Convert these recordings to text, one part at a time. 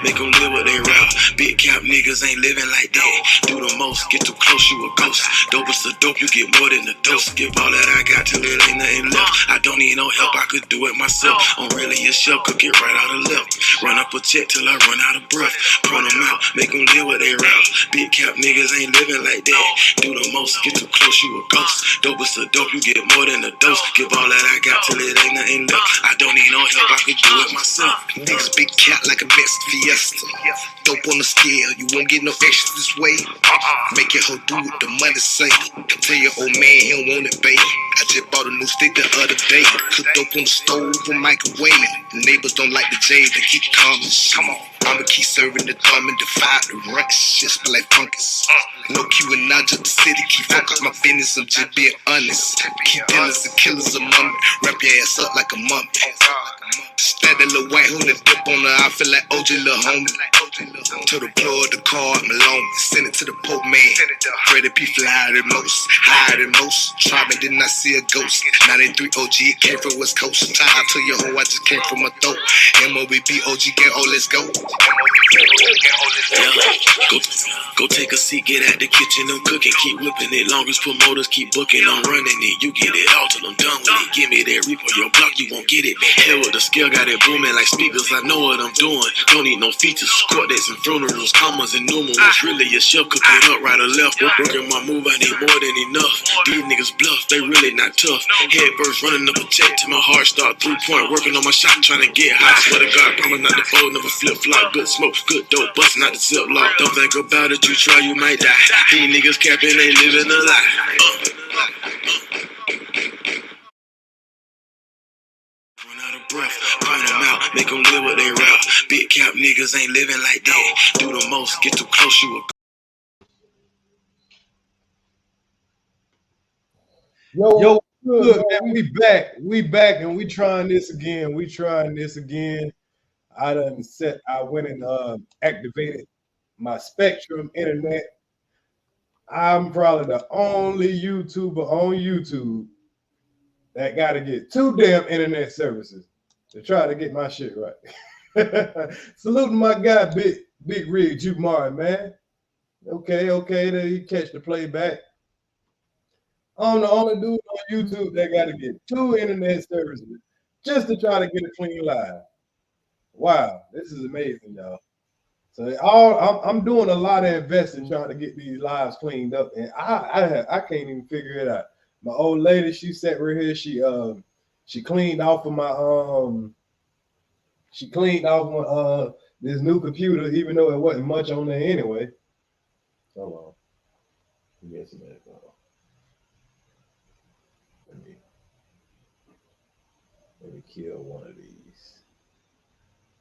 make them live what they rap. Big cap niggas ain't living like that. Do the most, get too close, you a ghost. Dope is a dope, you get more than a dose. Give all that I got till it ain't nothing left. I don't need no help, I could do it myself. I'm really a chef, cook it right out of left. Run up a check till I run out of breath. Point them out, make them live what they rap. Big cap niggas ain't living like that. Do the most, get too close, you a ghost. Dope is a dope, you get more than a dose. Give all that I got till it ain't nothing left. I don't need no help, I could do it myself. Niggas big cat like a Mets Fiesta. Dope on the scale, you won't get no extra this way. Make your hoe do what the money say. Tell your old man he don't want it, babe. I just bought a new stick the other day. Cook dope on the stove or microwave. The neighbors don't like the J's, they keep calling. Come on, I'ma keep serving the dumb and defy the ranks. Shit smell like fungus. No Q and not just the city. Keep fuck up my business, I'm just being honest. Keep dealers and killers a mummy. Wrap your ass up like a mummy. Stab that little white hood and dip on her. I feel like OJ, little homie. To the plug, the car, I'm alone. Send it to the Pope man. Freddie P flyer than most. Higher than most. Try me, didn't I see a ghost? 93 OG, it came from West Coast. Tied to your hoe, I just came from a throat. MOBB OG gang, oh, let's go. Go take a seat, get at the kitchen, I'm cooking, keep whipping it. Longest promoters keep booking, I'm running it. You get it all till I'm done with it. Give me that reaper, your block, you won't get it. Hell with the scale, got it booming like speakers. I know what I'm doing. Don't need no features, quartets and funerals, commas and numerals. Really a chef cooking up right or left. Working my move, I need more than enough. These niggas bluff, they really not tough. Head first, running up a check till my heart start 3-point. Working on my shot, trying to get hot. Swear to God, promise not to fold, never flip flop. Good smoke, good dope, busting out the zip lock. Don't think about it, you try, you might die. These niggas capping, they living a lie. Run out of breath, point them out, make them live what they rap. Big cap niggas ain't living like that. Do the most, get too close, you a Yo, good, man. We back, and we trying this again. I went and activated my Spectrum internet. I'm probably the only YouTuber on YouTube that got to get 2 damn internet services to try to get my shit right. Saluting my guy, Big Rig Juke Martin, man. Okay, there you catch the playback. I'm the only dude on YouTube that got to get 2 internet services just to try to get a clean live. Wow, this is amazing, y'all. So I'm doing a lot of investing trying to get these lives cleaned up, and I can't even figure it out. My old lady, she sat right here. She cleaned off of this new computer, even though it wasn't much on there anyway. Hold on. Yes, man. Let me kill one of these.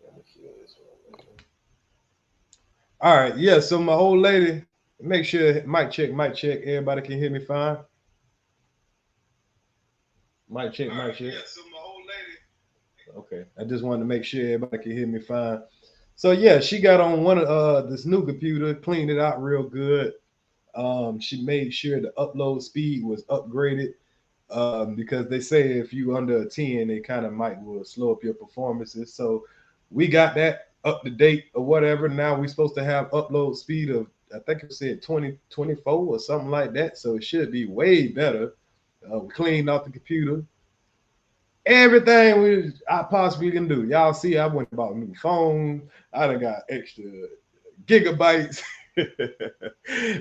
Let me kill this one. All right, yeah. So my old lady, make sure mic check. Everybody can hear me fine. Mic check. Yeah, so my old lady. Okay, I just wanted to make sure everybody can hear me fine. So yeah, she got on one of this new computer, cleaned it out real good. She made sure the upload speed was upgraded. Because they say if you under a 10, they kind of will slow up your performances. So we got that up to date or whatever. Now we're supposed to have upload speed of, I think it said 2024 or something like that. So it should be way better. We cleaned off the computer. Everything I possibly can do. Y'all see, I went and bought a new phone. I done got extra gigabytes.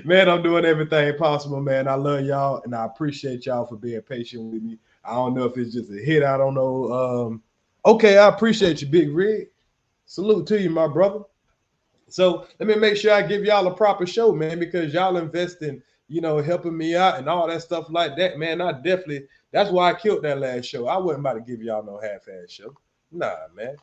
Man, I'm doing everything possible, man. I love y'all, and I appreciate y'all for being patient with me. I don't know if it's just a hit. I don't know. Okay, I appreciate you, Big Rig. Salute to you, my brother. So let me make sure I give y'all a proper show, man, because y'all invest in, helping me out and all that stuff like that, man. That's why I killed that last show. I wasn't about to give y'all no half-ass show. Nah, man.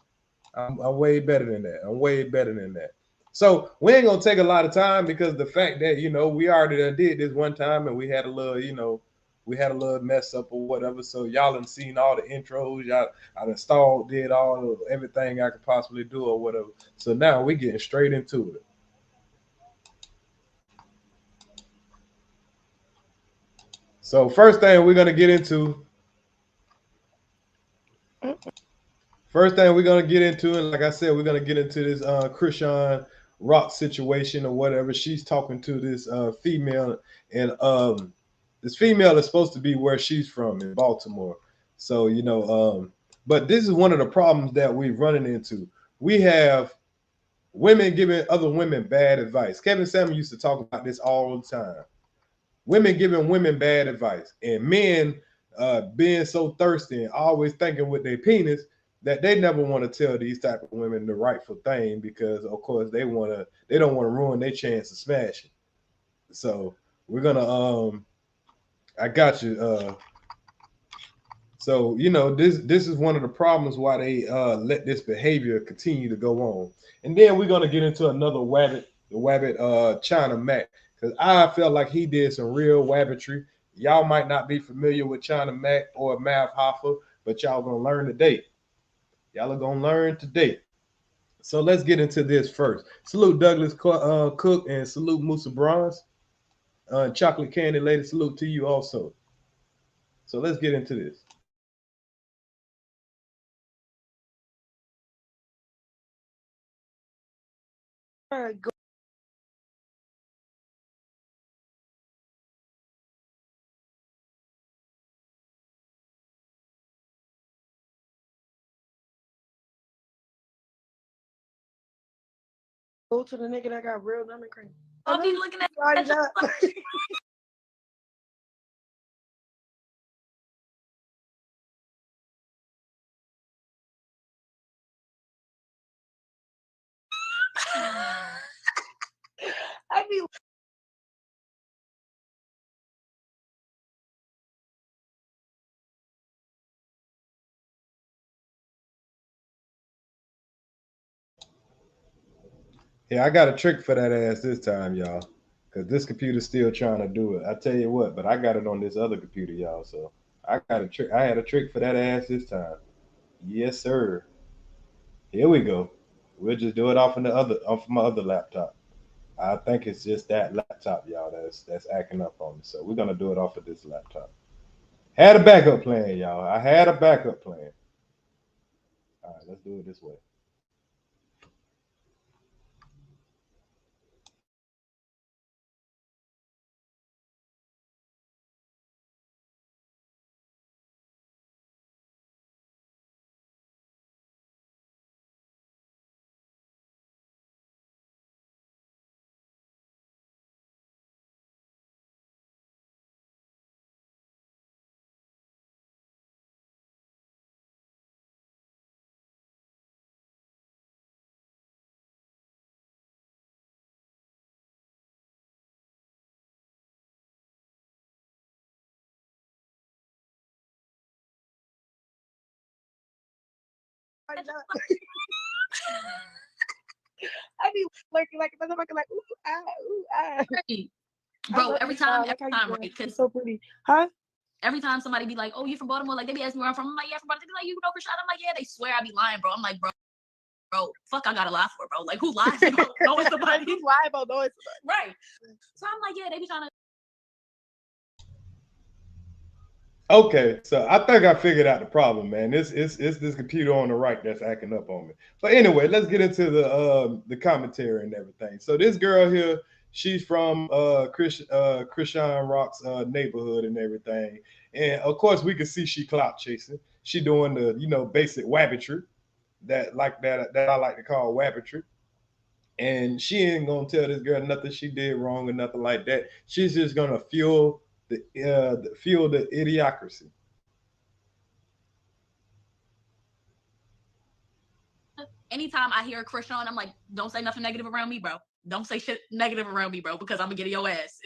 I'm way better than that. So we ain't gonna take a lot of time because the fact that we already did this one time and we had a little mess up or whatever. So y'all done seen all the intros. I did everything I could possibly do or whatever. So now we getting straight into it. So first thing we're gonna get into. First thing we're gonna get into, and like I said, we're gonna get into this Chrisean Rock situation or whatever. She's talking to this female, and this female is supposed to be where she's from in Baltimore. So but this is one of the problems that we're running into. We have women giving other women bad advice. Kevin Samuel used to talk about this all the time. Women giving women bad advice, and men being so thirsty and always thinking with their penis that they never want to tell these type of women the rightful thing because of course they don't want to ruin their chance of smashing. So we're gonna I got you. So this is one of the problems why they let this behavior continue to go on. And then we're gonna get into another the Wabbit China Mac, because I felt like he did some real wabbitry. Y'all might not be familiar with China Mac or Mav Hoffa, but y'all gonna learn today. Y'all are gonna learn today. So let's get into this first. Salute Douglas Cook and salute Musa Bronze. Chocolate Candy Lady, salute to you also. So let's get into this. Go to the nigga that got real lemon cream. I'll be looking at I be Yeah, I got a trick for that ass this time, y'all. Because this computer's still trying to do it. I tell you what, but I got it on this other computer, y'all. So I got a trick. I had a trick for that ass this time. Yes, sir. Here we go. We'll just do it off my other laptop. I think it's just that laptop, y'all, that's acting up on me. So we're gonna do it off of this laptop. Had a backup plan, y'all. I had a backup plan. All right, let's do it this way. I be lurking like a motherfucker, like ooh ah. bro, every time, right? Because so pretty, huh? Every time somebody be like, "Oh, you from Baltimore?" Like they be asking me where I'm from. I'm like, "Yeah, from Baltimore." They be like, "You know Chrisean?" I'm like, "Yeah." They swear I be lying, bro. I'm like, bro, fuck, I gotta lie for, bro. Like, who lies about knowing somebody? Who's lying about knowing somebody? Right. So I'm like, yeah, they be trying to. Okay, so I think I figured out the problem, man. It's this computer on the right that's acting up on me. But anyway, let's get into the commentary and everything. So this girl here, she's from Chrisean Rock's neighborhood and everything, and of course we can see she clout chasing. She doing the basic wabbitry that I like to call wabbitry. And she ain't gonna tell this girl nothing she did wrong or nothing like that. She's just gonna fuel the idiocracy. Anytime I hear a Chrisean, I'm like, don't say nothing negative around me, bro. Don't say shit negative around me, bro, because I'm gonna get in your ass.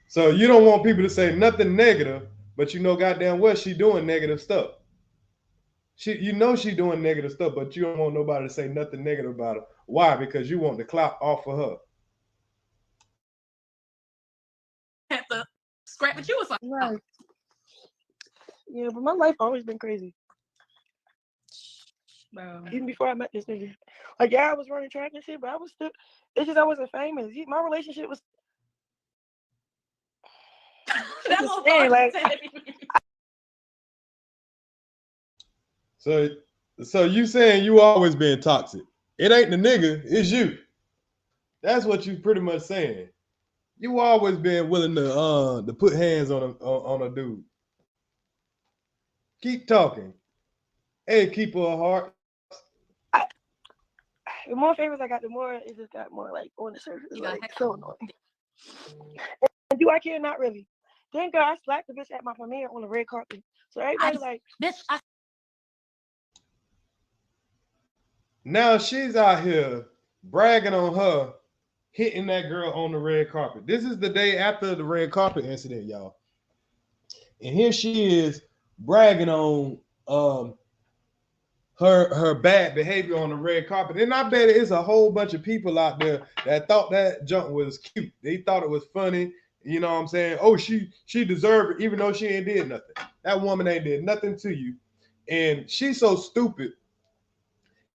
So you don't want people to say nothing negative, but goddamn well she doing negative stuff. She doing negative stuff, but you don't want nobody to say nothing negative about her. Why? Because you want the clout off of her. Have to scrap with you or something. Right. Yeah, but my life always been crazy. Bro. Even before I met this nigga. Like, yeah, I was running track and shit, but I was still. It's just I wasn't famous. My relationship was. That's saying, like, So So you saying you always been toxic? It ain't the nigga, it's you. That's what you pretty much saying. You always been willing to put hands on a dude. Keep talking. Hey, keep her heart. I, the more favors I got, the more it just got more like on the surface. You Like got so annoying. And do I care? Not really. Then girl, I slapped the bitch at my premiere on the red carpet. So everybody like, bitch. Now she's out here bragging on her hitting that girl on the red carpet. This is the day after the red carpet incident, y'all. And here she is bragging on her bad behavior on the red carpet. And I bet it's a whole bunch of people out there that thought that junk was cute. They thought it was funny. You know what I'm saying? Oh, she deserved it, even though she ain't did nothing. That woman ain't did nothing to you. And she's so stupid.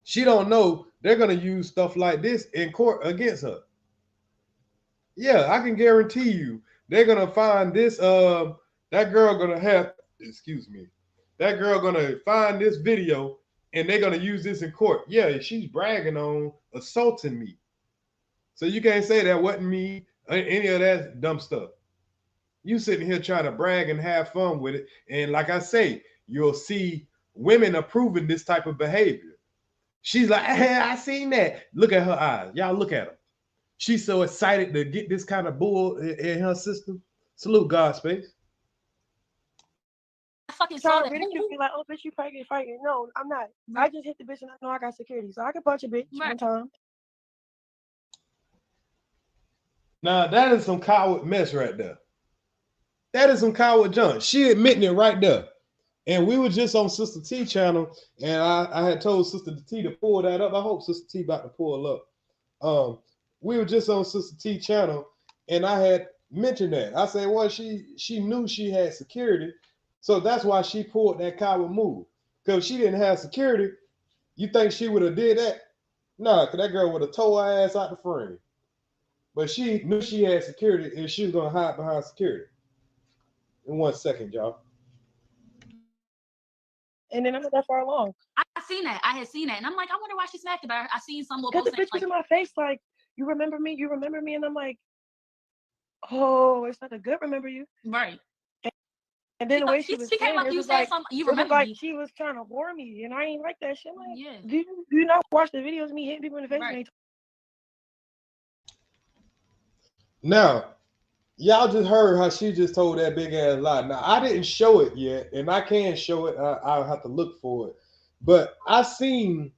She don't know they're gonna use stuff like this in court against her. Yeah, I can guarantee you they're gonna find this. That girl gonna have. Excuse me. That girl gonna find this video and they're gonna use this in court. Yeah, she's bragging on assaulting me. So you can't say that wasn't me. Any of that dumb stuff. You sitting here trying to brag and have fun with it, and like I say, you'll see women approving this type of behavior. She's like, hey, I seen that. Look at her eyes. Y'all look at her. She's so excited to get this kind of bull in her system. Salute God space. I fucking saw that. Really be like, oh, bitch, you pregnant fighting. No, I'm not. I just hit the bitch and I know I got security. So I can punch a bitch one time. Now, that is some coward mess right there. That is some coward junk. She admitting it right there. And we were just on Sister T channel, and I had told Sister T to pull that up. I hope Sister T about to pull up. We were just on Sister T channel, and I had mentioned that. I said, well, she knew she had security, so that's why she pulled that coward move. Because if she didn't have security, you think she would have did that? Nah, because that girl would have tore her ass out the frame. But she knew she had security, and she was going to hide behind security. In 1 second, y'all. And then I'm not that far along. I seen that. I had seen that. And I'm like, I wonder why she smacked about her. I seen some little post. The bitch was in my face like, you remember me? You remember me? And I'm like, oh, it's not a good remember you. Right. And then the way she was came up, you said like, something, you remember like me. She was trying to bore me. And I ain't like that shit. Like, yeah. Do you not watch the videos of me hitting people in the face? Right. Now, y'all just heard how she just told that big ass lie. Now, I didn't show it yet, and I can show it. I'll have to look for it. But I seen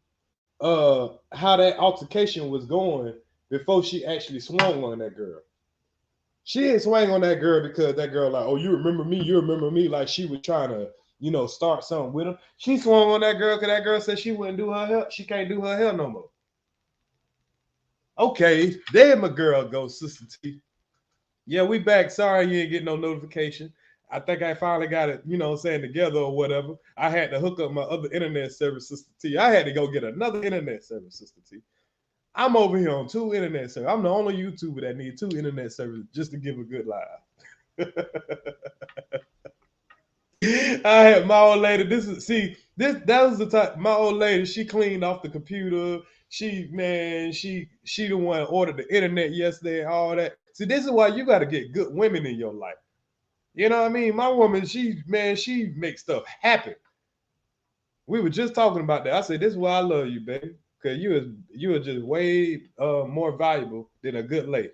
how that altercation was going before she actually swung on that girl. She didn't swing on that girl because that girl like, oh, you remember me, like she was trying to, start something with him. She swung on that girl because that girl said she wouldn't do her hair. She can't do her hair no more. Okay, there my girl goes, Sister T. Yeah, we back. Sorry you ain't getting no notification. I think I finally got it, together or whatever. I had to hook up my other internet service, Sister T. I had to go get another internet service, Sister T. I'm over here on 2 internet services. I'm the only YouTuber that needs 2 internet services just to give a good live. I had my old lady. That was the time. My old lady, she cleaned off the computer. She the one ordered the internet yesterday and all that. See, this is why you got to get good women in your life. You know what I mean? My woman, she makes stuff happen. We were just talking about that. I said, this is why I love you, baby. Because you are just way more valuable than a good lady.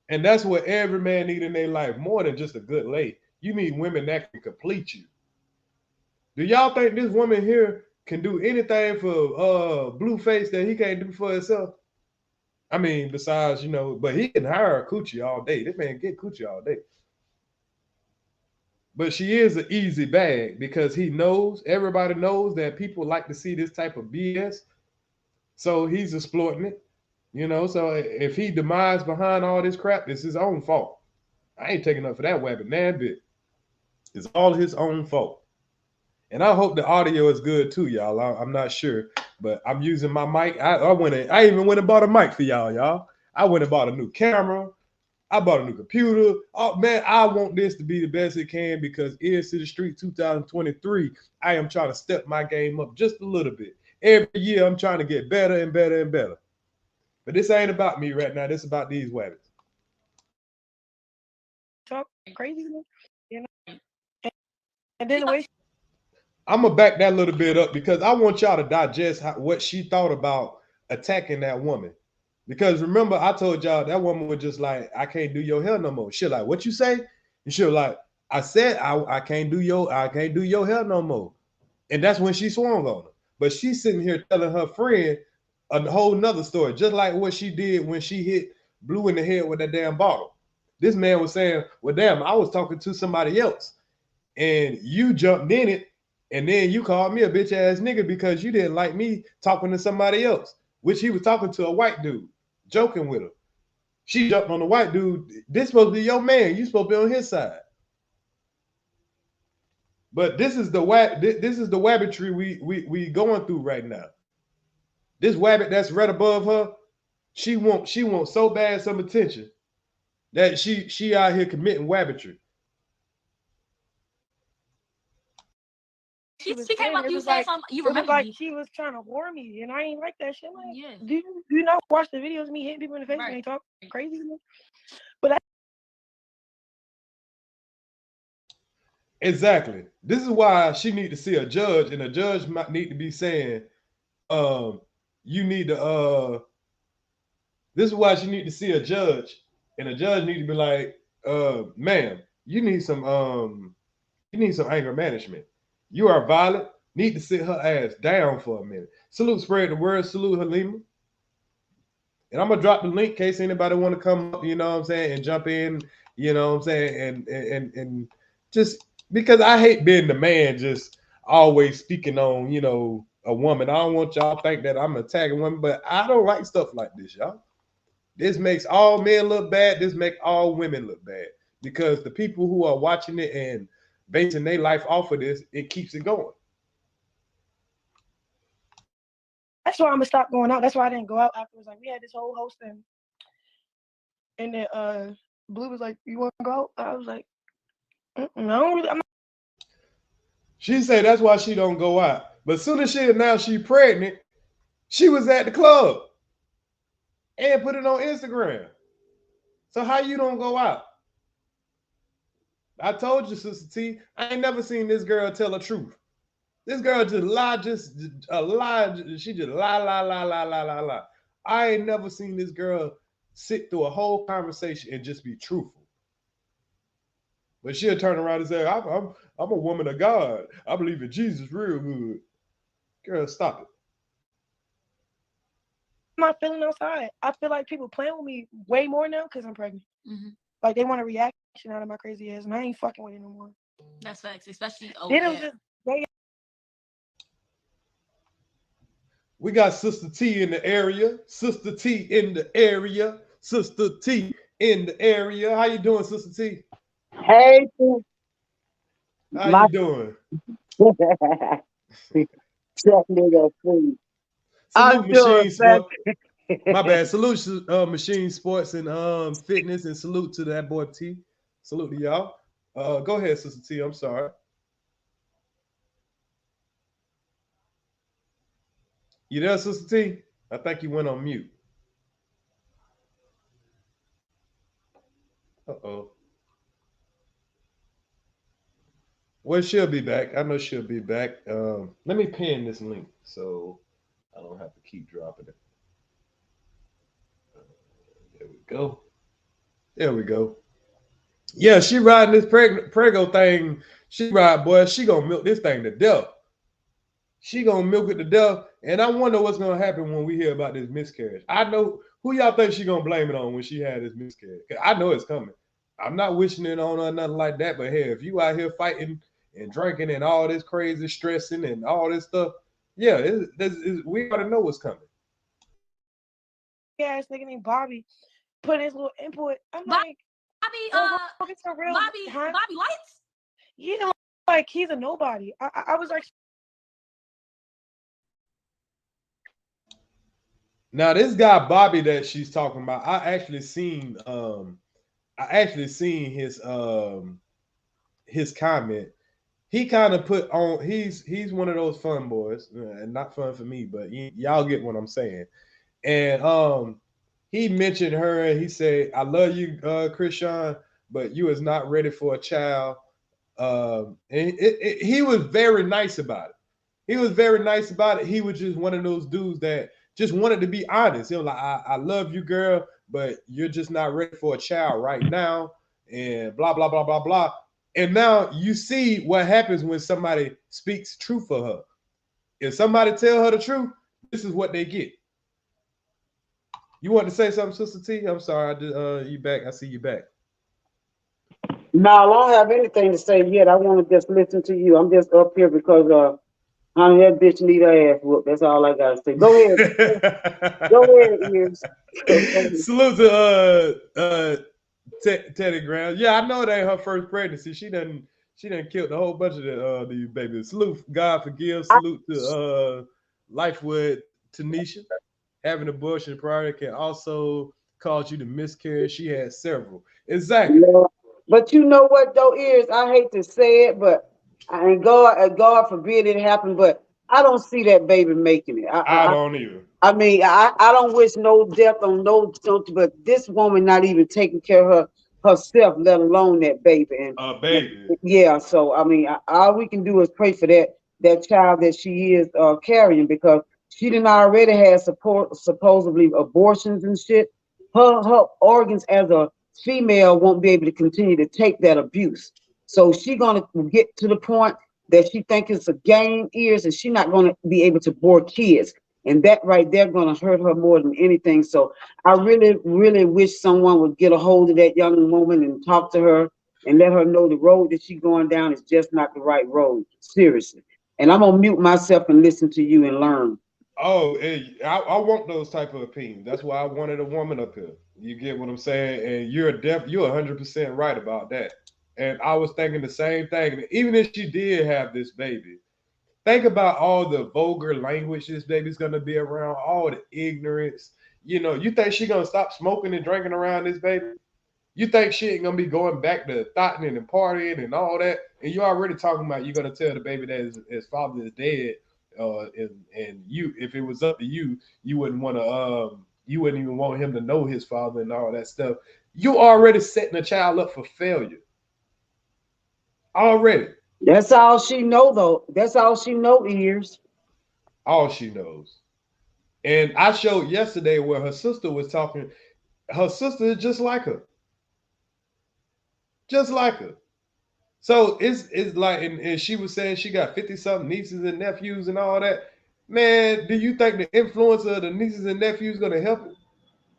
And that's what every man needs in their life, more than just a good lady. You need women that can complete you. Do y'all think this woman here can do anything for Blueface that he can't do for himself? I mean, besides, but he can hire a coochie all day. This man get coochie all day. But she is an easy bag because everybody knows that people like to see this type of BS. So he's exploiting it, So if he demise behind all this crap, it's his own fault. I ain't taking up for that Wabbit nan bit. It's all his own fault. And I hope the audio is good too, y'all. I'm not sure, but I'm using my mic. I even went and bought a mic for y'all. I went and bought a new camera. I bought a new computer. Oh man, I want this to be the best it can because Inner City Street 2023, I am trying to step my game up just a little bit. Every year I'm trying to get better and better and better. But this ain't about me right now. This about these Wabbits. Talk crazy, you know. And then the way I'm gonna back that little bit up because I want y'all to digest what she thought about attacking that woman. Because remember, I told y'all that woman was just like, I can't do your hair no more. She like, what you say? And she was like, I said I can't do your hair no more. And that's when she swung on her. But she's sitting here telling her friend a whole nother story, just like what she did when she hit Blue in the head with that damn bottle. This man was saying, well, damn, I was talking to somebody else and you jumped in it. And then you called me a bitch ass nigga because you didn't like me talking to somebody else, which he was talking to a white dude, joking with her. She jumped on the white dude. This supposed to be your man. You supposed to be on his side. But this is the wabbitry we going through right now. This Wabbit that's right above her, she wants so bad some attention that she out here committing wabbitry. She came up, you said like, something, you remember like me. She was trying to whore me, and I ain't like that shit. Like, yeah. Do you not watch the videos of me hitting people in the face and they talk crazy to me? But exactly. This is why she need to see a judge, and a judge might need to be saying, you need to this is why she need to see a judge, and a judge need to be like, ma'am, you need some anger management. You are violent. Need to sit her ass down for a minute. Salute, spread the word. Salute, Halima. And I'm gonna drop the link in case anybody want to come up, you know what I'm saying, and jump in, you know what I'm saying, and just because I hate being the man, just always speaking on, you know, a woman. I don't want y'all to think that I'm attacking women, but I don't like stuff like this, y'all. This makes all men look bad. This makes all women look bad because the people who are watching it and basing their life off of this, it keeps it going. that's why I'm gonna stop going out. That's why I didn't go out afterwards. Like we had this whole hosting, and then Blue was like, "You want to go out?" I was like, "No, I'm not." She said that's why she don't go out. But as soon as she announced she pregnant, she was at the club and put it on Instagram. So how you don't go out? I told you, Sister T, I ain't never seen this girl tell the truth. This girl just lie, just a lie. She just lie. I ain't never seen this girl sit through a whole conversation and just be truthful. But she'll turn around and say, I'm a woman of God. I believe in Jesus real good. Girl, stop it. I'm not feeling outside. I feel like people playing with me way more now because I'm pregnant. Mm-hmm. Like they want a reaction out of my crazy ass, and I ain't fucking with it no more. That's facts, especially then it was just we got Sister T in the area. Sister T in the area. Sister T in the area. How you doing, Sister T? Hey, how you doing? Salute Machine Sports. My bad. Salute Machine Sports and Fitness, and salute to that boy T. Salute to y'all. Go ahead, Sister T. I'm sorry. You there, Sister T? I think you went on mute. Uh-oh. Well, she'll be back. I know she'll be back. Let me pin this link so I don't have to keep dropping it. There we go. There we go. Yeah, she riding this prego thing. She ride, boy. She gonna milk this thing to death. She gonna milk it to death. And I wonder what's gonna happen when we hear about this miscarriage. I know who y'all think she gonna blame it on when she had this miscarriage. I know it's coming. I'm not wishing it on her, nothing like that. But hey, if you out here fighting and drinking and all this crazy stressing and all this stuff, yeah, we gotta know what's coming. Ass nigga named Bobby put his little input. I'm like, Bobby Lights? Yeah, like he's a nobody. I was like, now this guy Bobby that she's talking about, I actually seen actually seen his comment. He kind of put on. He's one of those fun boys, and not fun for me, but y'all get what I'm saying. And he mentioned her, and he said, "I love you, Chrisean, but you is not ready for a child." And he was very nice about it. He was very nice about it. He was just one of those dudes that just wanted to be honest. He was like, I love you, girl, but you're just not ready for a child right now, and blah, blah, blah, blah, blah. And now you see what happens when somebody speaks truth for her. If somebody tell her the truth, this is what they get. You want to say something, Sister T? I'm sorry, you back. I see you back. No, I don't have anything to say yet. I want to just listen to you. I'm just up here because honey, that bitch need her ass whooped. That's all I gotta say. Go ahead. Go ahead, Ears. Salute to Teddy Graham. Yeah, I know that ain't her first pregnancy. She done killed a whole bunch of these babies. Salute, God forgive. Salute to Life with Tanisha. Having abortion prior can also cause you to miscarry. She had several. Exactly. Yeah. But you know what though, Ears? I hate to say it, but God forbid it happen, but I don't see that baby making it. I don't either. I mean, I don't wish no death on no, but this woman not even taking care of herself, let alone that baby. And baby. yeah, so I mean, all we can do is pray for that child that she is carrying, because she didn't already have supposedly abortions and shit. Her organs as a female won't be able to continue to take that abuse. So she gonna get to the point that she think it's a game, Ears, and she not gonna be able to bore kids. And that right there gonna hurt her more than anything. So I really, really wish someone would get a hold of that young woman and talk to her and let her know the road that she's going down is just not the right road. Seriously. And I'm gonna mute myself and listen to you and learn. Oh, I want those type of opinions. That's why I wanted a woman up here. You get what I'm saying? And you're 100% right about that. And I was thinking the same thing. Even if she did have this baby, think about all the vulgar language this baby's gonna be around, all the ignorance. You know, you think she gonna stop smoking and drinking around this baby? You think she ain't gonna be going back to thotting and partying and all that? And you already talking about you're gonna tell the baby that his father is dead. And you, if it was up to you, you wouldn't want to you wouldn't even want him to know his father and all that stuff. You already setting a child up for failure. Already. That's all she know though. That's all she know, Ears. All she knows. And I showed yesterday where her sister was talking. Her sister is just like her. Just like her. So it's like, and she was saying she got 50-something nieces and nephews and all that. Man, do you think the influence of the nieces and nephews going to help it?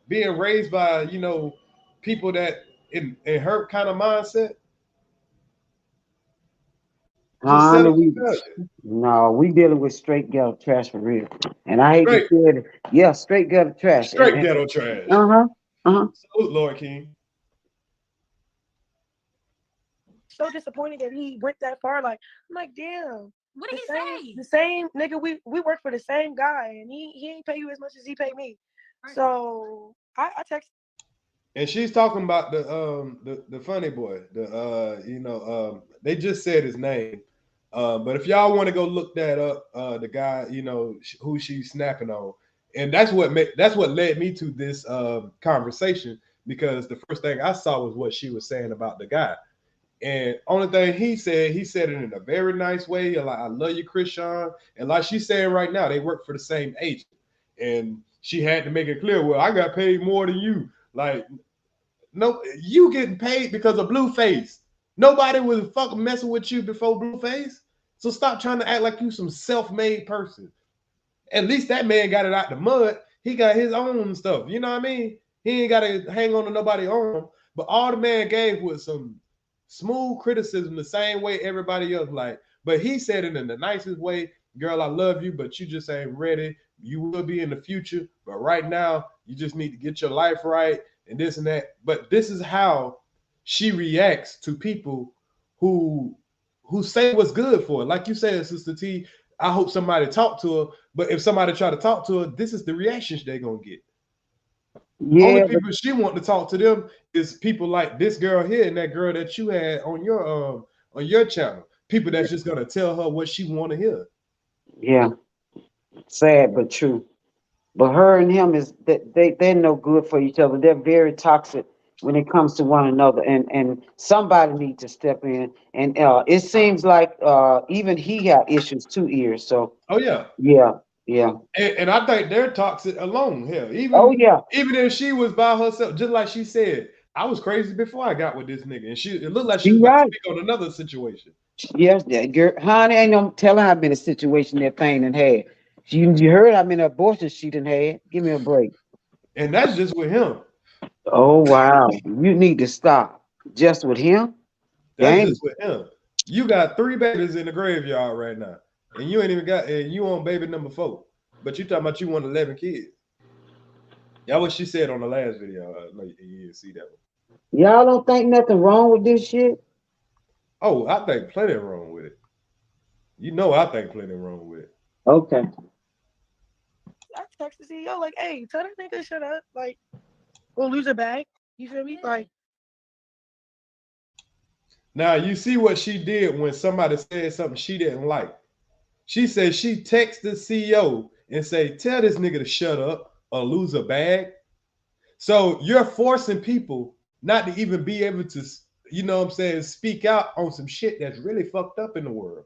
Being raised by, you know, people that in her kind of mindset? Just set up No, we dealing with straight ghetto trash for real. And I hate to say it. Yeah, straight ghetto trash. Straight ghetto trash. Salute, Lord King. So disappointed that he went that far. Like, I'm like, damn. What did he say? The same nigga, we work for the same guy, and he ain't pay you as much as he paid me. Right. So I text. And she's talking about the funny boy. They just said his name. But if y'all want to go look that up, the guy, you know, who she's snapping on, and that's what led me to this conversation, because the first thing I saw was what she was saying about the guy. And only thing he said it in a very nice way. Like, I love you, Chrisean. And like she's saying right now, they work for the same agent. And she had to make it clear, well, I got paid more than you. Like, no, you getting paid because of Blueface. Nobody was fucking messing with you before Blueface. So stop trying to act like you some self-made person. At least that man got it out the mud. He got his own stuff. You know what I mean? He ain't got to hang on to nobody's arm. But all the man gave was some smooth criticism, the same way everybody else like. But he said it in the nicest way. Girl, I love you, but you just ain't ready. You will be in the future. But right now, you just need to get your life right and this and that. But this is how she reacts to people who say what's good for her. Like you said, Sister T, I hope somebody talk to her. But if somebody try to talk to her, this is the reactions they're going to get. Yeah, Only people she want to talk to them is people like this girl here and that girl that you had on your channel. People that's just gonna tell her what she want to hear. yeah. Sad but true. But her and him is that they're no good for each other. They're very toxic when it comes to one another, and somebody needs to step in. And it seems like even he got issues too, ears. So Oh yeah, yeah, yeah. and I think they're toxic alone. Hell, Oh even yeah, even if she was by herself, just like she said, I was crazy before I got with this nigga, and it looked like she you was about to right. speak on another situation. Yes, that girl, honey, ain't no telling how many situation that thing done had. You heard how many abortions she done had. Give me a break. And that's just with him. Oh wow, you need to stop. Just with him, That's dang. just with him. You got 3 babies in the graveyard right now, and you ain't even got, and you on baby number 4. But you talking about you want 11 kids. That what she said on the last video. No, you didn't see that one. Y'all don't think nothing wrong with this shit? Oh, I think plenty wrong with it. You know, I think plenty wrong with it. Okay. I text the CEO like, hey, tell that nigga to shut up. Like, we'll lose a bag. You feel me? Like, Now you see what she did when somebody said something she didn't like. She said she texted the CEO and say, "Tell this nigga to shut up or lose a bag." So you're forcing people not to even be able to, you know what I'm saying, speak out on some shit that's really fucked up in the world.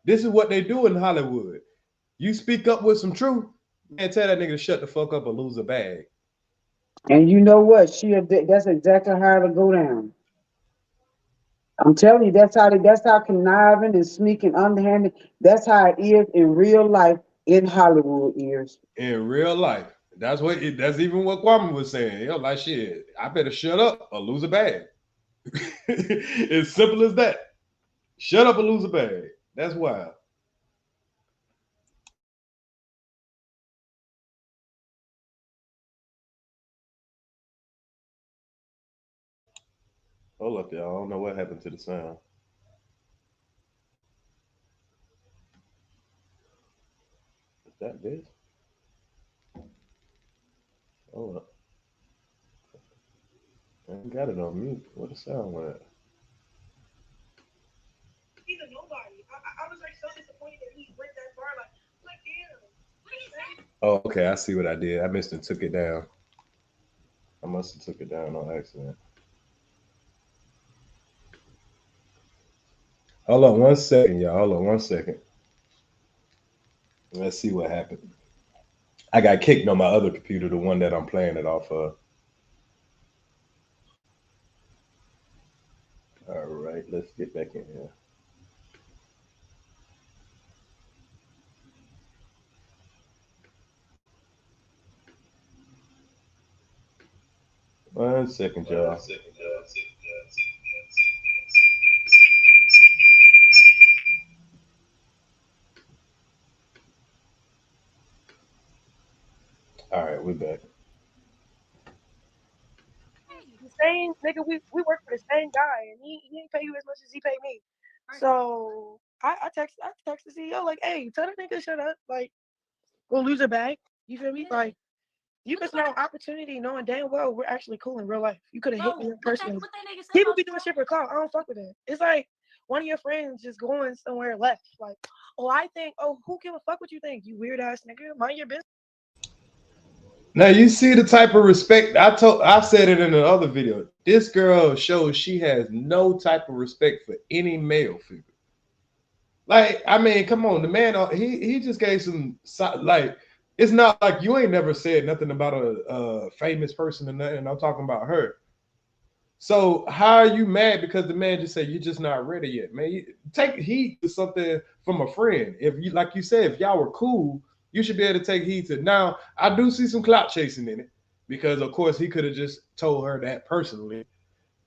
This is what they do in Hollywood. You speak up with some truth, and tell that nigga to shut the fuck up or lose a bag. And you know what? That's exactly how it'll go down. I'm telling you, that's how conniving and sneaking, underhanded. That's how it is in real life in Hollywood ears. In real life. That's even what Kwame was saying. Like shit, I better shut up or lose a bag. As simple as that. Shut up or lose a bag. That's wild. Hold up, y'all. I don't know what happened to the sound. Is that this? Hold up. I ain't got it on mute. What the sound went? he's a nobody. I was like so disappointed that he went that far. Like, damn. Oh, okay. I see what I did. I missed and took it down. I must have took it down on accident. Hold on 1 second, y'all. Hold on 1 second. Let's see what happened. I got kicked on my other computer, the one that I'm playing it off of. All right, let's get back in here. One second, y'all. All right, we're back. The same nigga, we work for the same guy, and he ain't pay you as much as he paid me. So I text the CEO like, hey, tell that nigga to shut up. Like, we'll lose a bag. You feel me? Like, you missing out on opportunity knowing damn well we're actually cool in real life. You could have hit me in person. People be doing shit for clout. I don't fuck with it. It's like one of your friends just going somewhere left. Like, oh, I think, oh, who give a fuck what you think? You weird ass nigga. Mind your business. Now you see the type of respect I said it in the other video. This girl shows she has no type of respect for any male figure. Like, I mean, come on, the man, he just gave some, like, it's not like you ain't never said nothing about a famous person and nothing. I'm talking about her. So how are you mad because the man just said you're just not ready yet, man? Take heed to something from a friend. If you, like you said, if y'all were cool, you should be able to take heed to. Now, I do see some clout chasing in it because, of course, he could have just told her that personally.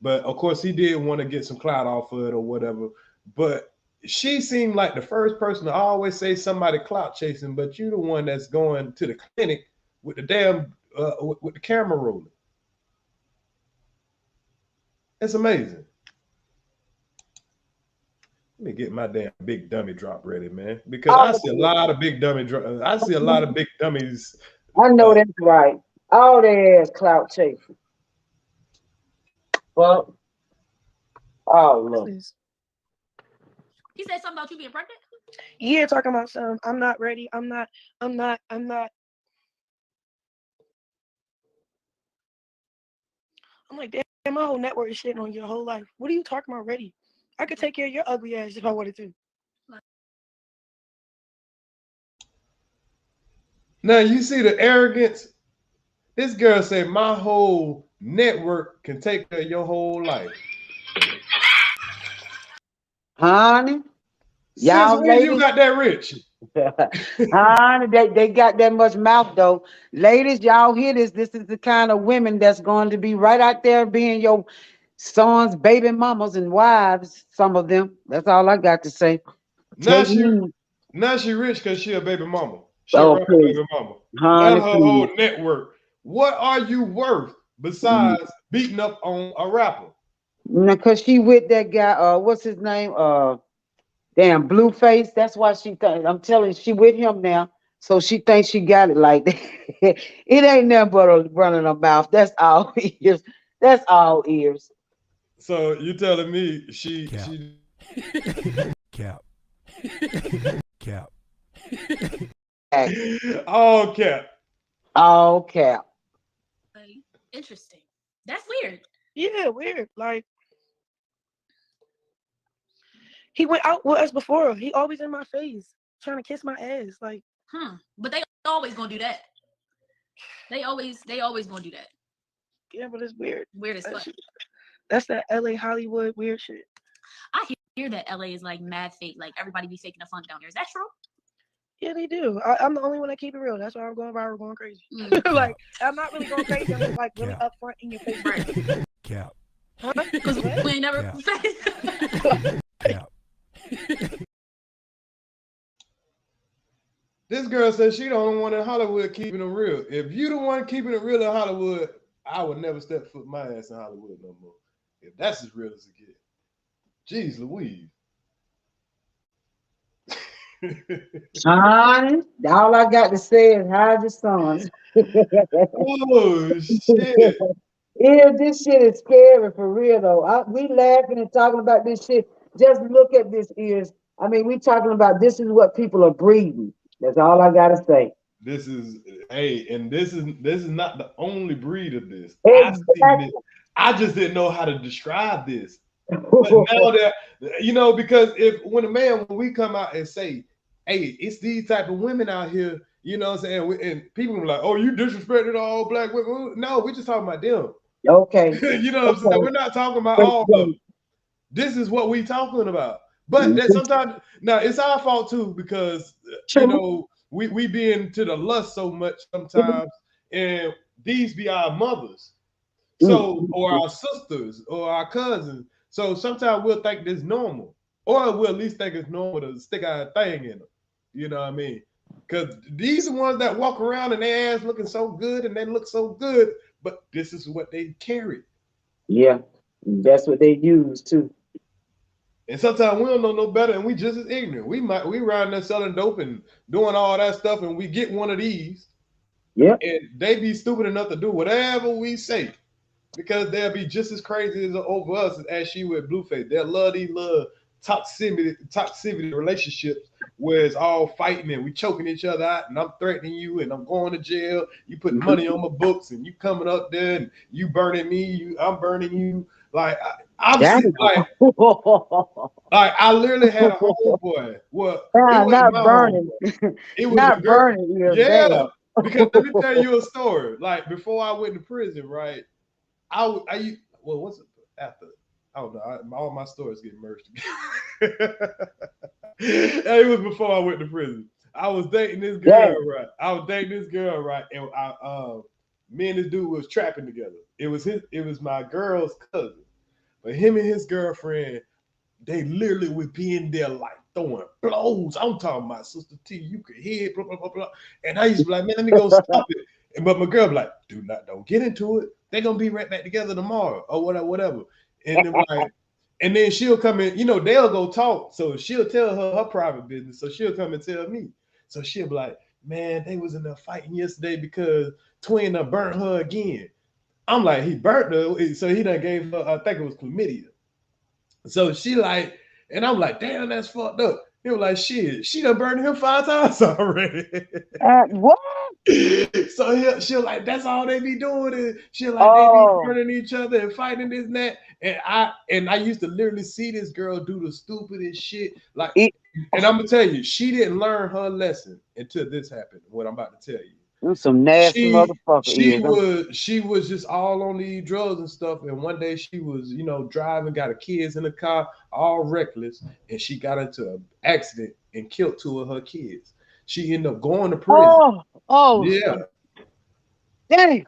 But of course, he did want to get some clout off of it or whatever. But she seemed like the first person to always say somebody clout chasing, but you the one that's going to the clinic with the damn with the camera rolling. It's amazing. Let me get my damn big dummy drop ready, man, because I see a lot of big dummy. I see a lot of big dummies. I know that's right. All their ass clout chasing. Well, oh look. He said something about you being pregnant. Yeah, talking about some. I'm not ready. I'm not. I'm not. I'm not. I'm like, damn, my whole network is shitting on your whole life. What are you talking about? Ready? I could take care of your ugly ass if I wanted to. Now you see the arrogance. This girl said, "My whole network can take care of your whole life." Honey, Since y'all when you ladies, got that rich? honey, they got that much mouth though. Ladies, y'all hear this? This is the kind of women that's going to be right out there being your sons, baby mamas, and wives. Some of them. That's all I got to say. Now Take she me. now she rich because she a baby mama. She a Oh, rapper please, baby mama. Let honey, her please. whole network. What are you worth besides beating up on a rapper? Now, cause she with that guy. What's his name? Damn, Blueface. That's why she think. I'm telling you, she with him now. So she thinks she got it like that. It ain't nothing but a running her mouth. That's all ears. That's all ears. So you telling me Cap. she Cap. Cap. all cap. All cap. Like, interesting. That's weird. Yeah, weird. Like he went out with us before. He always in my face, trying to kiss my ass. Like, But they always gonna do that. They always gonna do that. yeah, but it's weird. Weird as fuck. That's that LA Hollywood weird shit. I hear that LA is like mad fake. Like everybody be faking the funk down there. Is that true? Yeah, they do. I'm the only one that keep it real. That's why I'm going viral, going crazy. Like, I'm not really going crazy. I'm just like really upfront in your face. Right. Cap. Huh? Because we ain't never. Cap. This girl says she the only one in Hollywood keeping it real. If you the one keeping it real in Hollywood, I would never step foot my ass in Hollywood no more. If that's as real as it gets. Jeez Louise. Honey, all I got to say is hide your sons. Oh shit. Yeah, this shit is scary for real though. We laughing and talking about this shit. Just look at this ears. I mean, we talking about this is what people are breathing. That's all I gotta say. This is and this is not the only breed of this. I've seen Exactly. it. I just didn't know how to describe this. But now that because when we come out and say, hey, it's these type of women out here, you know what I'm saying? And people are like, oh, you disrespected all black women. No, we're just talking about them. Okay. You know what I'm saying? We're not talking about all of them. This is what we talking about. But that sometimes now it's our fault too, because we be into the lust so much sometimes, and these be our mothers. So, or our sisters or our cousins. So sometimes we'll think this normal, or we'll at least think it's normal to stick our thing in them. You know what I mean? Because these are ones that walk around and their ass looking so good and they look so good, but this is what they carry. Yeah, that's what they use too. And sometimes we don't know no better, and we just as ignorant. We riding there selling dope and doing all that stuff, and we get one of these, and they be stupid enough to do whatever we say, because they'll be just as crazy as over us as she with Blueface. They'll love these little toxicity relationships where it's all fighting and we choking each other out, and I'm threatening you, and I'm going to jail. You putting money on my books, and you coming up there, and you burning me. I'm burning you. Like I'm like I literally had a homeboy. Well, it wasn't not my homeboy. It was a not girl. burning. Yeah, because let me tell you a story. Like before I went to prison, right? What's it after? I don't know. All my stories get merged together. It was before I went to prison. I was dating this girl, right? And me and this dude was trapping together. It was my girl's cousin. But him and his girlfriend, they literally would be in there like throwing blows. I'm talking about Sister T, you could hear it, blah, blah, blah, blah. And I used to be like, man, let me go stop it. But my girl be like, don't get into it. They're gonna be right back together tomorrow or whatever. And then and then she'll come in, they'll go talk. So she'll tell her private business. So she'll come and tell me. So she'll be like, man, they was in there fighting yesterday because twin done burnt her again. I'm like, he burnt her, so he done gave her, I think it was chlamydia. So she like, and I'm like, damn, that's fucked up. He was like, shit, she done burned him 5 times already. What? So she'll like, that's all they be doing is she'll like they be Oh, burning each other and fighting this and that. And I used to literally see this girl do the stupidest shit. Like, it, and I'm gonna tell you, she didn't learn her lesson until this happened. What I'm about to tell you. them some nasty motherfucker She was just all on these drugs and stuff. And one day she was, driving, got her kids in the car, all reckless, and she got into an accident and killed 2 of her kids. She ended up going to prison. Yeah, dang.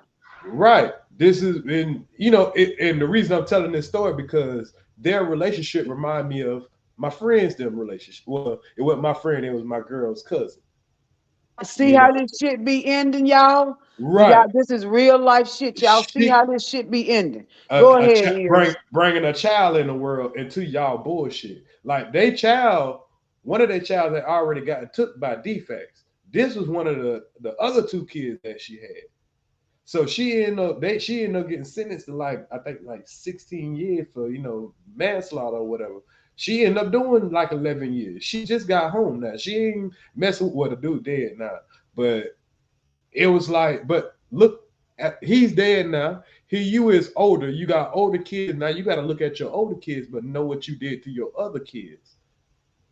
right. This is, and and the reason I'm telling this story because their relationship remind me of my friend's them relationship. Well, it wasn't my friend; it was my girl's cousin. See how this shit be ending, y'all? Right. Y'all, this is real life shit, y'all. See how this shit be ending. Go ahead, bringing a child in the world into y'all bullshit. Like one of their child that already got took by defects. This was one of the other 2 kids that she had. So she ended up getting sentenced to like 16 years for manslaughter or whatever. She ended up doing like 11 years. She just got home now. She ain't messing with the dude dead now. But it was like, but look, he's dead now. You is older. You got older kids now. You got to look at your older kids, but know what you did to your other kids.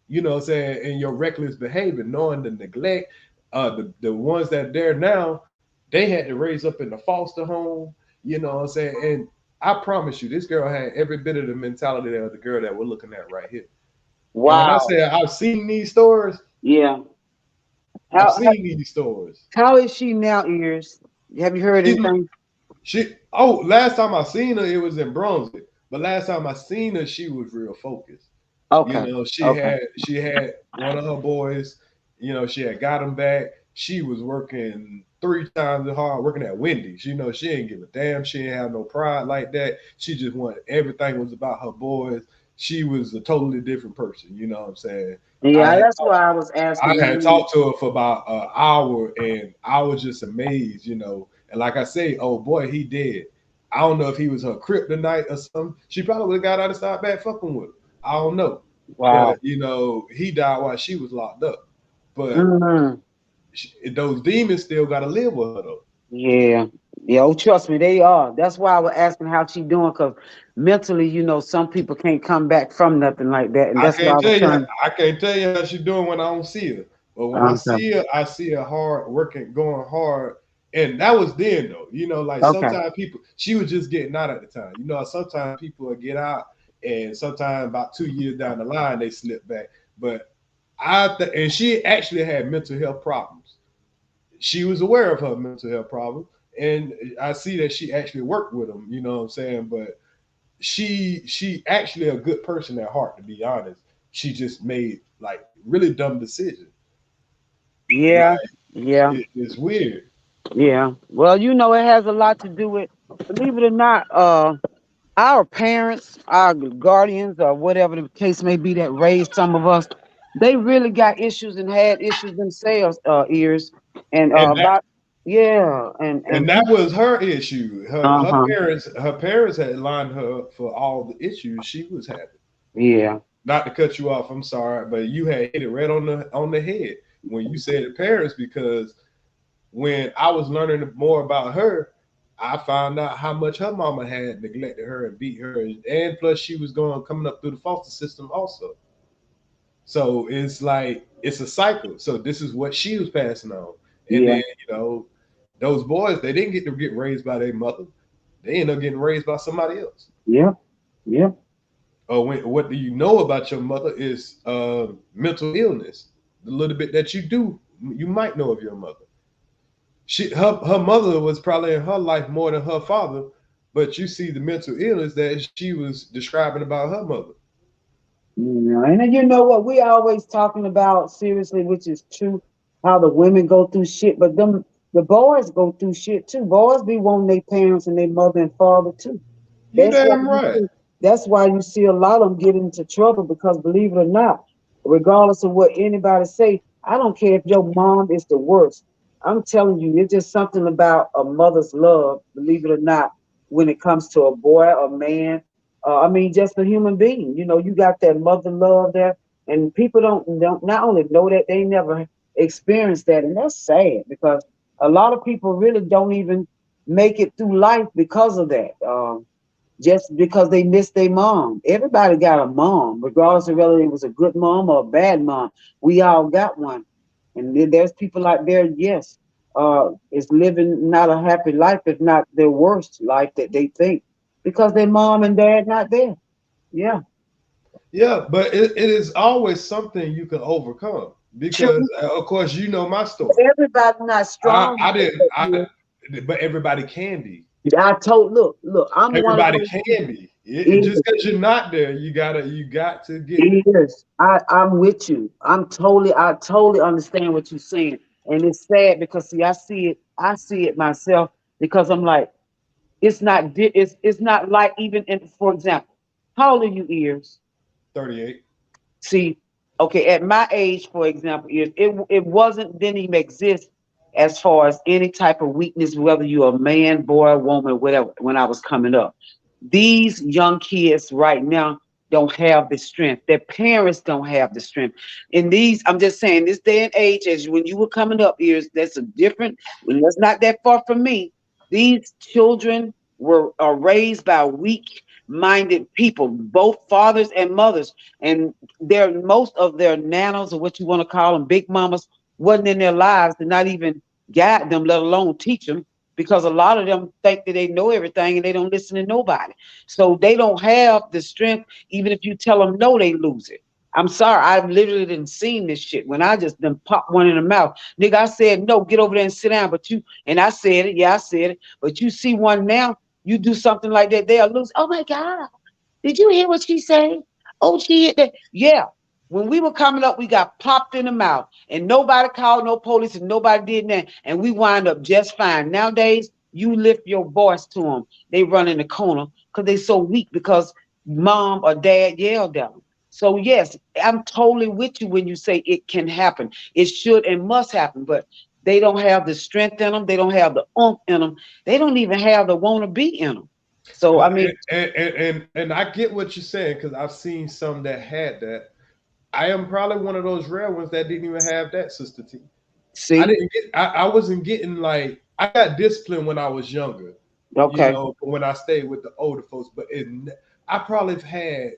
You know what I'm saying? And your reckless behavior, knowing the neglect, the ones that are there now, they had to raise up in the foster home. You know what I'm saying? And I promise you, this girl had every bit of the mentality of the girl that we're looking at right here. Wow. And when I say I've seen these stories. Yeah. I've seen these stories. How is she now, Ears? Have you heard anything? Last time I seen her, it was in Brunswick. But last time I seen her, she was real focused. Okay. She had one of her boys, she had got him back. She was working 3 times as hard, working at Wendy's. She didn't give a damn. She didn't have no pride like that. She just wanted everything was about her boys. She was a totally different person. You know what I'm saying? Yeah, that's why I was asking. I had talked to her for about an hour, and I was just amazed, And like I say, oh boy, he dead. I don't know if he was her kryptonite or something. She probably would have got out and started back fucking with him. I don't know. Wow. But, he died while she was locked up. But those demons still got to live with her, though. Yeah. Yeah, oh, trust me, they are. That's why I was asking how she doing, because mentally, some people can't come back from nothing like that. And that's I can't tell you how she doing when I don't see her. But when I see her hard working, going hard. And that was then, though. Sometimes people, she was just getting out at the time. Sometimes people will get out, and sometimes about 2 years down the line, they slip back. But and she actually had mental health problems. She was aware of her mental health problems, and I see that she actually worked with them. You know what I'm saying? But she actually a good person at heart, to be honest. She just made like really dumb decisions. Yeah, yeah. It's weird. Yeah. Well, it has a lot to do with, believe it or not, our parents, our guardians, or whatever the case may be that raised some of us, they really got issues and had issues themselves, Ears. And that was her issue. Her parents had lined her up for all the issues she was having. Yeah. Not to cut you off, I'm sorry, but you had hit it right on the head when you said the parents, because when I was learning more about her, I found out how much her mama had neglected her and beat her, and plus she was coming up through the foster system also. So it's like it's a cycle. So this is what she was passing on, and then those boys, they didn't get raised by their mother; they ended up getting raised by somebody else. Yeah, yeah. What do you know about your mother is mental illness. The little bit that you might know of your mother. Her mother was probably in her life more than her father, but you see the mental illness that she was describing about her mother. And you know what we always talking about seriously, which is true, how the women go through shit, but the boys go through shit too. Boys be wanting their parents and their mother and father too. You're damn right. That's why you see a lot of them get into trouble, because believe it or not, regardless of what anybody say, I don't care if your mom is the worst. I'm telling you, it's just something about a mother's love, believe it or not, when it comes to a boy, a man. I mean, just a human being. You know, you got that mother love there, and people don't not only know that, they never experienced that, and that's sad because a lot of people really don't even make it through life because of that. Just because they miss their mom. Everybody got a mom, regardless of whether it was a good mom or a bad mom. We all got one. And then there's people out there, yes, is living not a happy life, if not their worst life that they think, because their mom and dad not there. Yeah. Yeah, but it is always something you can overcome because, True. of course, you know my story. Everybody not strong. I didn't, but everybody can be. I told, look, I'm one of Everybody those can people. be. It Just because you're not there, you got to get there. is. I'm with you. I totally understand what you're saying. And it's sad because see, I see it myself because I'm like, it's not like even in, for example, how old are you, Ears? 38. See, okay, at my age, for example, it wasn't didn't even exist as far as any type of weakness, whether you're a man, boy, woman, whatever, when I was coming up. These young kids right now don't have the strength. Their parents don't have the strength. In these, I'm just saying, this day and age, as when you were coming up, Ears, that's a different, that's not that far from me. These children are raised by weak minded people, both fathers and mothers, and most of their nanas, or what you want to call them, big mamas, wasn't in their lives to not even guide them, let alone teach them, because a lot of them think that they know everything and they don't listen to nobody. So they don't have the strength. Even if you tell them no, they lose it. I'm sorry, I've literally didn't seen this shit when I just done pop one in the mouth. Nigga, I said no, get over there and sit down. But you, and I said it, yeah, I said it. But you see one now, you do something like that, they'll lose. Oh my God. Did you hear what she said? Oh, she hit that. Yeah. When we were coming up, we got popped in the mouth and nobody called no police and nobody did that. And we wind up just fine. Nowadays, you lift your voice to them. They run in the corner because they're so weak because mom or dad yelled at them. So, yes, I'm totally with you when you say it can happen. It should and must happen, but they don't have the strength in them. They don't have the oomph in them. They don't even have the want to be in them. So, I mean, And I get what you're saying because I've seen some that had that. I am probably one of those rare ones that didn't even have that, Sister T. I see, didn't get. I wasn't getting like I got disciplined when I was younger. You okay. know, when I stayed with the older folks, but I probably have had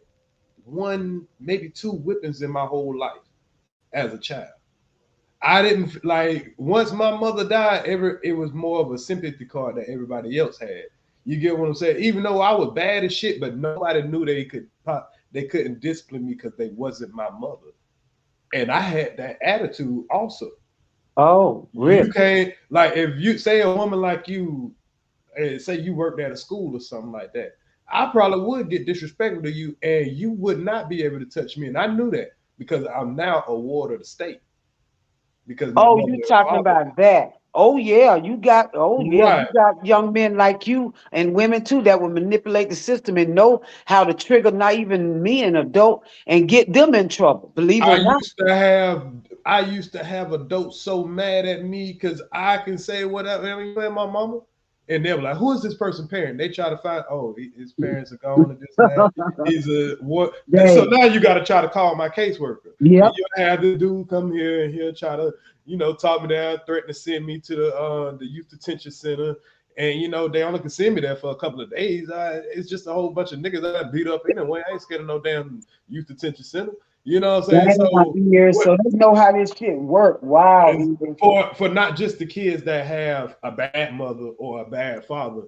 one, maybe two whippings in my whole life as a child. I didn't like once my mother died. It was more of a sympathy card that everybody else had. You get what I'm saying? Even though I was bad as shit, but nobody knew they couldn't discipline me because they wasn't my mother. And I had that attitude also. Oh, You really? can't like if you say a woman like you, say you worked at a school or something like that. I probably would get disrespectful to you, and you would not be able to touch me. And I knew that because I'm now a ward of the state because my Oh, mother you and talking father. about that? Oh yeah, you Right. got young men like you and women too that will manipulate the system and know how to trigger not even me, an adult, and get them in trouble. Believe it I or not. used to have I used to have adults so mad at me because I can say whatever. I mean, you ain't my mama, and they were like, "Who is this person parent?" They try to find, oh, his parents are gone and this and that. He's a what? And so Dang. now you got to try to call my caseworker, and Yep. you have the dude come here and he'll try to, talk me down, threaten to send me to the youth detention center. And they only can send me there for a couple of days. It's just a whole bunch of niggas that I beat up anyway. I ain't scared of no damn youth detention center. You know what I'm saying? Dang, my So ears. what So they know how this shit work. Wow. Even. for not just the kids that have a bad mother or a bad father.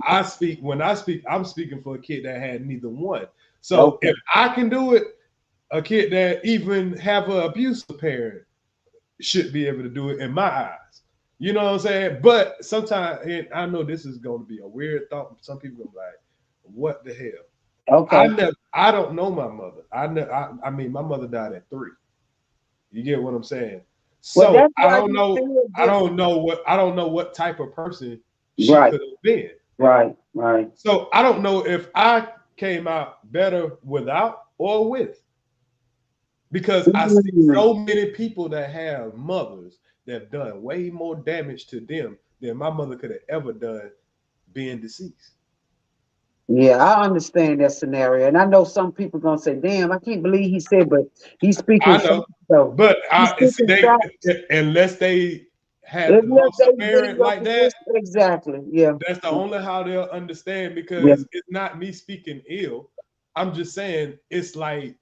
I'm speaking for a kid that had neither one. So Okay. if I can do it, a kid that even have an abusive parent should be able to do it in my eyes. You know what I'm saying? But sometimes, and I know this is going to be a weird thought. Some people are like, "What the hell?" Okay. I don't know my mother. I mean, my mother died at 3. You get what I'm saying? Well, So that's why you feel different. I don't know what type of person she Right. could have been. Right. Right. So I don't know if I came out better without or with, because I see Mm. so many people that have mothers that have done way more damage to them than my mother could have ever done being deceased. Yeah, I understand that scenario, and I know some people gonna say, "Damn, I can't believe he said," but he's speaking I know, facts, though. but He's see, speaking facts. unless they had Unless lost a they been in parent your like that, position, exactly. Yeah, that's the only how they'll understand, yeah. because it's not me speaking ill. I'm just saying it's like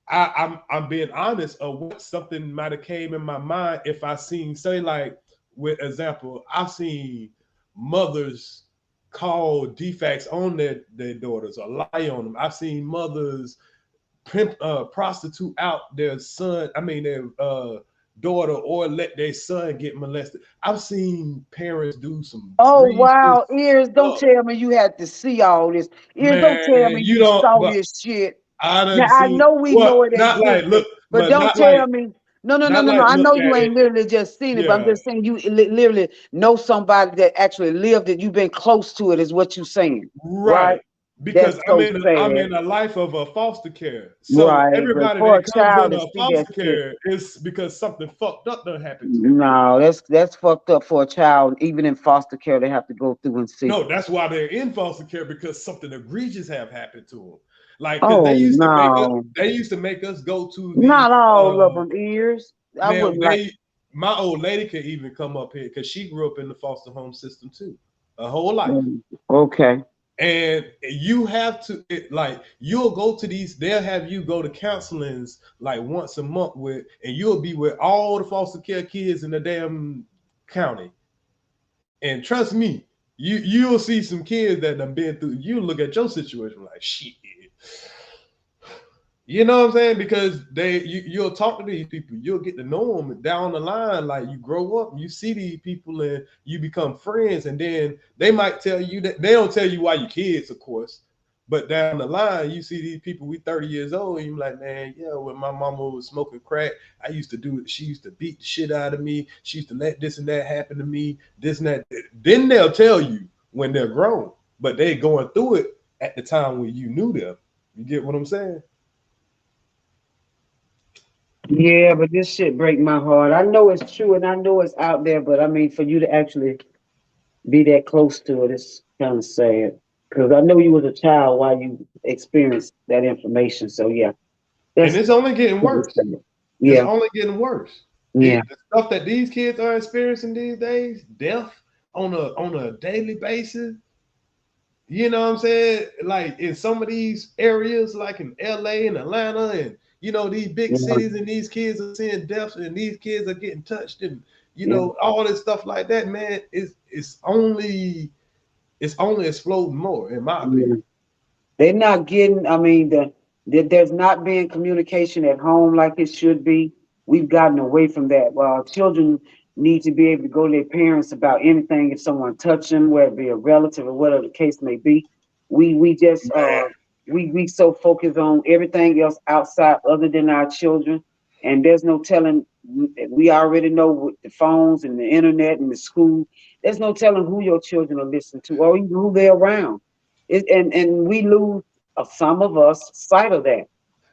I'm being honest of what something might have came in my mind if I seen, say, like, with example, I've seen mothers call defects on their daughters or lie on them. I've seen mothers prostitute out their son, their daughter, or let their son get molested. I've seen parents do some Oh grievous wow, Ears! Don't stuff. tell me you had to see all this. Ears! Don't Man, tell me you you don't, saw but this shit. I Now done I seen, know we what, know it not like, existed, look, but but don't not like, tell me. No, no, no, not no, no. like I look know you at ain't it. literally just seen it, but I'm Yeah, just saying you literally know somebody that actually lived it. You've been close to it, is what you're saying, right? right. Because That's I'm so I'm sad, in a life of a foster care. So right? But everybody for a that comes child in to a see that foster shit, care is because something fucked up done happened to them. no, that's fucked up for a child, even in foster care. They have to go through and see. No, that's why they're in foster care, because something egregious have happened to them. Like, because Oh no, they used to make us go to the not all of them, Ears. I man. wouldn't like. My old lady could even come up here because she grew up in the foster home system too, her whole life. Okay. And you have to like, you'll go to these, they'll have you go to counselings like once a month with, and you'll be with all the foster care kids in the damn county. And trust me, you'll see some kids that have been through, you look at your situation like, shit. You know what I'm saying? Because you'll talk to these people, you'll get to know them down the line. Like, you grow up, you see these people, and you become friends. And then they might tell you that they don't tell you why you kids, of course. But down the line, you see these people, we 30 years old, and you're like, man, yeah, when my mama was smoking crack, I used to do it. She used to beat the shit out of me. She used to let this and that happen to me, this and that. Then they'll tell you when they're grown, but they going through it at the time when you knew them. You get what I'm saying? Yeah, but this shit break my heart. I know it's true and I know it's out there, but I mean, for you to actually be that close to it, it's kind of sad. Because I know you was a child while you experienced that information. So yeah, And that's it's only getting worse. It's yeah, only getting worse. yeah. The stuff that these kids are experiencing these days, death on a daily basis. You know what I'm saying? Like, in some of these areas, like in LA and Atlanta, and these big Yeah, cities, and these kids are seeing deaths, and these kids are getting touched, and yeah, all this stuff like that. Man, it's only exploding more, in my yeah. opinion. They're not getting, I mean, there's not being communication at home like it should be. We've gotten away from that. Well, children need to be able to go to their parents about anything if someone touch them, whether it be a relative or whatever the case may be. We just we so focused on everything else outside other than our children, and there's no telling. We already know with the phones and the internet and the school. There's no telling who your children are listening to or even who they're around. And we lose some of us sight of that.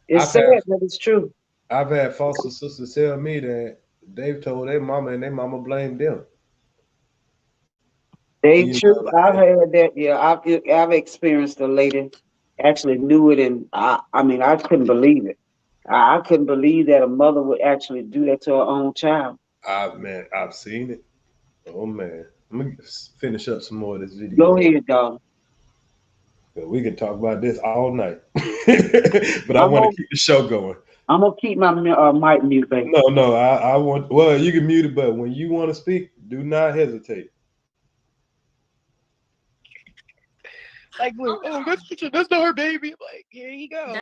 It's I've sad, had but it's true. I've had foster sisters tell me that they've told their mama, and their mama blamed them. They You true. know, I've like, heard that. Yeah, I've experienced a lady actually knew it, and I mean I couldn't believe it. I couldn't believe that a mother would actually do that to her own child. I've seen it. Oh man, I'm gonna finish up some more of this Go video. ahead, dog. We can talk about this all night, but I I'm want to gonna keep the show going. I'm gonna keep my mic mute, baby. No, I want. Well, you can mute it, but when you want to speak, do not hesitate. Like, look, oh, that's not her baby. I'm like, here you go.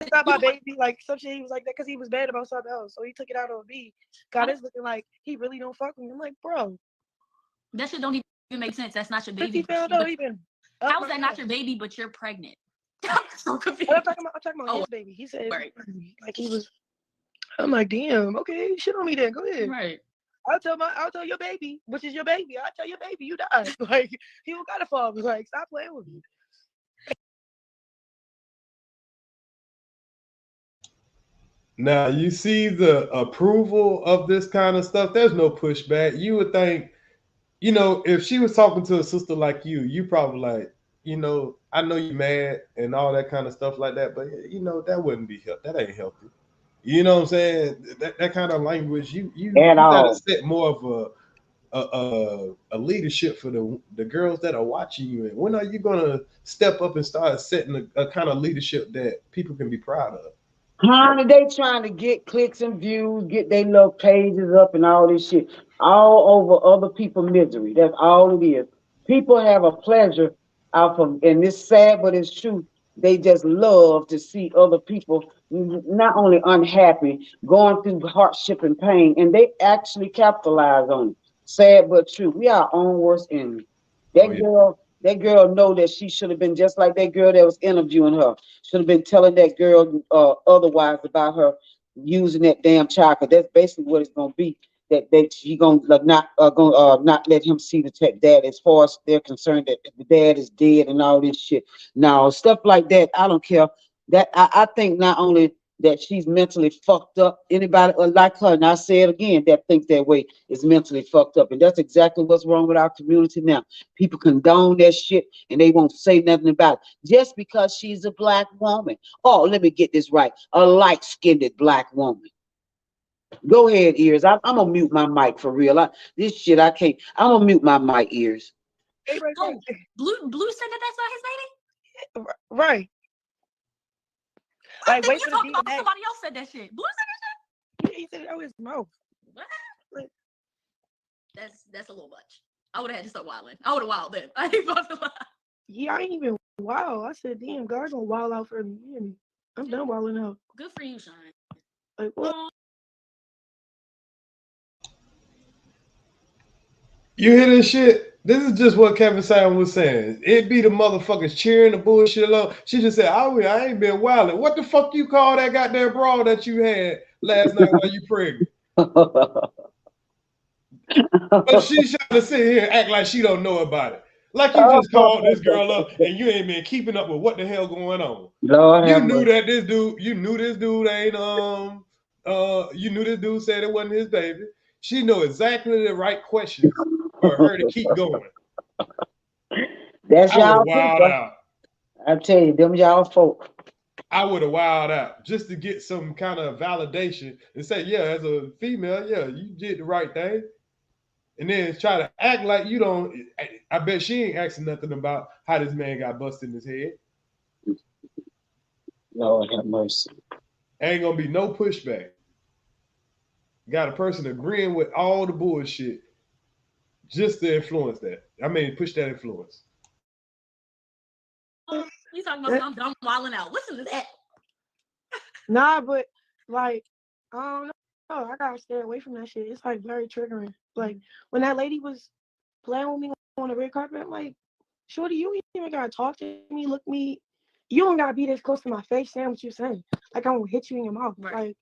It's not my baby. Like, some shit, he was like that because he was mad about something else. So he took it out on me. God is looking like he really don't fuck with me. I'm like, bro. That shit don't even make sense. That's not your baby. He found out even. How is that not your baby, but you're pregnant? I'm so confused. I'm talking about his baby. He said, right. Like, he was. I'm like, damn, okay, shit on me then. Go ahead. Right. I'll tell your baby, which is your baby. I'll tell your baby you died. Like, he don't got a father. Like, stop playing with me. Now you see the approval of this kind of stuff. There's no pushback. You would think, if she was talking to a sister like you probably like, I know you mad and all that kind of stuff like that, but that wouldn't be healthy. That ain't healthy. You know what I'm saying? That kind of language, you gotta set more of a leadership for the girls that are watching you. And when are you gonna step up and start setting a kind of leadership that people can be proud of? Honey, they trying to get clicks and views, get their little pages up and all this shit, all over other people's misery. That's all it is. People have a pleasure out of, and it's sad, but it's true. They just love to see other people not only unhappy, going through hardship and pain, and they actually capitalize on it. Sad but true. We are our own worst enemy. That girl know that she should have been just like that girl that was interviewing her. Should have been telling that girl otherwise about her using that damn child. Cause that's basically what it's gonna be. That she gonna not let him see the dad, as far as they're concerned, that the dad is dead and all this shit. Now stuff like that, I don't care. That I think not only that she's mentally fucked up, anybody like her, and I say it again, that thinks that way is mentally fucked up. And that's exactly what's wrong with our community now. People condone that shit and they won't say nothing about it. Just because she's a black woman. Oh, let me get this right. A light-skinned black woman. Go ahead, Ears. I'm gonna mute my mic for real. This shit I can't. I'm gonna mute my mic, Ears. Oh, Blue said that that's not his baby? Right. Like, wait for talking about somebody else said that shit. Blue said that shit? Yeah, he said it out his mouth. What? That's a little much. I would have had to start wilding. I would have wilded then. I ain't about to lie. Yeah, I ain't even wild. I said, damn, God gonna wild out for me. I'm done wilding out. Good for you, Sean. Like, what? You hear this shit? This is just what Kevin Simon was saying. It be the motherfuckers cheering the bullshit along. She just said, I ain't been wilding. What the fuck you call that goddamn brawl that you had last night while you pregnant? But she's trying to sit here and act like she don't know about it. Like you just called this girl up and you ain't been keeping up with what the hell going on. You knew that this dude ain't you knew this dude said it wasn't his baby. She know exactly the right questions for her to keep going. That's y'all wild out. I tell you, them y'all folk. I would have wild out just to get some kind of validation and say, yeah, as a female, yeah, you did the right thing. And then try to act like you don't. I bet she ain't asking nothing about how this man got busted in his head. Lord have mercy. Ain't gonna be no pushback. Got a person agreeing with all the bullshit just to influence that. I mean, push that influence. You talking about I'm done wilding out. Listen to that. Nah, but like, I don't know. I gotta stay away from that shit. It's like very triggering. Like when that lady was playing with me on the red carpet, I'm like, shorty, you ain't even gotta talk to me, look me. You don't gotta be this close to my face saying what you're saying. Like I'm gonna hit you in your mouth. Right. Like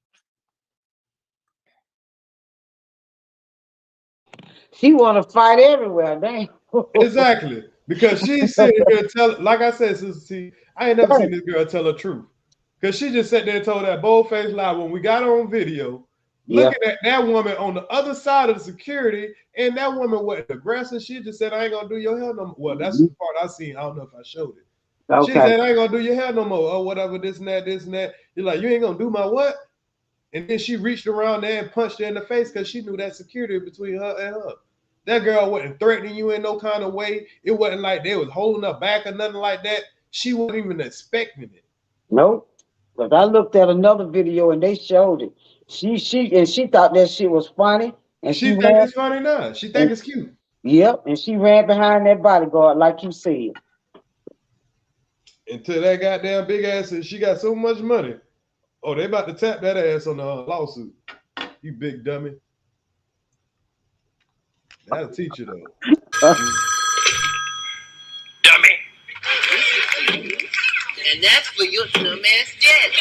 she wanna fight everywhere, damn. Exactly. Because she's sitting here like I said, Sister T, I ain't never seen this girl tell the truth. Because she just sat there and told that bold-faced lie when we got her on video, looking at that woman on the other side of the security, and that woman wasn't aggressive. She just said, I ain't gonna do your hair no more. Well, that's the part I seen. I don't know if I showed it. Okay. She said, I ain't gonna do your hair no more. Oh, whatever, this and that, this and that. You're like, you ain't gonna do my what? And then she reached around there and punched her in the face because she knew that security between her and her. That girl wasn't threatening you in no kind of way. It wasn't like they was holding her back or nothing like that. She wasn't even expecting it. Nope. But I looked at another video and they showed it. She thought that shit was funny. And she think it's funny now. She think it's cute. Yep. And she ran behind that bodyguard, like you said. Until that goddamn big ass and she got so much money. Oh, they about to tap that ass on the lawsuit. You big dummy. That'll teach you though. Dummy. And that's for your dumbass jet.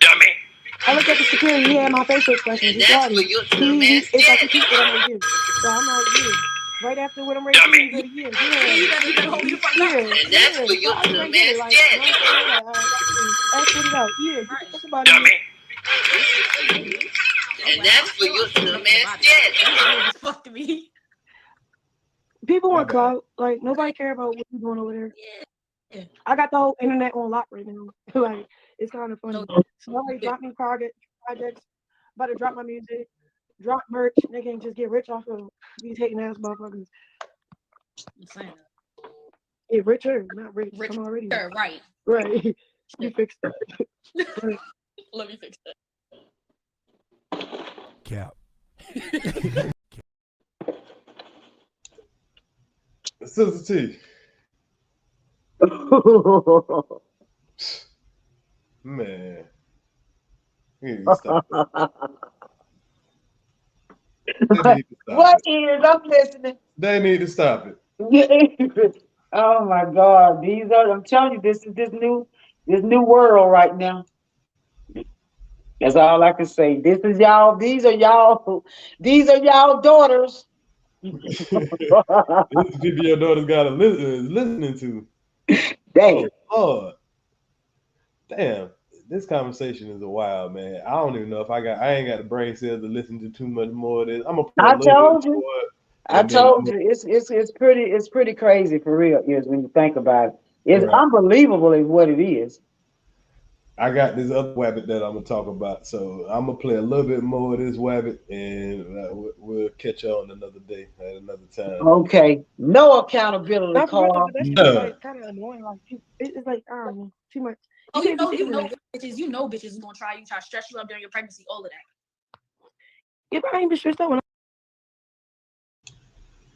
Dummy. I looked at the security, he had my facial expression. And that's for your dumbass it's like he jet. keeps what I'm gonna do. So I'm like, you. right after what I'm ready to do, you better Yeah, you better hold me the fuck up. And that's for your I dumb get it. ass Like, you know what I'm daddy. saying? Like, ask it out. Yeah, get the Right. fuck about it. And that's for your dumb ass daddy. That's weird as fuck to me. People My want bad. clout. Like, nobody care about what you doing over there. Yeah. I got the whole internet on lock right now. Like, it's kind of funny. So, Somebody yeah. drop me projects, about to drop my music, drop merch. They can just get rich off of these hating ass motherfuckers. I'm saying that. Get richer, not rich. Rich, I'm already right. right. You fixed that. Right. Let me fix that. Cap. Sister T, man, you need to stop it. They need to stop What it. is? I'm listening. They need to stop it. Oh my God, these are. I'm telling you, this is this new world right now. That's all I can say. This is y'all. These are y'all. These are y'all daughters. This is people your daughter's got to listening to. Damn. Oh Lord, damn! This conversation is a wild, man. I don't even know if I ain't got the brain cells to listen to too much more of this. I'm gonna play a I little told bit you. more. I And then told you. It's pretty crazy for real. Is when you think about it. It's right. unbelievable is what it is. I got this other Wabbit that I'm gonna talk about, so I'm gonna play a little bit more of this Wabbit, and we'll catch on another day at another time. Okay. No accountability, Not for real, Carl. but that shit is None. like kind of annoying. Like, it's like, I don't know, too much. Oh, can't be saying that. bitches is gonna try to stress you up during your pregnancy, all of that. If I ain't been stressed out when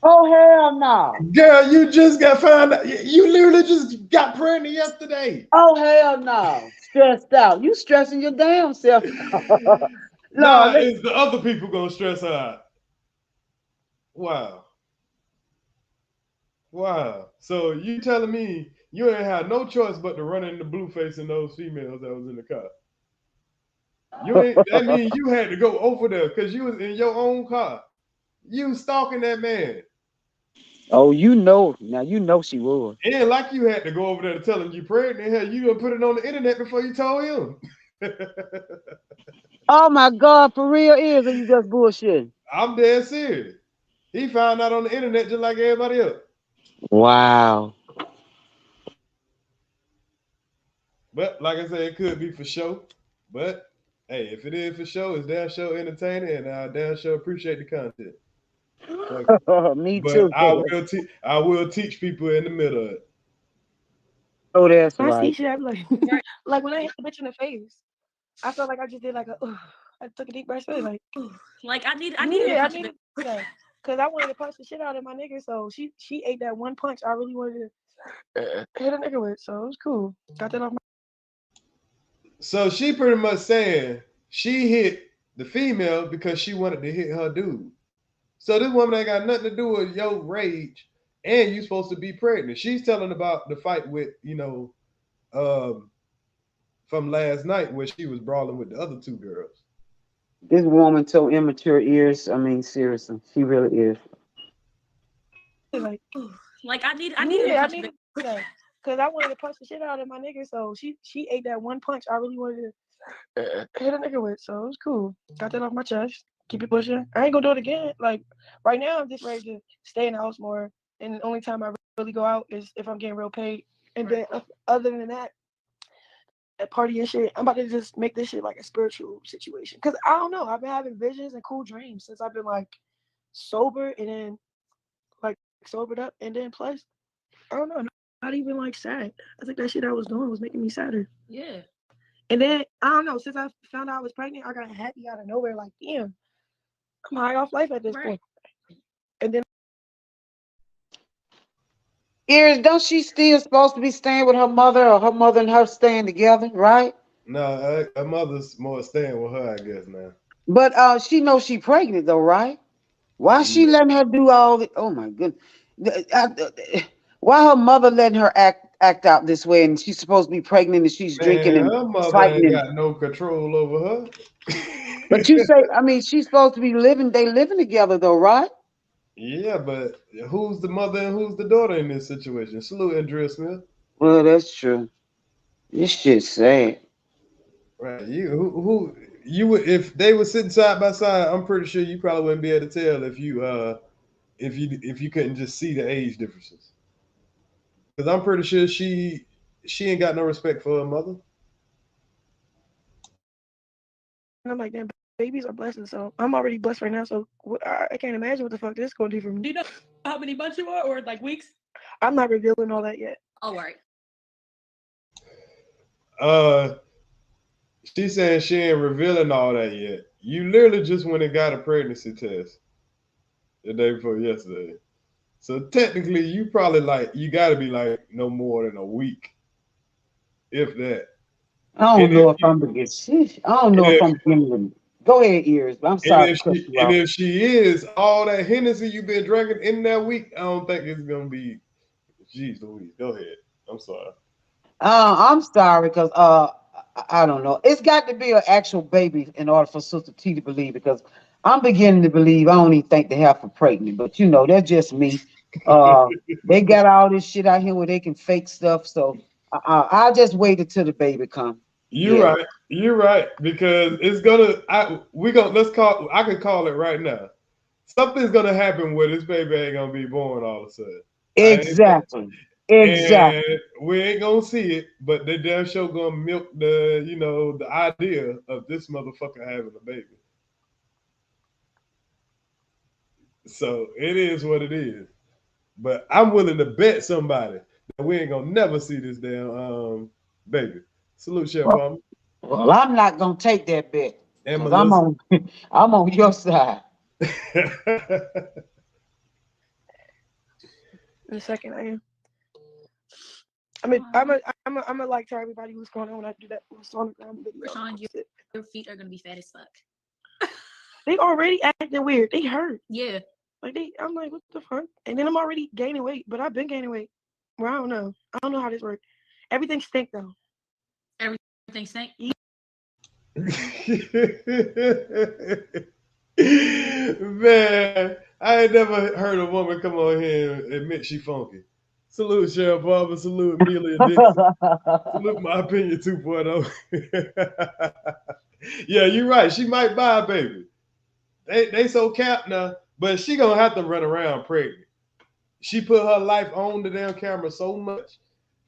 Oh hell no. Girl, you just got found out. You literally just got pregnant yesterday. Oh hell no. Stressed out. You stressing your damn self. Nah, No, it's the other people gonna stress her out. Wow. Wow. So you telling me you ain't had no choice but to run into Blueface and those females that was in the car? You ain't. That means you had to go over there because you was in your own car. You was stalking that man. oh, you know. Now you know she was. It ain't like you had to go over there to tell him you pregnant. Hell, you gonna put it on the internet before you told him. Oh my God, for real is, or you just bullshit? I'm dead serious. He found out on the internet just like everybody else. Wow. But like I said, it could be for show. But hey, if it is for show, it's damn show entertaining, and I damn sure appreciate the content. Me But too. I will teach people in the middle of it. Oh, that's I see right. shit, I'm like, like when I hit the bitch in the face, I felt like I just did like a, I took a deep breath, like Like I need I needed to do that because I wanted to punch the shit out of my nigga. So she ate that one punch I really wanted to hit a nigga with. So it was cool. Got that off my. So she pretty much saying she hit the female because she wanted to hit her dude. So this woman ain't got nothing to do with your rage, and you supposed to be pregnant. She's telling about the fight with, from last night where she was brawling with the other two girls. This woman so immature ears. I mean, seriously, she really is. Like I need to do that because I wanted to punch the shit out of my nigga. So she ate that one punch I really wanted to hit a nigga with. So it was cool. Got that off my chest. Keep it pushing. I ain't gonna do it again. Like right now, I'm just ready to stay in the house more. And the only time I really go out is if I'm getting real paid. And then other than that, at party and shit, I'm about to just make this shit like a spiritual situation. Cause I don't know. I've been having visions and cool dreams since I've been like sober and then like sobered up and then plus I don't know, not even like sad. I think that shit I was doing was making me sadder. Yeah. And then I don't know, since I found out I was pregnant, I got happy out of nowhere, like damn, I'm high off life at this point. And then Ears, don't she still supposed to be staying with her mother, or her mother and her staying together, right? No, her mother's more staying with her, I guess now. But she knows she pregnant though, right? Why she letting her do all the? Oh my goodness! Why her mother letting her act out this way, and she's supposed to be pregnant, and she's drinking and her mother fighting ain't and. got no control over her. But you say, I mean, she's supposed to be living. They living together though, right? Yeah, but who's the mother and who's the daughter in this situation? Salute Andrea Smith. Well, that's true. This shit's sad. Right. Who you would if they were sitting side by side, I'm pretty sure you probably wouldn't be able to tell if you couldn't just see the age differences. Because I'm pretty sure she ain't got no respect for her mother. And I'm like, damn, babies are blessings. So I'm already blessed right now. So I can't imagine what the fuck this is going to do for me. Do you know how many months you are, or like weeks? I'm not revealing all that yet. Oh, right. She saying she ain't revealing all that yet. You literally just went and got a pregnancy test the day before yesterday. So technically, you probably you got to be like no more than a week, if that. I And don't know if if I'm gonna get sick. I don't know and if if I'm gonna go ahead, ears. I'm and sorry if to cut she you and off. if she is all that Hennessy you've been drinking in that week, I don't think it's gonna be. Jeez Louise, go ahead. I'm sorry. I'm sorry because I don't know. It's got to be an actual baby in order for Sister T to believe because I'm beginning to believe. I don't even think they have for pregnant, but you know that's just me. Uh, they got all this shit out here where they can fake stuff. So I'll just wait until the baby come. You're Yeah. right. You're right because it's gonna. We gonna let's call. I could call it right now. Something's gonna happen where this baby ain't gonna be born all of a sudden. I ain't saying, Exactly. and Exactly. we ain't gonna see it, but they damn sure gonna milk the idea of this motherfucker having a baby. So it is what it is. But I'm willing to bet somebody that we ain't gonna never see this damn baby. Salute, Chef Well, Palmer. well, I'm not gonna take that bet And because I'm Melissa. on I'm on your side. In a second, I am. I'm gonna like tell everybody what's going on when I do that sonogram video. Rashawn, your feet are gonna be fat as fuck. They already acting weird. They hurt. Yeah. Like I'm like, what the fuck? And then I'm already gaining weight, but I've been gaining weight. Well, I don't know. I don't know how this works. Everything stink though. Everything stink. Man, I ain't never heard a woman come on here and admit she funky. Salute Cheryl Barber, salute Amelia Dixon, salute my opinion 2.0. Yeah, you're right. She might buy a baby. They so capped now, but she gonna have to run around pregnant. She put her life on the damn camera so much.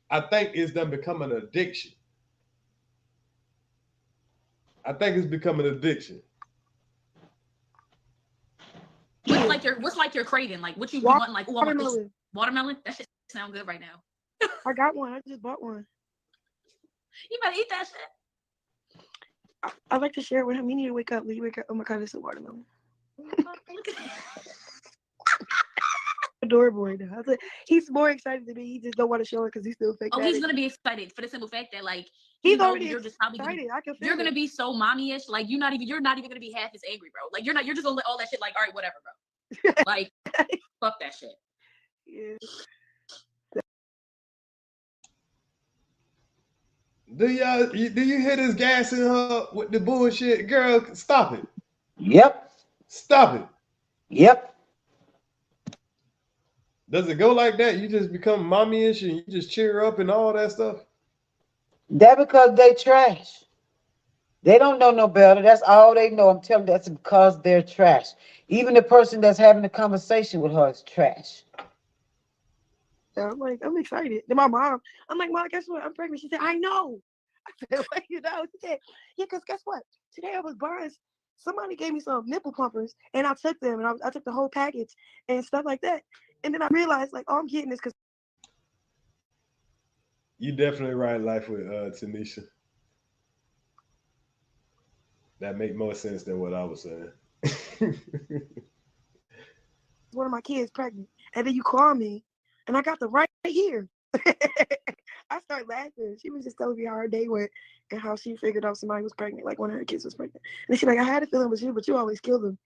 I think it's done become an addiction. I think it's become an addiction. What's like your craving? Like what you want? Like, oh, I want this Watermelon. watermelon. That shit sound good right now. I got one. I just bought one. You better eat that shit. I like to share it with him. You need to wake up. When you wake up, oh my god, it's a watermelon. Look at that. Adorable right now. He's more excited than me. He just don't want to show it because he's still fake. Oh, he's gonna be excited for the simple fact that like he's already you're just probably excited. I can feel you're it. gonna be so mommy-ish. Like you're not even gonna be half as angry, bro. Like you're just gonna let all that shit like, all right, whatever, bro. Like fuck that shit. Yeah. Do you hear this gassing her with the bullshit? Girl, stop it. Yep. Stop it. Yep. Does it go like that? You just become mommy-ish and you just cheer up and all that stuff? That because they trash. They don't know no better. That's all they know. I'm telling you, that's because they're trash. Even the person that's having a conversation with her is trash. So I'm like, I'm excited. Then my mom, I'm like, Mom, guess what? I'm pregnant. She said, I know. I said, what you know? She said, yeah, because guess what? Today I was buying, somebody gave me some nipple pumpers and I took them and I took the whole package and stuff like that. And then I realized, like, oh, I'm getting this because You definitely ride life with Tanisha. That make more sense than what I was saying. one of my kids pregnant. And then you call me and I got the right here. I started laughing. She was just telling me how her day went and how she figured out somebody was pregnant, like one of her kids was pregnant. And she's like, I had a feeling with you, but you always kill them.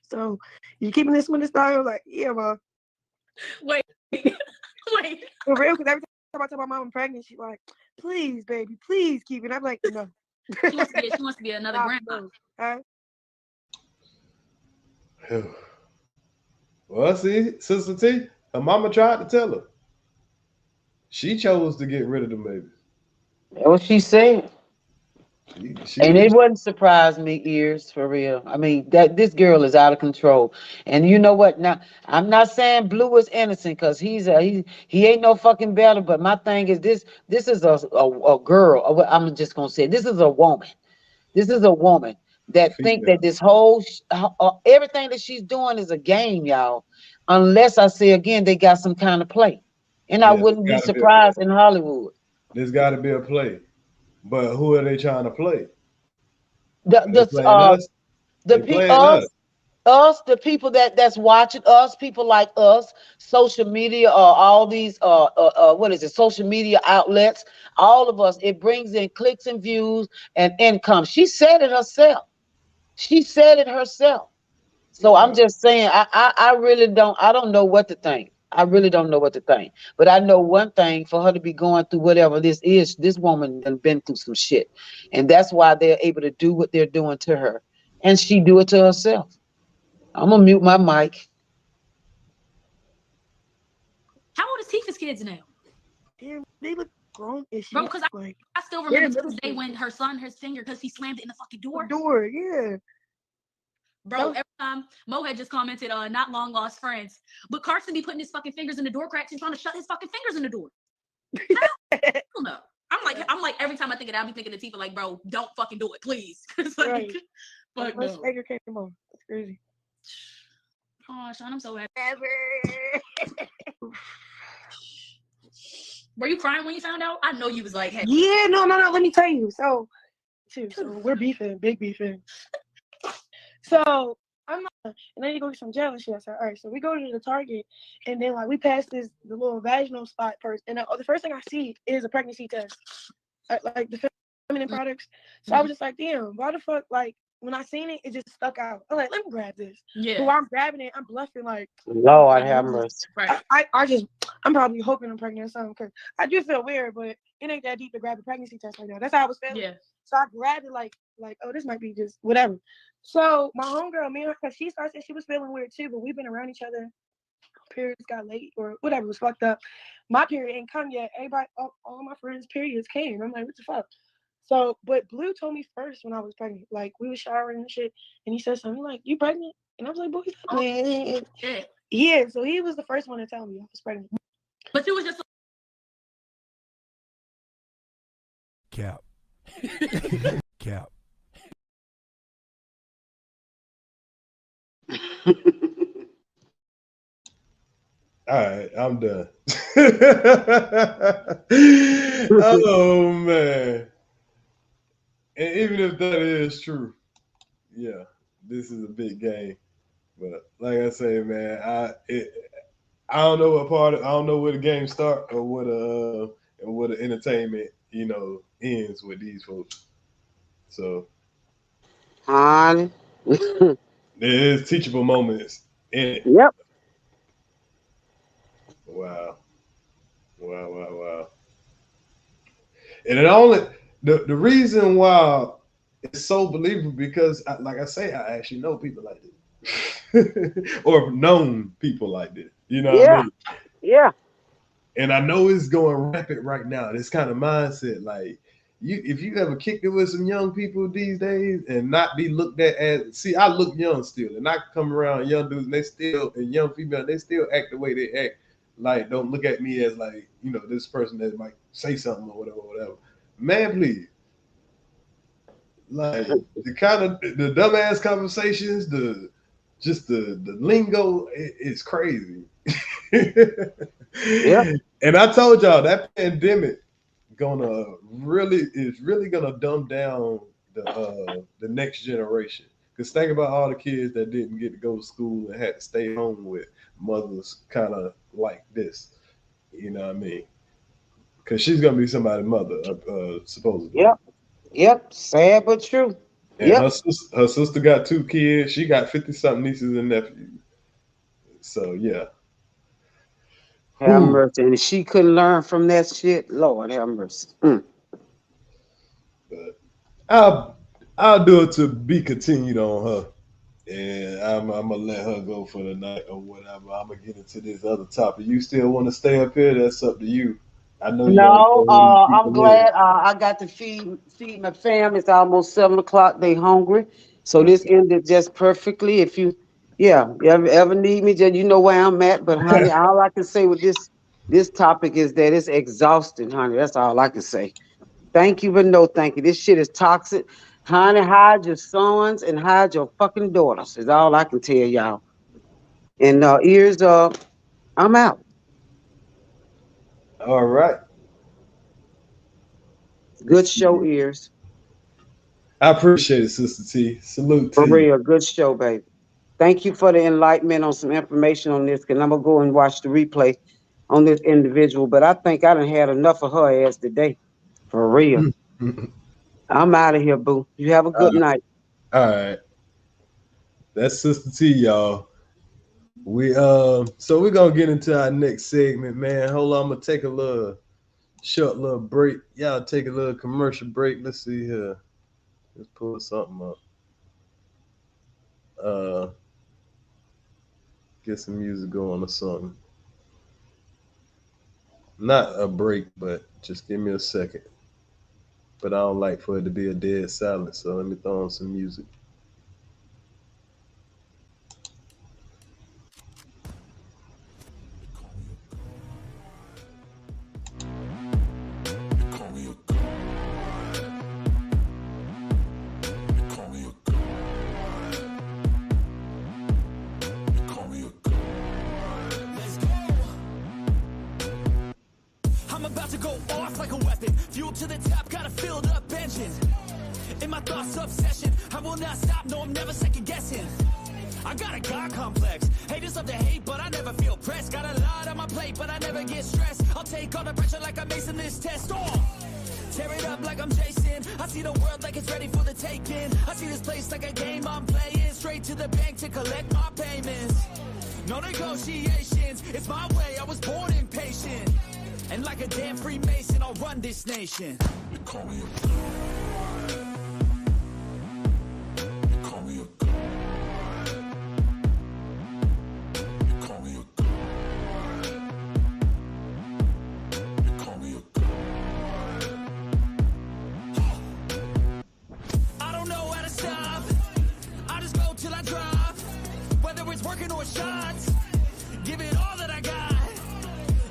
So you keeping this one this time? I was like, yeah, Mom. Wait. Wait. For real, because every time I tell my mom I'm pregnant, she's like, please, baby, please keep it. I'm like, no. She wants to be another grandma. Huh? Well, see, Sister T, her mama tried to tell her. She chose to get rid of the babies. That's what she said. And She it wouldn't surprise me, ears, for real. I mean, that this girl is out of control. And you know what? Now, I'm not saying Blue is innocent because he ain't no fucking better. But my thing is this is a girl. I'm just gonna say this is a woman. This is a woman that think female. that this whole everything that she's doing is a game, y'all. Unless I say again, they got some kind of play, and I Yeah, wouldn't be surprised in Hollywood. there's got to be a play. But who are they trying to play? The Are they the playing us? the They pe- playing us. us, the people that's watching us, people like us, social media, all these what is it, social media outlets, all of us, it brings in clicks and views and income. She said it herself. She said it herself. So I'm Right. just saying, I really don't know what to think. I really don't know what to think. But I know one thing: for her to be going through whatever this is, this woman done been through some shit, and that's why they're able to do what they're doing to her, and she do it to herself. I'm gonna mute my mic. How old is Tifa's kids now? Damn, they look grown as Bro, shit. because Like I still they're remember to middle this day school. when her son, his finger, because he slammed it in the fucking door. Door, yeah. Bro, every time Mo had just commented on not long lost friends, but Carson be putting his fucking fingers in the door cracks and trying to shut his fucking fingers in the door. I don't know. I'm like every time I think of that, I'll be thinking to Tifa like, bro, don't fucking do it, please. It's like, Right. fuck First no. finger came on. That's crazy. Oh, Sean, I'm so happy. Were you crying when you found out? I know you was like, hey. Yeah, no. Let me tell you. So we're beefing, big beefing. So I'm not, and then you go get some gel and shit. So all right, so we go to the Target, and then like we pass the little vaginal spot first, and the first thing I see is a pregnancy test, like the feminine products. So I was just like, damn, why the fuck? Like when I seen it, it just stuck out. I'm like, let me grab this. Yeah. So while I'm grabbing it, I'm bluffing like, Lord have mercy. Right. I'm probably hoping I'm pregnant or something because I do feel weird, but it ain't that deep to grab a pregnancy test right now. That's how I was feeling. Yeah. So I grabbed it like, oh, this might be just whatever. So my homegirl, me and her, because she started saying she was feeling weird too, but we've been around each other. Periods got late or whatever was fucked up. My period ain't come yet. Everybody, all my friends' periods came. I'm like, what the fuck? So, but Blue told me first when I was pregnant. Like we was showering and shit, and he said something like, "You pregnant?" And I was like, "Boy, Shit. yeah." So he was the first one to tell me I was pregnant. But you was just Cap. Cap. All right, I'm done. Oh man. And even if that is true, yeah, this is a big game. But like I say, man, I don't know I don't know where the game start or what the entertainment ends with these folks. So Honey. there is teachable moments in it. Yep. Wow. And it only the reason why it's so believable because, like I say, I actually know people like this, or known people like this. You know what I mean? Yeah. And I know it's going rapid right now. This kind of mindset, like if you ever kicked it with some young people these days and not be looked at as, see, I look young still, and I come around young dudes and young female, they still act the way they act. Like, don't look at me as like, this person that might say something or whatever. Man, please. Like the kind of the dumbass conversations, the lingo is crazy. Yeah. And I told y'all that pandemic is really gonna dumb down the next generation. Because think about all the kids that didn't get to go to school and had to stay home with mothers kind of like this. You know what I mean? Because she's gonna be somebody's mother, supposedly. Yep. Sad but true. And Yep. her sister got 2 kids. She got 50-something nieces and nephews. So yeah. Have Ooh. mercy. And she couldn't learn from that shit. Lord have mercy. But I'll do it to be continued on her. And I'm gonna let her go for the night or whatever. I'm gonna get into this other topic. You still want to stay up here? That's up to you. I know you don't know No, who these I'm people is. glad I got to feed my fam. It's almost 7 o'clock. They hungry, so this ended just perfectly. If you, yeah, you ever need me, just you know where I'm at. But honey, all I can say with this topic is that it's exhausting, honey. That's all I can say. Thank you, but no thank you. This shit is toxic. Honey, hide your sons and hide your fucking daughters. Is all I can tell y'all. And ears, I'm out. All right. Good Let's show, see. ears. I appreciate it, Sister T. Salute For to you. real, good show, baby. Thank you for the enlightenment on some information on this, because I'm gonna go and watch the replay on this individual. But I think I done had enough of her ass today. For real. I'm out of here, boo. You have a good night. All right. That's Sister T, y'all. We so we're gonna get into our next segment, man. Hold on, I'm gonna take a little short little break. Y'all take a little commercial break. Let's see here. Let's pull something up. Uh get some music going or something. Not a break, but just give me a second. But I don't like for it to be a dead silence, so let me throw on some music. I'm about to go off like a weapon. Fuel to the top, got a filled up engine. In my thoughts, obsession. I will not stop, no, I'm never second guessing. I got a God complex. Haters love to hate, but I never feel pressed. Got a lot on my plate, but I never get stressed. I'll take all the pressure like I'm acing this test. Tear it up like I'm Jason. I see the world like it's ready for the taking. I see this place like a game I'm playing. Straight to the bank to collect my payments. No negotiations, it's my way, I was born impatient. And like a damn Freemason, I'll run this nation. You call me a god. You call me a god. You call me a god. You call me a god. I don't know how to stop. I just go till I drop. Whether it's working or shots, give it all that I got.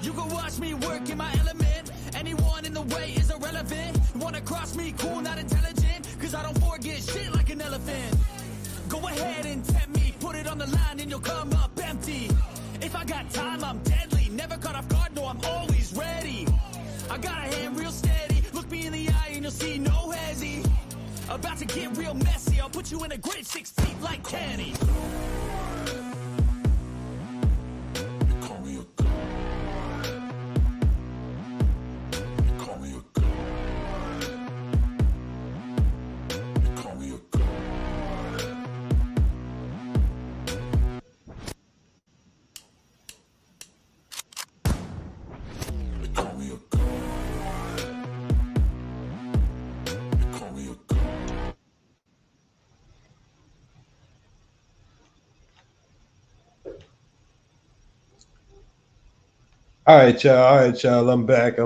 You can watch me work in my element. Anyone in the way is irrelevant. You wanna cross me, cool, not intelligent. Cause I don't forget shit like an elephant. Go ahead and tempt me, put it on the line and you'll come up empty. If I got time, I'm deadly. Never caught off guard, no, I'm always ready. I got a hand real steady. Look me in the eye and you'll see no hezzy. About to get real messy. I'll put you in a grave 6 feet like Kenny. All right, y'all. All right, y'all. I'm back.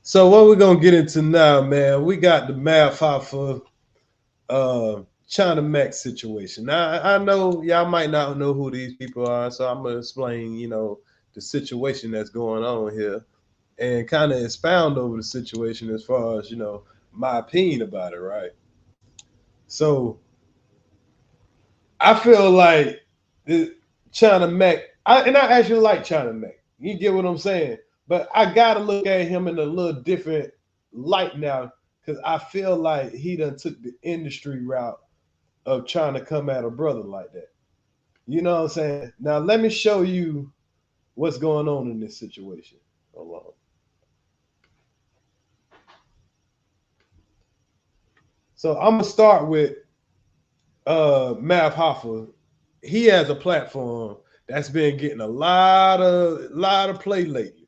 So what we're gonna get into now, man? We got the Math Hoffa China Max situation. Now I know y'all might not know who these people are, so I'm gonna explain, the situation that's going on here and kind of expound over the situation as far as my opinion about it, right? So I feel like the China Mac, and I actually like China Mac. You get what I'm saying? But I gotta look at him in a little different light now, because I feel like he done took the industry route of trying to come at a brother like that. You know what I'm saying? Now let me show you what's going on in this situation. Hold on. So I'm gonna start with Math Hoffa. He has a platform that's been getting a lot of play lately,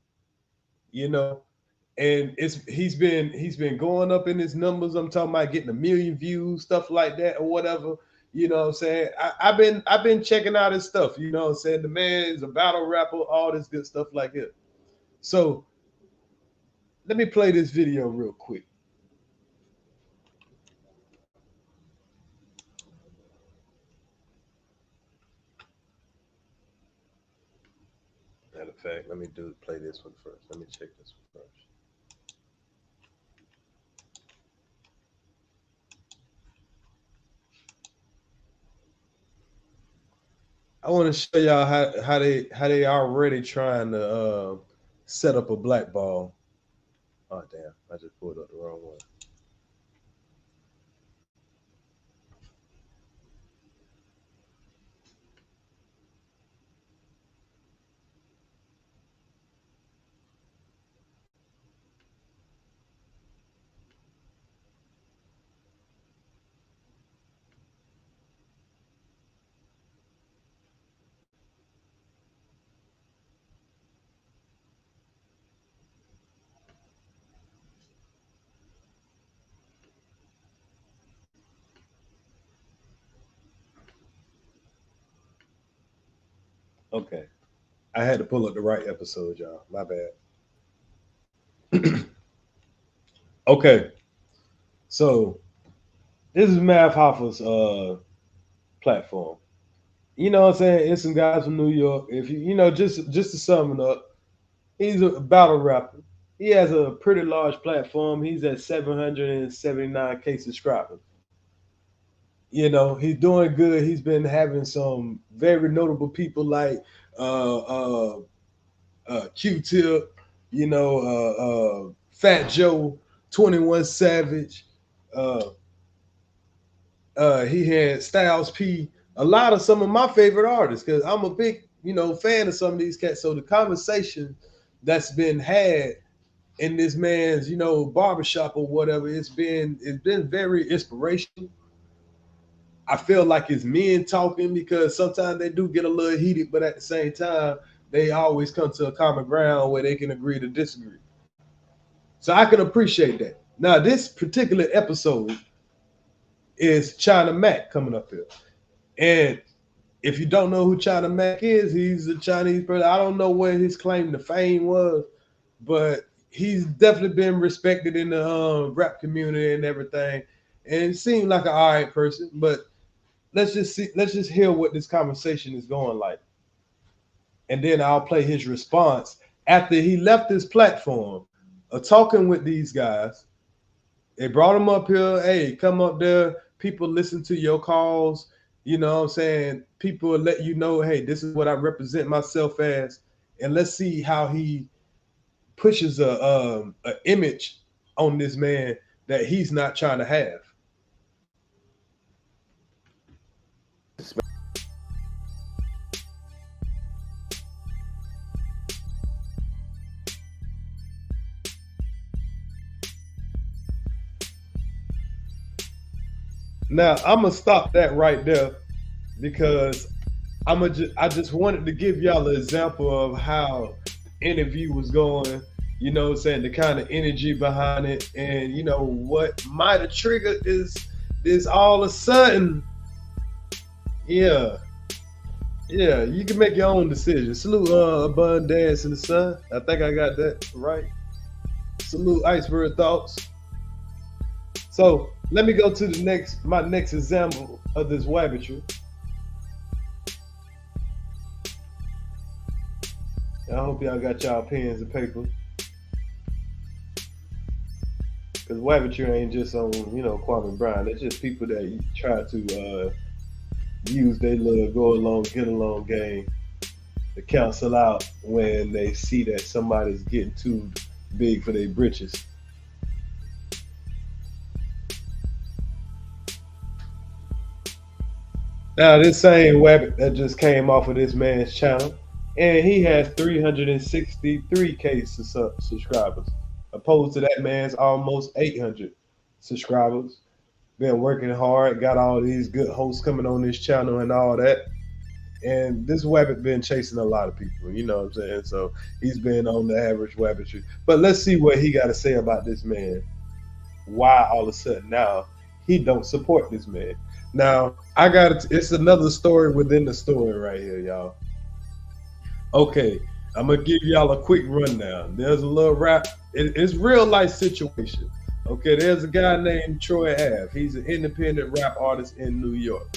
and he's been going up in his numbers. I'm talking about getting 1 million views, stuff like that, or whatever. You know what I'm saying? I've been checking out his stuff. You know what I'm saying? The man is a battle rapper, all this good stuff like it. So let me play this video real quick. Matter of fact, let me play this one first. Let me check this one first. I want to show y'all how they already trying to set up a blackball. Oh damn! I just pulled up the wrong one. Okay, I had to pull up the right episode, y'all. My bad. Okay, so this is Mav Hoffa's platform. You know what I'm saying? It's some guys from New York. If you know, just to sum it up, he's a battle rapper. He has a pretty large platform. He's at 779K subscribers. You know, he's doing good. He's been having some very notable people like Q-Tip, you know, Fat Joe, 21 Savage. He had Styles P. A lot of some of my favorite artists, because I'm a big, you know, fan of some of these cats. So the conversation that's been had in this man's, you know, barbershop or whatever, it's been very inspirational. I feel like it's men talking, because sometimes they do get a little heated, but at the same time, they always come to a common ground where they can agree to disagree. So I can appreciate that. Now, this particular episode is China Mac coming up here. And if you don't know who China Mac is, he's a Chinese person. I don't know what his claim to fame was, but he's definitely been respected in the rap community and everything. And it seemed like an all right person, but let's just hear what this conversation is going like. And then I'll play his response after he left his platform of talking with these guys. They brought him up here. Hey, come up there. People listen to your calls. You know what I'm saying? People will let you know, hey, this is what I represent myself as. And let's see how he pushes a image on this man that he's not trying to have. Now I'm gonna stop that right there, because I just wanted to give y'all an example of how the interview was going. You know what I'm saying? The kind of energy behind it, and you know what might have triggered this all of a sudden. Yeah, you can make your own decision. Salute Bun Dance in the Sun. I think I got that right. Salute Iceberg Thoughts. So let me go to my next example of this wabbitry. I hope y'all got y'all pens and paper, because wabbitry ain't just on, you know, Kwame Brown. It's just people that try to use their little go along, get along game to cancel out when they see that somebody's getting too big for their britches. Now, this same Wabbit that just came off of this man's channel, and he has 363K subscribers, opposed to that man's almost 800 subscribers. Been working hard, got all these good hosts coming on this channel and all that. And this Wabbit been chasing a lot of people, you know what I'm saying? So he's been on the average wabbitry. But let's see what he got to say about this man. Why all of a sudden now he don't support this man. Now I got it. It's another story within the story right here, y'all. Okay, I'm gonna give y'all a quick rundown. There's a little rap. It's real life situation. Okay, there's a guy named Troy Ave. He's an independent rap artist in New York.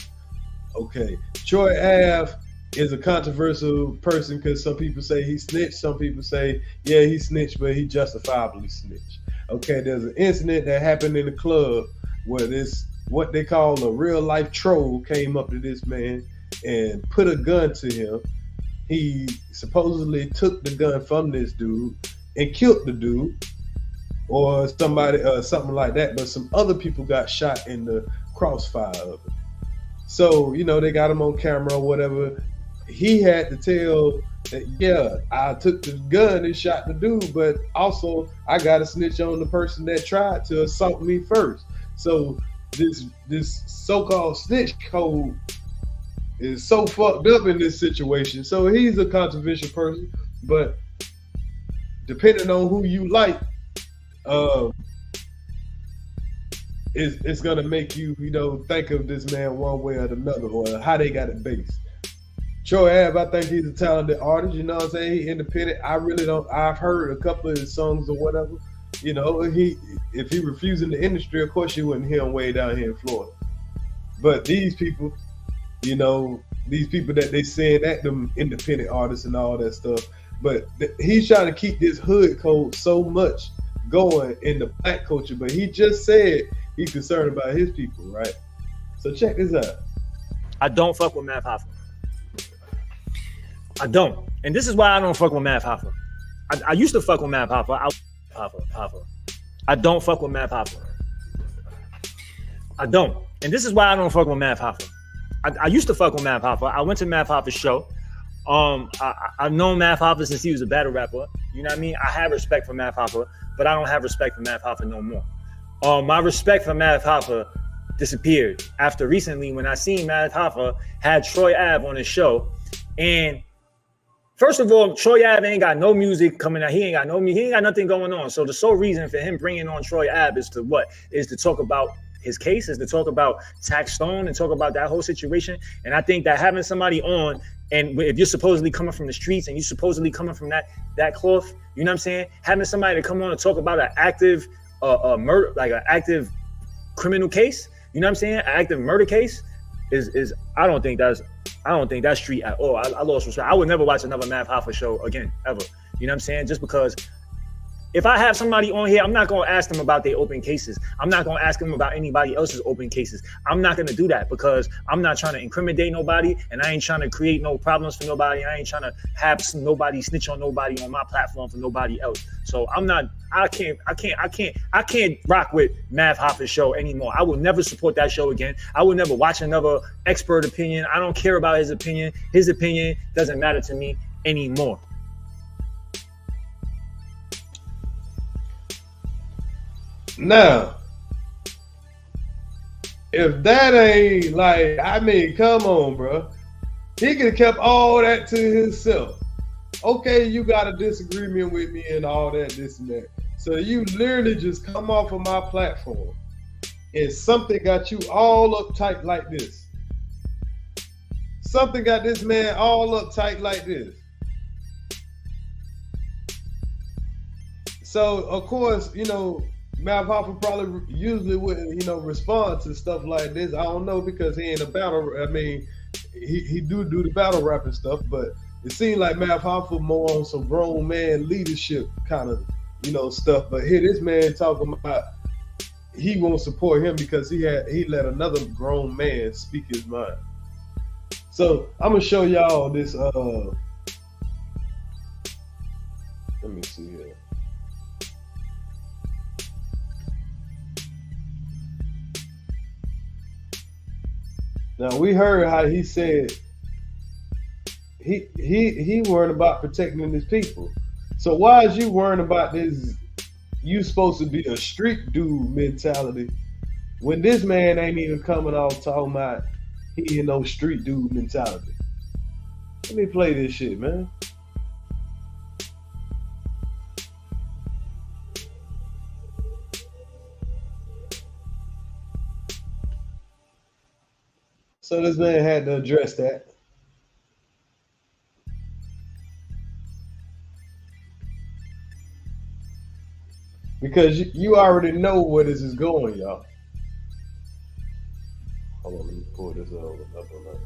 Okay, Troy Ave is a controversial person because some people say he snitched, some people say yeah he snitched, but he justifiably snitched. Okay, there's an incident that happened in the club where this what they call a real life troll came up to this man and put a gun to him. He supposedly took the gun from this dude and killed the dude or somebody something like that, but some other people got shot in the crossfire of it. So, you know, they got him on camera or whatever. He had to tell that, yeah, I took the gun and shot the dude, but also I got to snitch on the person that tried to assault me first. So this so-called snitch code is so fucked up in this situation. So he's a controversial person, but depending on who you like, it's gonna make you, you know, think of this man one way or another, or how they got it based. Troy Ave, I think he's a talented artist. You know what I'm saying? He independent. I really don't. I've heard a couple of his songs or whatever. You know, if he refusing the industry, of course you wouldn't hear him way down here in Florida. But these people, you know, these people that they send at them independent artists and all that stuff. But he's trying to keep this hood code so much going in the black culture. But he just said he's concerned about his people, right? So check this out. I don't fuck with Math Hoffa. I don't. And this is why I don't fuck with Math Hoffa. I used to fuck with Math Hoffa. I don't fuck with Math Hoffa. I don't. And this is why I don't fuck with Math Hoffa. I used to fuck with Math Hoffa. I went to Math Hoffa's show. I've known Math Hoffa since he was a battle rapper. You know what I mean? I have respect for Math Hoffa, but I don't have respect for Math Hoffa no more. My respect for Math Hoffa disappeared after recently when I seen Math Hoffa had Troy Ave on his show. And first of all, Troy Ave ain't got no music coming out. He ain't got nothing going on. So the sole reason for him bringing on Troy Ave is to talk about his case, is to talk about Tax Stone and talk about that whole situation. And I think that having somebody on, and if you're supposedly coming from the streets and you're supposedly coming from that cloth, you know what I'm saying? Having somebody to come on and talk about an active murder, like an active criminal case, you know what I'm saying? An active murder case is I don't think that's street at all. I lost respect. I would never watch another Math Hoffa show again, ever. You know what I'm saying? Just because if I have somebody on here, I'm not going to ask them about their open cases. I'm not going to ask them about anybody else's open cases. I'm not going to do that because I'm not trying to incriminate nobody, and I ain't trying to create no problems for nobody. I ain't trying to have nobody snitch on nobody on my platform for nobody else. So I can't rock with Math Hoffa's show anymore. I will never support that show again. I will never watch another expert opinion. I don't care about his opinion. His opinion doesn't matter to me anymore. Now, if that ain't like, I mean, come on, bro. He could have kept all that to himself. Okay, you got a disagreement with me and all that, this and that. So you literally just come off of my platform and something got you all uptight like this. Something got this man all uptight like this. So, of course, you know, Math Hoffa probably usually wouldn't, you know, respond to stuff like this. I don't know because he ain't a battle. I mean, he do the battle rapping stuff, but it seemed like Math Hoffa more on some grown man leadership kind of, you know, stuff. But here this man talking about he won't support him because he let another grown man speak his mind. So I'm gonna show y'all this. Let me see here. Now we heard how he said he worried about protecting his people. So why is you worrying about this? You supposed to be a street dude mentality when this man ain't even coming off talking about he ain't no street dude mentality. Let me play this shit, man. So this man had to address that. Because you already know where this is going, y'all. Hold on, let me pull this up on that.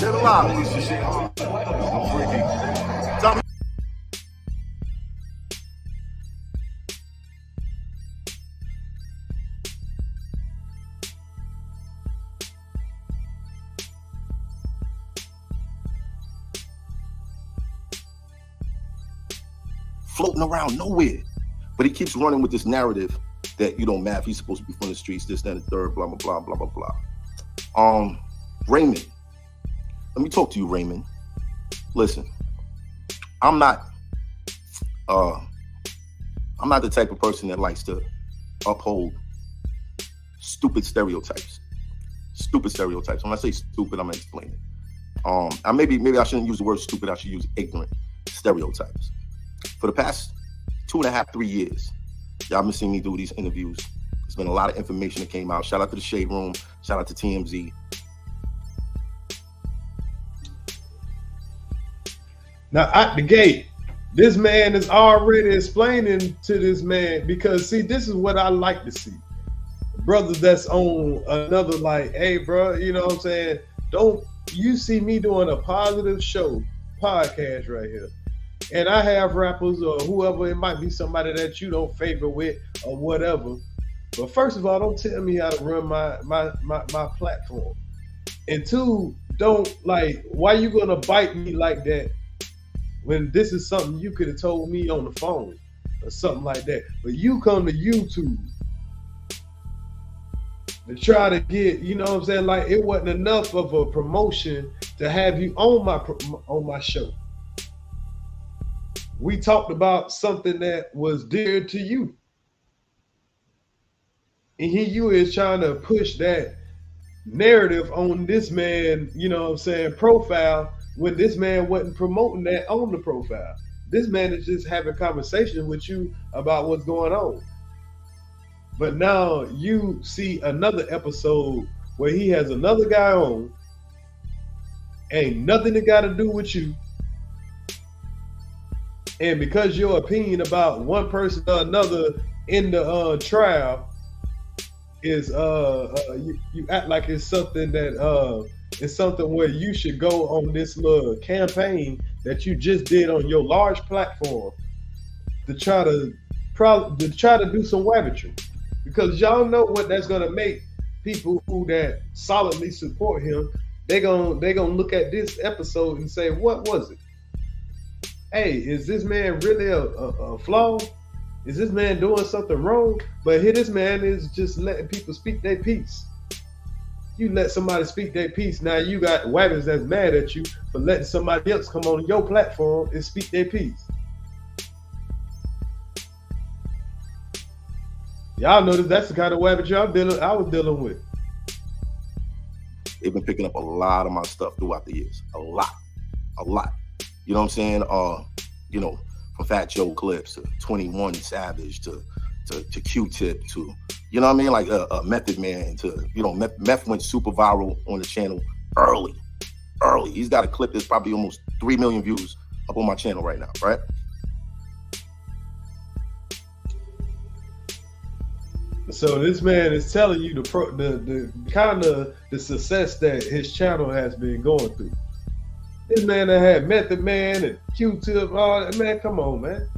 Get alive. Tell me. Floating around nowhere. But he keeps running with this narrative that, you know, Math, he's supposed to be from the streets, this, that, and the third, blah, blah, blah, blah, blah, blah. Raymond. Let me talk to you, Raymond. Listen, I'm not the type of person that likes to uphold stupid stereotypes. Stupid stereotypes. When I say stupid, I'm gonna explain it. Maybe I shouldn't use the word stupid. I should use ignorant stereotypes. For the past 2.5, 3 years, y'all been seeing me do these interviews. There's been a lot of information that came out. Shout out to the Shade Room. Shout out to TMZ. Now, at the gate, this man is already explaining to this man, because, see, this is what I like to see. Brothers that's on another, like, hey, bro, you know what I'm saying? Don't you see me doing a positive show, podcast right here, and I have rappers or whoever, it might be somebody that you don't favor with or whatever. But first of all, don't tell me how to run my platform. And two, don't, like, why you gonna bite me like that when this is something you could have told me on the phone or something like that? But you come to YouTube to try to get, you know what I'm saying? Like, it wasn't enough of a promotion to have you on my show. We talked about something that was dear to you. And here you is trying to push that narrative on this man, you know what I'm saying, profile, when this man wasn't promoting that on the profile. This man is just having conversation with you about what's going on. But now you see another episode where he has another guy on, ain't nothing that got to do with you. And because your opinion about one person or another in the trial is you act like it's something that it's something where you should go on this little campaign that you just did on your large platform to try to do some wabbitry, because y'all know what that's gonna make people who that solidly support him. They gonna look at this episode and say, what was it? Hey, is this man really a flaw? Is this man doing something wrong? But here this man is just letting people speak their piece. You let somebody speak their piece, now you got wabbits that's mad at you for letting somebody else come on your platform and speak their piece. Y'all notice that's the kind of wabbit I was dealing with. They've been picking up a lot of my stuff throughout the years. A lot. You know what I'm saying? You know, from Fat Joe clips to 21 Savage to Q-Tip to, you know what I mean? Like Method Man to, you know, Meth went super viral on the channel early. He's got a clip that's probably almost 3 million views up on my channel right now, right? So this man is telling you the kind of the success that his channel has been going through. This man that had Method Man and Q-Tip, all that, man, come on, man.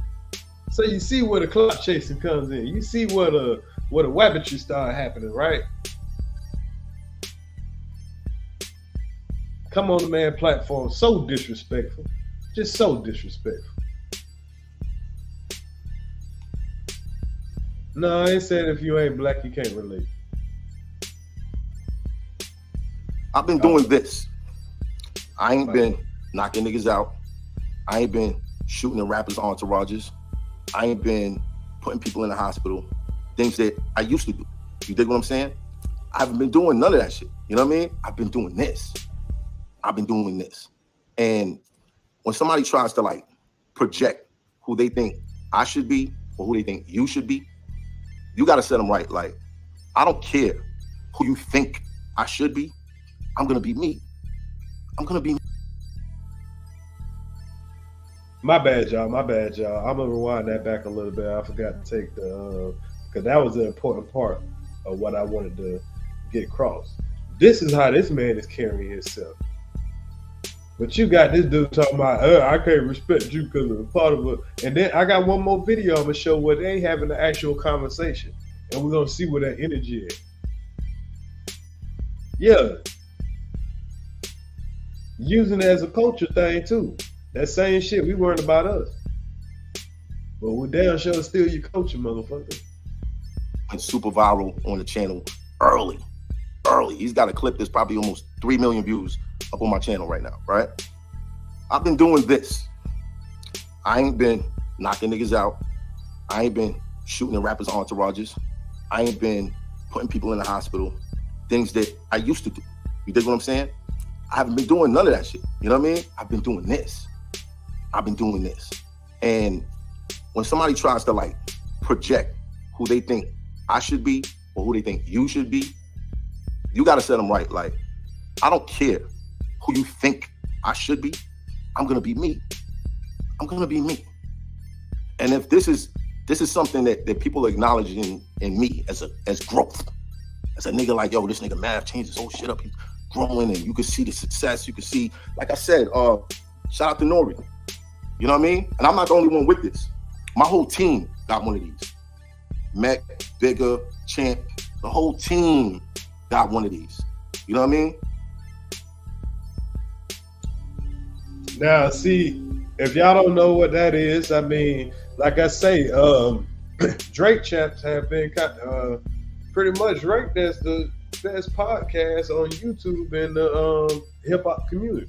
So you see where the clout chasing comes in. You see where the wabbitry start happening, right? Come on the man platform, so disrespectful. Just so disrespectful. No, I ain't saying if you ain't black, you can't relate. I've been doing this. I ain't been knocking niggas out. I ain't been shooting in rappers' entourages. I ain't been putting people in the hospital. Things that I used to do. You dig what I'm saying? I haven't been doing none of that shit. You know what I mean? I've been doing this. I've been doing this. And when somebody tries to like project who they think I should be or who they think you should be, you got to set them right. Like, I don't care who you think I should be. I'm going to be me. I'm going to be me. My bad, y'all. My bad, y'all. I'm going to rewind that back a little bit. I forgot to take the, because that was an important part of what I wanted to get across. This is how this man is carrying himself. But you got this dude talking about, I can't respect you because of part of it. And then I got one more video I'm going to show where they having an actual conversation. And we're going to see where that energy is. Yeah. Using it as a culture thing too. That same shit, we worried about us. But we damn sure steal your culture, motherfucker. Went super viral on the channel early. He's got a clip that's probably almost 3 million views up on my channel right now, right? I've been doing this. I ain't been knocking niggas out. I ain't been shooting in rappers' entourages. I ain't been putting people in the hospital. Things that I used to do. You dig what I'm saying? I haven't been doing none of that shit. You know what I mean? I've been doing this. I've been doing this. And when somebody tries to like project who they think I should be or who they think you should be, you got to set them right. Like, I don't care who you think I should be. I'm going to be me. I'm going to be me. And if this is something that people acknowledge in me as growth, as a nigga like, yo, this nigga Mav changed his whole shit up. He's growing and you can see the success. You can see, like I said, shout out to Nori. You know what I mean? And I'm not the only one with this. My whole team got one of these. Mech, Bigger, Champ, the whole team got one of these. You know what I mean? Now, see, if y'all don't know what that is, I mean, like I say, Drake champs have been pretty much ranked as the best podcast on YouTube in the hip hop community.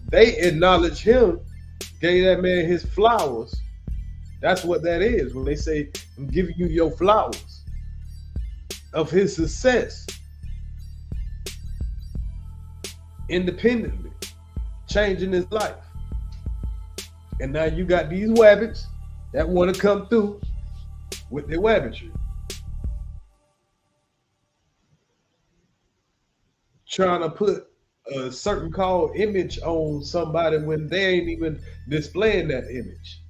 They acknowledge him, gave that man his flowers. That's what that is. When they say, I'm giving you your flowers of his success independently, changing his life. And now you got these wabbits that want to come through with their wabbitry. Trying to put a certain called image on somebody when they ain't even displaying that image.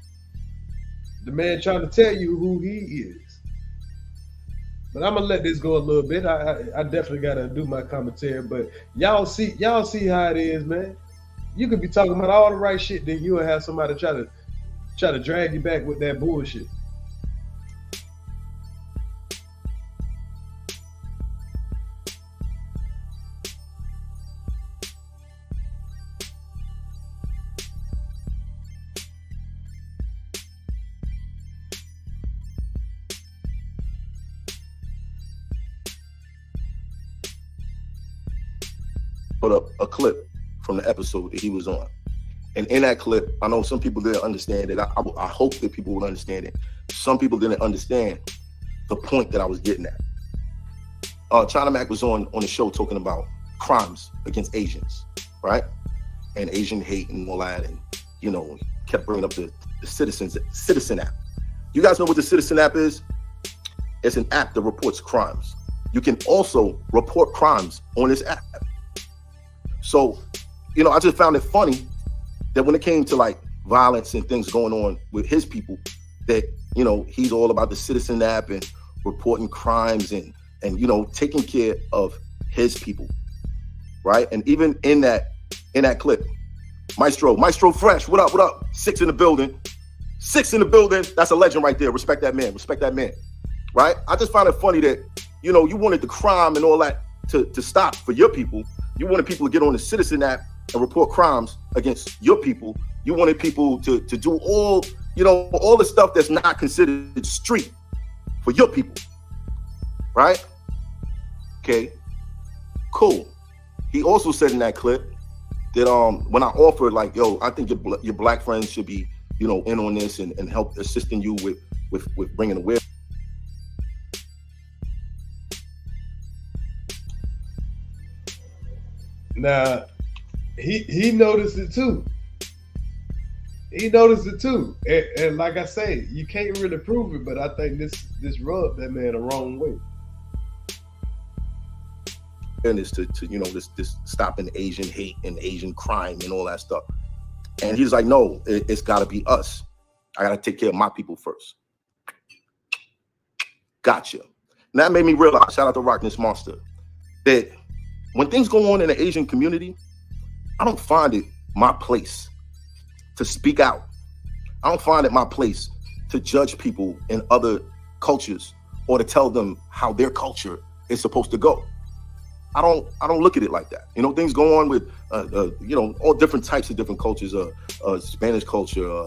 The man trying to tell you who he is. But I'm gonna let this go a little bit. I definitely gotta do my commentary, but y'all see how it is, man. You could be talking about all the right shit, then you'll have somebody try to drag you back with that bullshit. Put up a clip from the episode that he was on. And in that clip, I know some people didn't understand it. I hope that people would understand it. Some people didn't understand the point that I was getting at. China Mac was on the show talking about crimes against Asians, right? And Asian hate and all that. And, you know, kept bringing up the Citizen app. You guys know what the Citizen app is? It's an app that reports crimes. You can also report crimes on this app. So, you know, I just found it funny that when it came to like violence and things going on with his people, that, you know, he's all about the Citizen app and reporting crimes and you know, taking care of his people, right? And even in that clip, Maestro Fresh, what up? 6 in the building. 6 in the building. That's a legend right there. Respect that man, right? I just found it funny that, you know, you wanted the crime and all that to stop for your people. You wanted people to get on the Citizen app and report crimes against your people. You wanted people to do all, you know, all the stuff that's not considered street for your people, right? Okay, cool. he also said in that clip that when I offered, like, yo, I think your black friends should be, you know, in on this and help assisting you with bringing awareness. Now, he noticed it too. He noticed it too. And like I say, you can't really prove it, but I think this rubbed that man the wrong way. And is to you know, this stopping Asian hate and Asian crime and all that stuff. And he's like, no, it's got to be us. I got to take care of my people first. Gotcha. And that made me realize, shout out to Rock This Monster, that when things go on in the Asian community, I don't find it my place to speak out. I don't find it my place to judge people in other cultures or to tell them how their culture is supposed to go. I don't look at it like that. You know, things go on with, you know, all different types of different cultures, Spanish culture,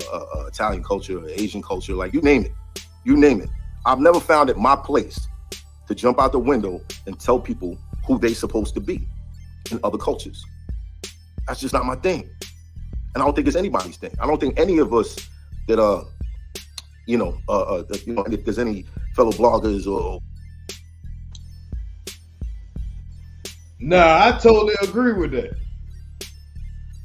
Italian culture, Asian culture, like you name it. I've never found it my place to jump out the window and tell people who they supposed to be in other cultures. That's just not my thing. And I don't think it's anybody's thing. I don't think any of us that, you know, if there's any fellow bloggers or Nah, I totally agree with that.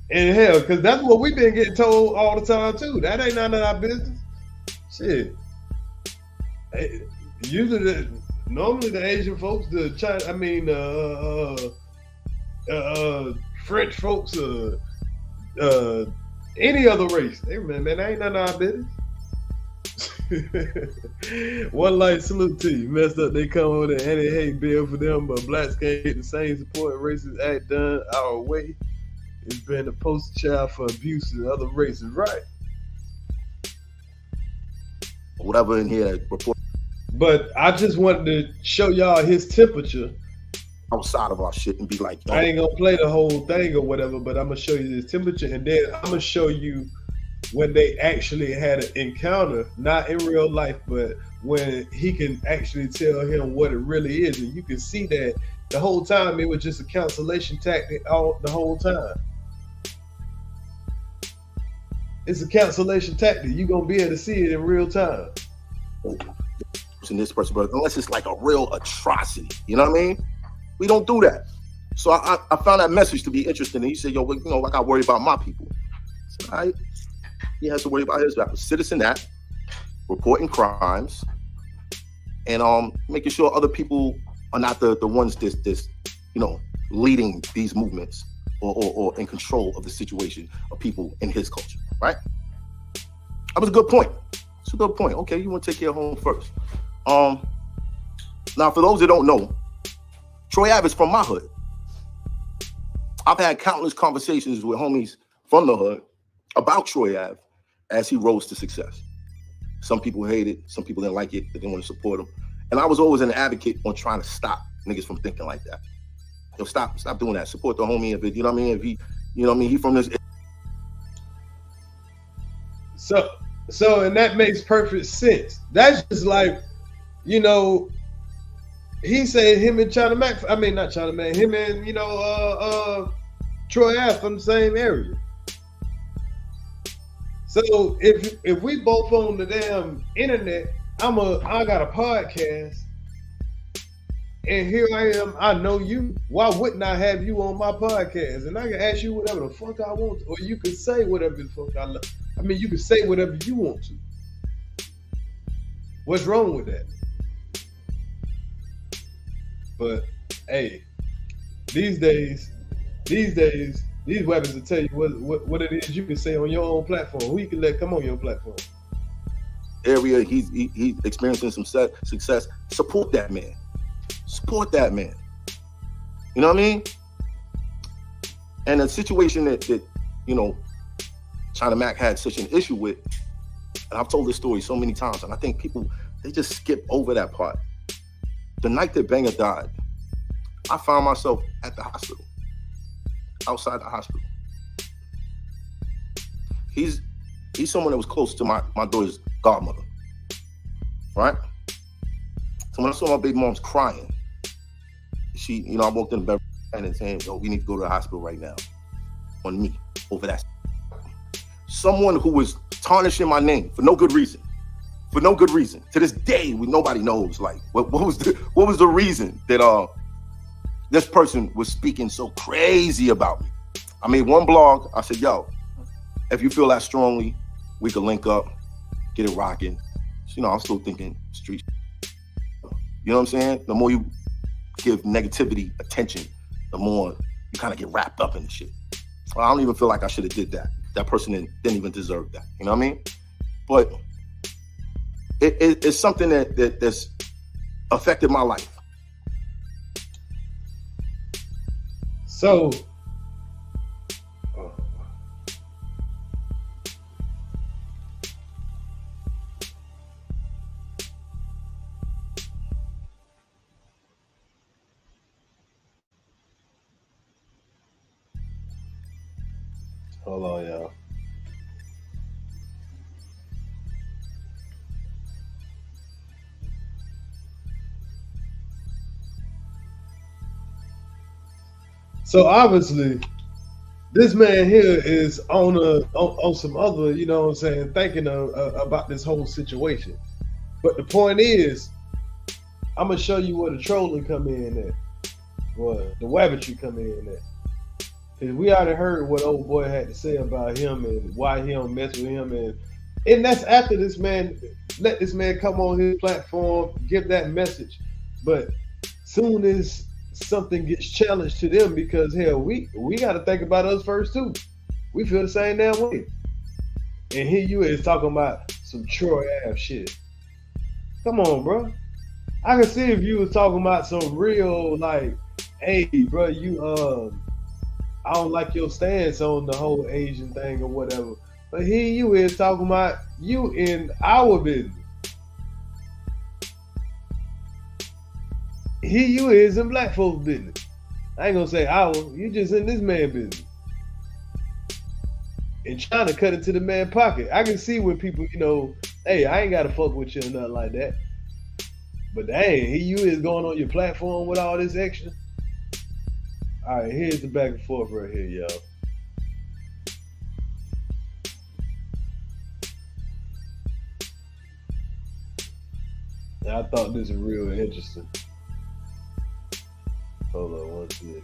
And hell, because that's what we've been getting told all the time too. That ain't none of our business. Shit. Usually, normally the Asian folks, the China, French folks, any other race, hey, man, that ain't none of our business. One light salute to you. Messed up, they come with an anti-hate bill for them, but blacks can't get the same support and racist act done our way. It's been a poster child for abuse in other races, right? Whatever in here report. But I just wanted to show y'all his temperature outside of our shit and be like, I ain't gonna play the whole thing or whatever, but I'm gonna show you his temperature, and then I'm gonna show you when they actually had an encounter, not in real life, but when he can actually tell him what it really is. And you can see that the whole time it was just a cancellation tactic the whole time. It's a cancellation tactic. You're going to be able to see it in real time. In this person, but unless it's like a real atrocity, you know what I mean? We don't do that. So I found that message to be interesting. And he said, yo, you know, I got to worry about my people. So he has to worry about his citizen that, reporting crimes, and making sure other people are not the ones that's you know, leading these movements or in control of the situation of people in his culture, right? That was a good point. It's a good point. Okay, you want to take care of home first. Now, for those that don't know, Troy Ave is from my hood. I've had countless conversations with homies from the hood about Troy Ave as he rose to success. Some people hate it, some people didn't like it, they didn't want to support him. And I was always an advocate on trying to stop niggas from thinking like that. Yo, stop doing that. Support the homie if it, you know what I mean? If he, you know what I mean, he from this. So and that makes perfect sense. That's just like, you know, he said him and China Mac, I mean not China Mac, him and, you know, Troy Ave from the same area. So if we both on the damn internet, I got a podcast, and here I am, I know you. Why wouldn't I have you on my podcast? And I can ask you whatever the fuck I want to, or you can say whatever the fuck I love. I mean, you can say whatever you want to. What's wrong with that? But hey, these days, these weapons will tell you what it is you can say on your own platform. Who you can let come on your platform. Area he's experiencing some success. Support that man. Support that man. You know what I mean? And a situation that you know, China Mac had such an issue with, and I've told this story so many times, and I think people, they just skip over that part. The night that Banger died, I found myself at the hospital, outside the hospital. He's someone that was close to my daughter's godmother, right? So when I saw my baby mom's crying, she, you know, I walked in the bedroom, and saying, yo, we need to go to the hospital right now on me over that. Someone who was tarnishing my name for no good reason. For no good reason. To this day, nobody knows, like, what was the reason that this person was speaking so crazy about me. I made one blog. I said, yo, if you feel that strongly, we could link up, get it rocking. So, you know, I'm still thinking street. You know what I'm saying? The more you give negativity attention, the more you kind of get wrapped up in the shit. Well, I don't even feel like I should have did that. That person didn't even deserve that. You know what I mean? But it's something that's affected my life. So, hold on, y'all. So obviously, this man here is on some other, you know what I'm saying, thinking about this whole situation. But the point is, I'm gonna show you where the trolling come in at, or the wabbitry come in at. Cause we already heard what old boy had to say about him and why he don't mess with him, and that's after this man let this man come on his platform, give that message. But soon as something gets challenged to them, because hell, we got to think about us first too. We feel the same damn way. And here you is talking about some Troy Ave shit. Come on, bro. I can see if you was talking about some real, like, hey, bro, you I don't like your stance on the whole Asian thing or whatever. But here you is talking about you in our business. Here you is in black folks' business. I ain't gonna say our, you just in this man business. And trying to cut into the man pocket. I can see when people, you know, hey, I ain't gotta fuck with you or nothing like that. But dang, here you is going on your platform with all this extra. All right, here's the back and forth right here, y'all. I thought this was real interesting. Hold on one second.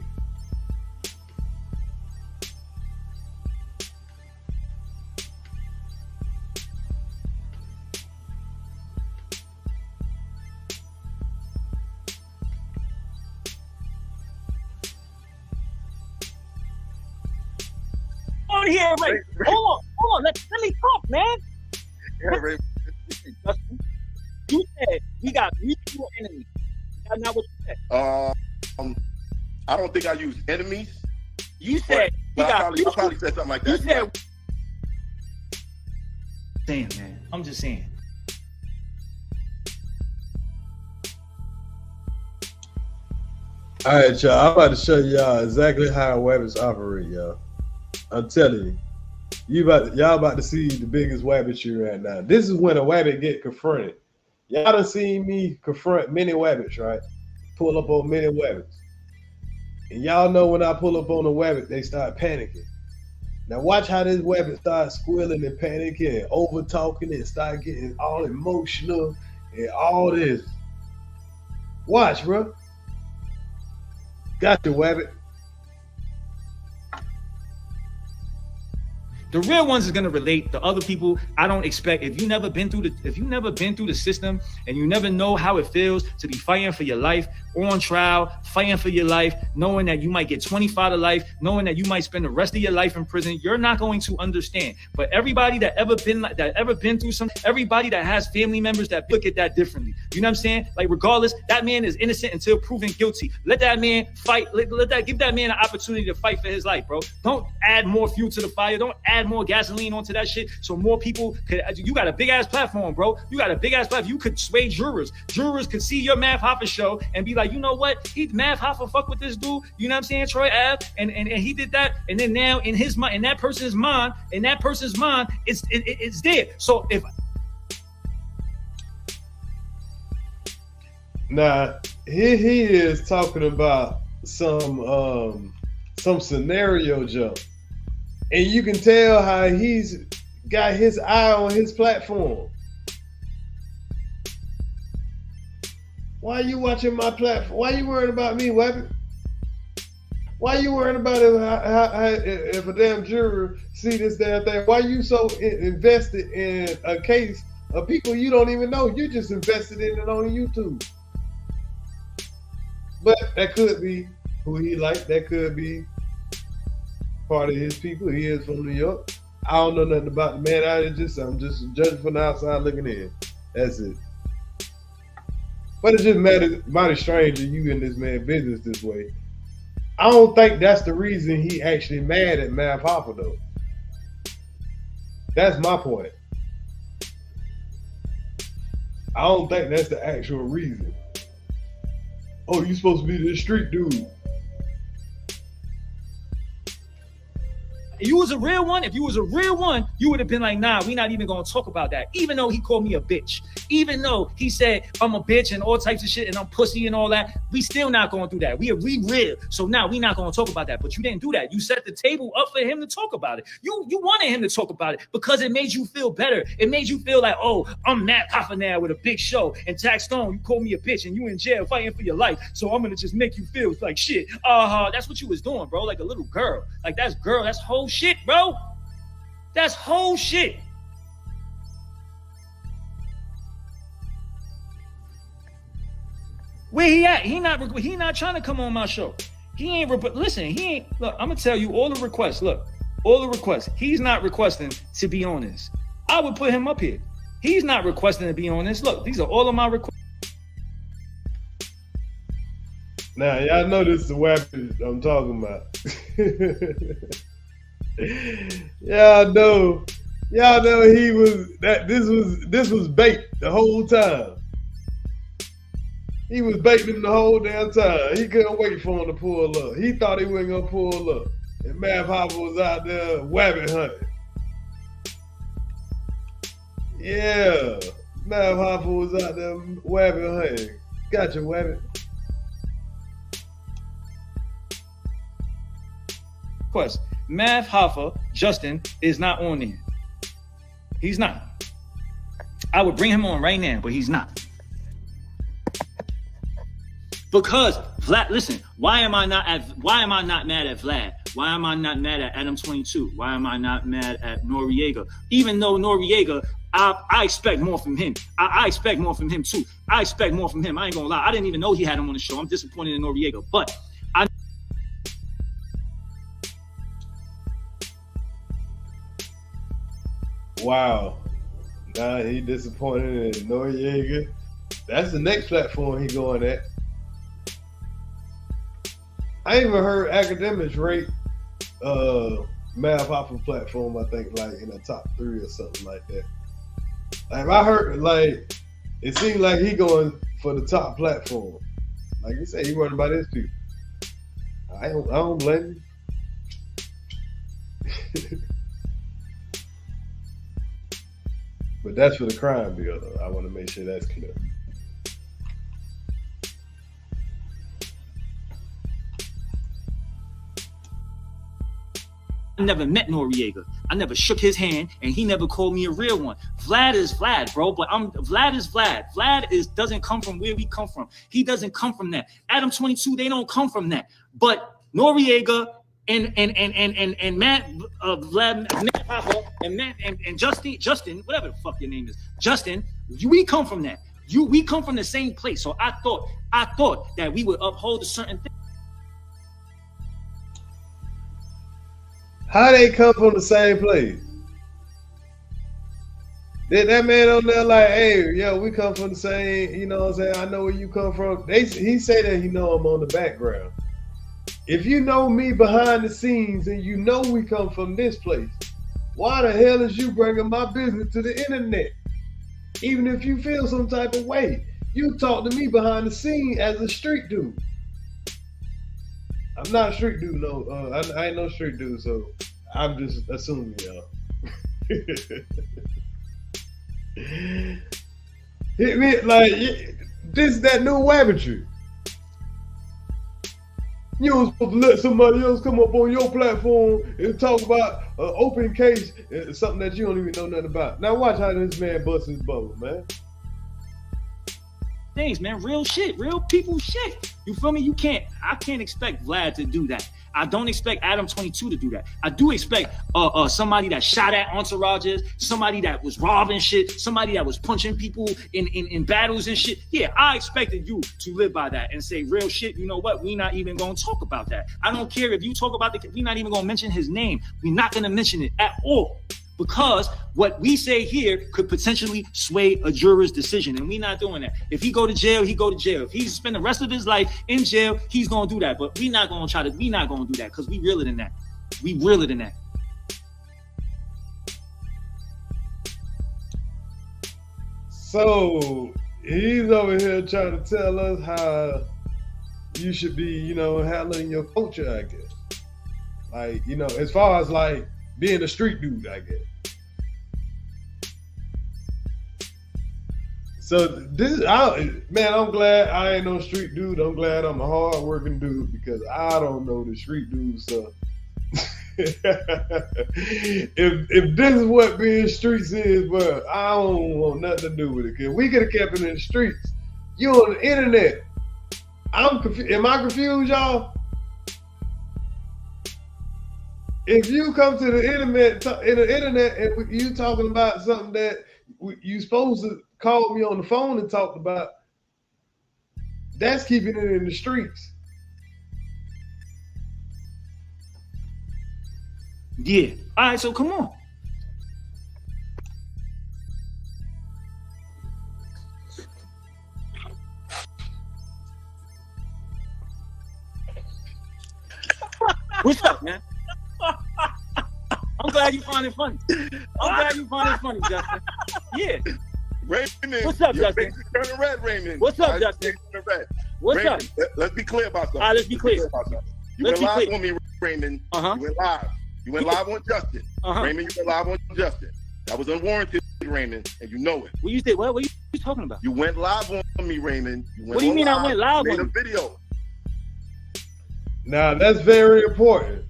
On here, Ray. Hold on. Let me talk, man. Yeah, Ray. You said we got mutual enemies. That's not what you said. I don't think I use enemies. You said but I probably said something like that. You said. Saying, man. I'm just saying. All right, y'all. I'm about to show y'all exactly how Wabbits operate, y'all. I'm telling you, y'all about to see the biggest wabbitry right now. This is when a wabbit get confronted. Y'all done seen me confront many wabbits, right? Pull up on many wabbits. And y'all know when I pull up on a wabbit, they start panicking. Now watch how this wabbit starts squealing and panicking and over talking and start getting all emotional and all this. Watch, bro. Got you, wabbit. The real ones is gonna relate. The other people, I don't expect. If you never been through the system and you never know how it feels to be fighting for your life, on trial, fighting for your life, knowing that you might get 25 to life, knowing that you might spend the rest of your life in prison, you're not going to understand. But everybody that ever been through something, everybody that has family members that look at that differently. You know what I'm saying? Like regardless, that man is innocent until proven guilty. Let that man fight. Give that man an opportunity to fight for his life, bro. Don't add more fuel to the fire. Don't add more gasoline onto that shit so more people could. You got a big ass platform, bro. You got a big ass platform. You could sway jurors. Jurors could see your Math Hoffa show and be like, you know what? Math Hoffa fuck with this dude. You know what I'm saying? Troy Ave, and he did that. And then now in his mind, in that person's mind, it's there. So if now here he is talking about some scenario jump, and you can tell how he's got his eye on his platform. Why are you watching my platform? Why are you worried about me, Wabbit? Why are you worried about if a damn juror see this damn thing? Why are you so invested in a case of people you don't even know? You just invested in it on YouTube. But that could be who he liked. That could be part of his people. He is from New York. I don't know nothing about the man. I'm just judging from the outside looking in. That's it. But it just mighty strange that you in this man's business this way. I don't think that's the reason he actually mad at Math Hoffa though. That's my point. I don't think that's the actual reason. Oh, you supposed to be this street dude. If you was a real one, you would have been like, nah, we not even gonna talk about that. Even though he called me a bitch, even though he said I'm a bitch and all types of shit and I'm pussy and all that, we still not gonna do that. We real. So now we not gonna talk about that. But you didn't do that. You set the table up for him to talk about it. You wanted him to talk about it because it made you feel better. It made you feel like, oh, I'm Matt Hoffa now with a big show. And Tax Stone, you called me a bitch and you in jail fighting for your life. So I'm gonna just make you feel like shit. That's what you was doing, bro. Like a little girl. Like that's whole shit, bro. That's whole shit. Where he at? He not trying to come on my show. He ain't listen, he ain't. Look, I'm gonna tell you all the requests. Look, all the requests. He's not requesting to be on this. I would put him up here. He's not requesting to be on this. Look, these are all of my requests. Now, y'all know this is the Wabbit I'm talking about. Y'all know he was that this was bait the whole time. He was baiting him the whole damn time. He couldn't wait for him to pull up. He thought he wasn't gonna pull up. And Math Hoffa was out there Wabbit hunting. Yeah. Math Hoffa was out there Wabbit hunting. Gotcha, Wabbit. Quest. Math Hoffa, Justin, is not on there. He's not. I would bring him on right now, but he's not. Because Vlad, listen, why am I not mad at Vlad? Why am I not mad at Adam 22? Why am I not mad at Noriega? Even though Noriega, I expect more from him. I expect more from him too. I expect more from him. I ain't gonna lie. I didn't even know he had him on the show. I'm disappointed in Noriega, but wow. Now he disappointed in Noriega. That's the next platform he going at. I ain't even heard academics rate Math Hoffa platform, I think, like in the top 3 or something like that. Like I heard, like it seemed like he going for the top platform. Like you said, he running by his people. I don't blame him. But that's for the crime bill, though. I want to make sure that's clear. I never met Noriega. I never shook his hand, and he never called me a real one. Vlad is Vlad, bro. But Vlad is Vlad. Vlad doesn't come from where we come from. He doesn't come from that. Adam 22, they don't come from that. But Noriega and Matt, Vlad, Matt Hoffa, and Matt and Justin, whatever the fuck your name is, Justin, we come from that. We come from the same place. So I thought that we would uphold a certain thing. How they come from the same place? Did that man on there like, hey, yo, we come from the same, you know what I'm saying? I know where you come from. He say that he know I'm on the background. If you know me behind the scenes and you know we come from this place, why the hell is you bringing my business to the internet? Even if you feel some type of way, you talk to me behind the scene as a street dude. I'm not a street dude, no. I ain't no street dude, so I'm just assuming, y'all. Hit me like this, that new Wabbitry. You don't supposed to let somebody else come up on your platform and talk about an open case, something that you don't even know nothing about. Now watch how this man busts his bubble, man. Things, man, real shit, real people shit. You feel me? I can't expect Vlad to do that. I don't expect Adam 22 to do that. I do expect somebody that shot at entourages, somebody that was robbing shit, somebody that was punching people in battles and shit. Yeah, I expected you to live by that and say real shit. You know what? We're not even gonna talk about that. I don't care if you talk about we're not even gonna mention his name. We're not gonna mention it at all. Because what we say here could potentially sway a juror's decision, and we're not doing that. If he go to jail, he go to jail. If he spend the rest of his life in jail, he's gonna do that. But we're not gonna do that because we realer than that. We realer than that. So he's over here trying to tell us how you should be, handling your culture, I guess. Like, as far as like being a street dude, I guess. So I'm glad I ain't no street dude. I'm glad I'm a hard-working dude because I don't know the street dude stuff. if this is what being streets is, bro, I don't want nothing to do with it. Cause we could have kept it in the streets. You on the internet. I'm confused. Am I confused, y'all? If you come to the internet, and you talking about something that you supposed to call me on the phone and talk about, that's keeping it in the streets. Yeah. All right, so come on. What's up, man? I'm glad you find it funny. Justin. Yeah. Raymond, what's up, Justin? Turning red, Raymond. What's up, Justin? Red. What's Raymond, up? Let's be clear about something. All right, let's be clear. You went live on me, Raymond. Uh-huh. You went live. You went live on Justin. Uh-huh. Raymond, you went live on Justin. That was unwarranted, Raymond, and you know it. What you said? What are you talking about? You went live on me, Raymond. What do you mean I went live made on a video. Now that's very important.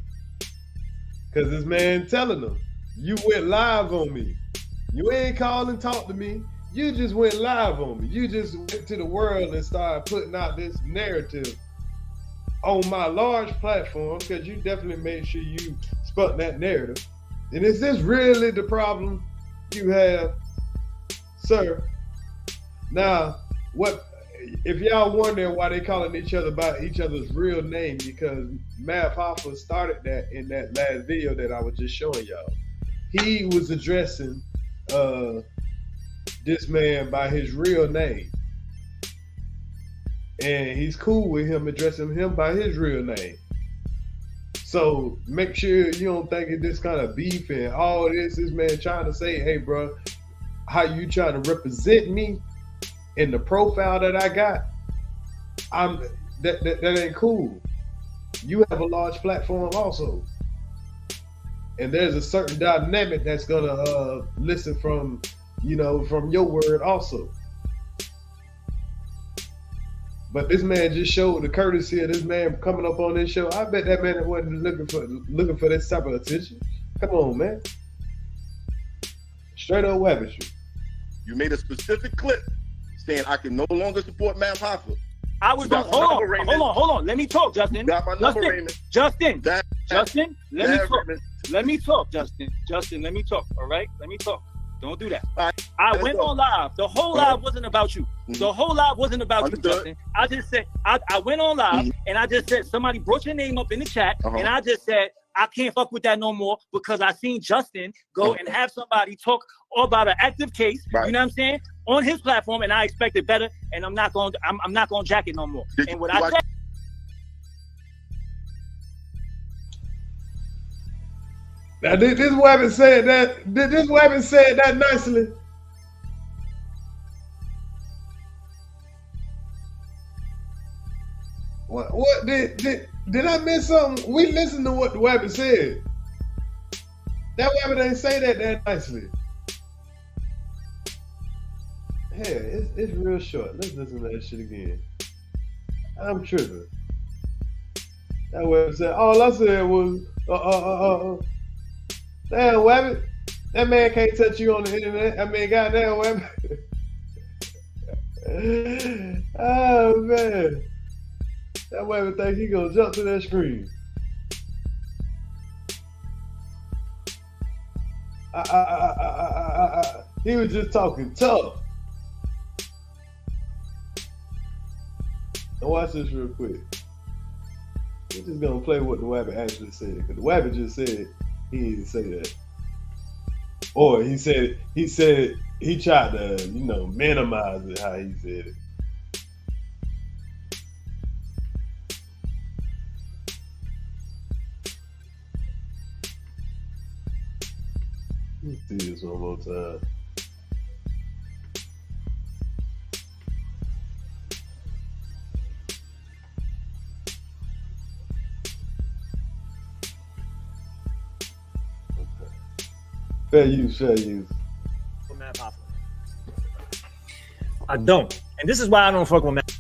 Because this man telling them, you went live on me. You ain't called and talked to me. You just went live on me. You just went to the world and started putting out this narrative on my large platform because you definitely made sure you spun that narrative. And is this really the problem you have, sir? Now, what if y'all wondering why they calling each other by each other's real name? Because Math Hoffa started that in that last video that I was just showing y'all. He was addressing this man by his real name. And he's cool with him addressing him by his real name. So make sure you don't think it's this kind of beef and all this man trying to say, hey, bro, how you trying to represent me in the profile that I got? That ain't cool. You have a large platform also. And there's a certain dynamic that's gonna listen from your word also. But this man just showed the courtesy of this man coming up on this show. I bet that man wasn't looking for this type of attention. Come on, man. Straight up Wabbit shit. You made a specific clip saying I can no longer support Math Hoffa. I was going, hold on. Let me talk, Justin. Got my number, Raymond. Justin, let me talk, Justin. Justin, let me talk, all right? Let me talk. Don't do that. I went on live. The whole live wasn't about you. The whole live wasn't about you, Justin. I just said, I went on live and I just said, somebody brought your name up in the chat and I just said, I can't fuck with that no more because I seen Justin go and have somebody talk about an active case, you know what I'm saying, on his platform, and I expected better, and I'm not going to jack it no more. And what I said. Now this Wabbit said that. This Wabbit said that nicely. What did I miss something? We listened to what the Wabbit said. That Wabbit ain't say that nicely. Yeah, it's real short. Let's listen to that shit again. I'm tripping. That Wabbit said, all I said was, damn, Wabbit, that man can't touch you on the internet. I mean, goddamn, Wabbit. Oh, man. That Wabbit think he gonna jump to that screen. He was just talking tough. Now watch this real quick. We're just gonna play what the Wabbit actually said, because the Wabbit just said he didn't say that, or he said he tried to minimize it how he said it. Let's see this one more time. Fair use. I don't. And this is why I don't fuck with Matt.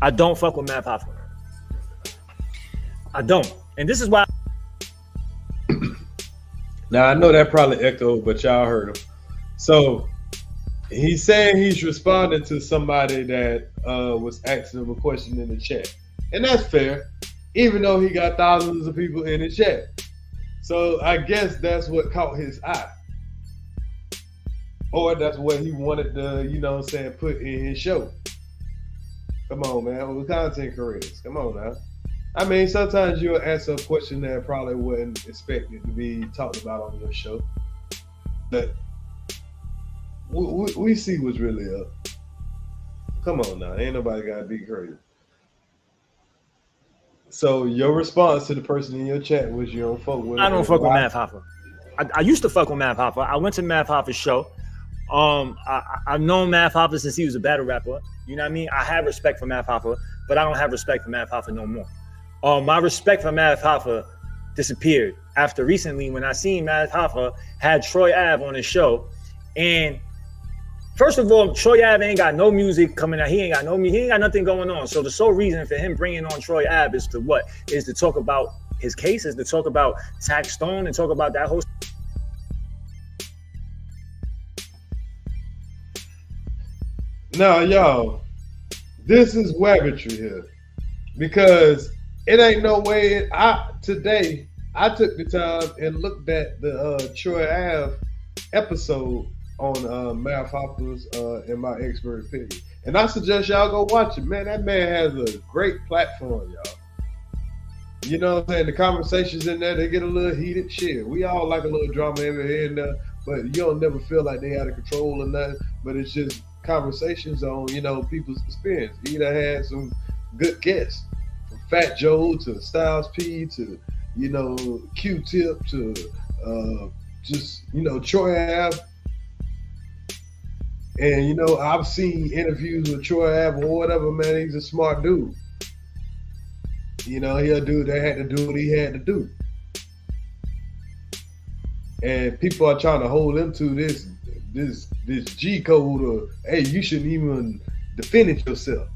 I don't fuck with Matt Hoffa. I don't. And this is why. Now, I know that probably echoed, but y'all heard him. So he's saying he's responding to somebody that was asking him a question in the chat. And that's fair, even though he got thousands of people in the chat. So I guess that's what caught his eye. Or that's what he wanted to, put in his show. Come on, man. With content creators. Come on now. I mean, sometimes you'll answer a question that probably wasn't expected to be talked about on your show. But we see what's really up. Come on now. Ain't nobody got to be crazy. So your response to the person in your chat was you don't fuck with him. I don't fuck with Matt Hoffa. I used to fuck with Matt Hoffa. I went to Matt Hoffa's show. I've known Matt Hoffa since he was a battle rapper. You know what I mean? I have respect for Matt Hoffa, but I don't have respect for Matt Hoffa no more. My respect for Matt Hoffa disappeared after recently when I seen Matt Hoffa had Troy Ave on his show. And first of all, Troy Ave ain't got no music coming out. He ain't got nothing going on. So the sole reason for him bringing on Troy Ave is to what? Is to talk about his case, is to talk about Tax Stone and talk about that whole. Now, y'all, this is wabbitry here, because it ain't no way. Today I took the time and looked at the Troy Ave episode on Math Hoffa's In My Expert Opinion, and I suggest y'all go watch it. Man, that man has a great platform, y'all. You know what I'm saying? The conversations in there, they get a little heated. Shit, we all like a little drama every here and there, but you don't never feel like they out of control or nothing. But it's just conversations on, people's experience. He either had some good guests, from Fat Joe to Styles P to, Q-Tip to Troy Ave. And, I've seen interviews with Troy Ave or whatever, man. He's a smart dude. He'll do that, had to do what he had to do. And people are trying to hold him to this G code of, hey, you shouldn't even defend it yourself.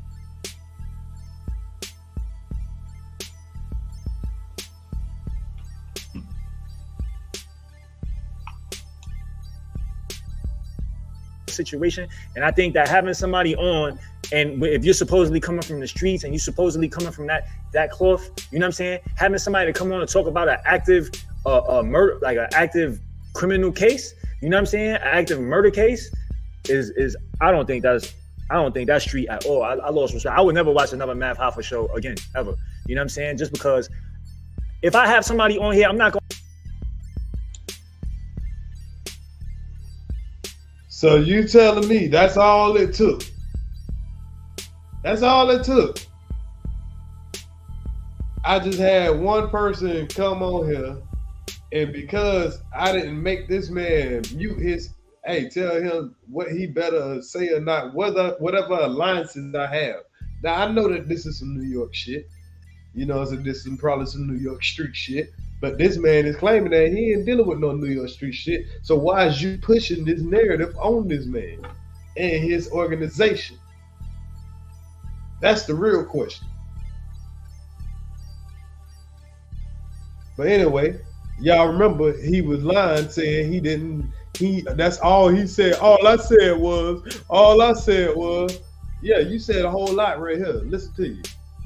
Situation, and I think that having somebody on, and if you're supposedly coming from the streets and you're supposedly coming from that cloth, you know what I'm saying, having somebody to come on and talk about an active murder, like an active criminal case, you know what I'm saying, an active murder case is I don't think that's street at all. I lost respect. I would never watch another Math Hoffa show again, ever. You know what I'm saying? Just because if I have somebody on here, I'm not going. So you telling me that's all it took? That's all it took. I just had one person come on here, and because I didn't make this man mute his, tell him what he better say or not, whatever alliances I have. Now I know that this is some New York shit. So this is probably some New York street shit. But this man is claiming that he ain't dealing with no New York street shit. So why is you pushing this narrative on this man and his organization? That's the real question. But anyway, y'all remember he was lying, saying he didn't. That's all he said. All I said was. Yeah, you said a whole lot right here. Listen to you.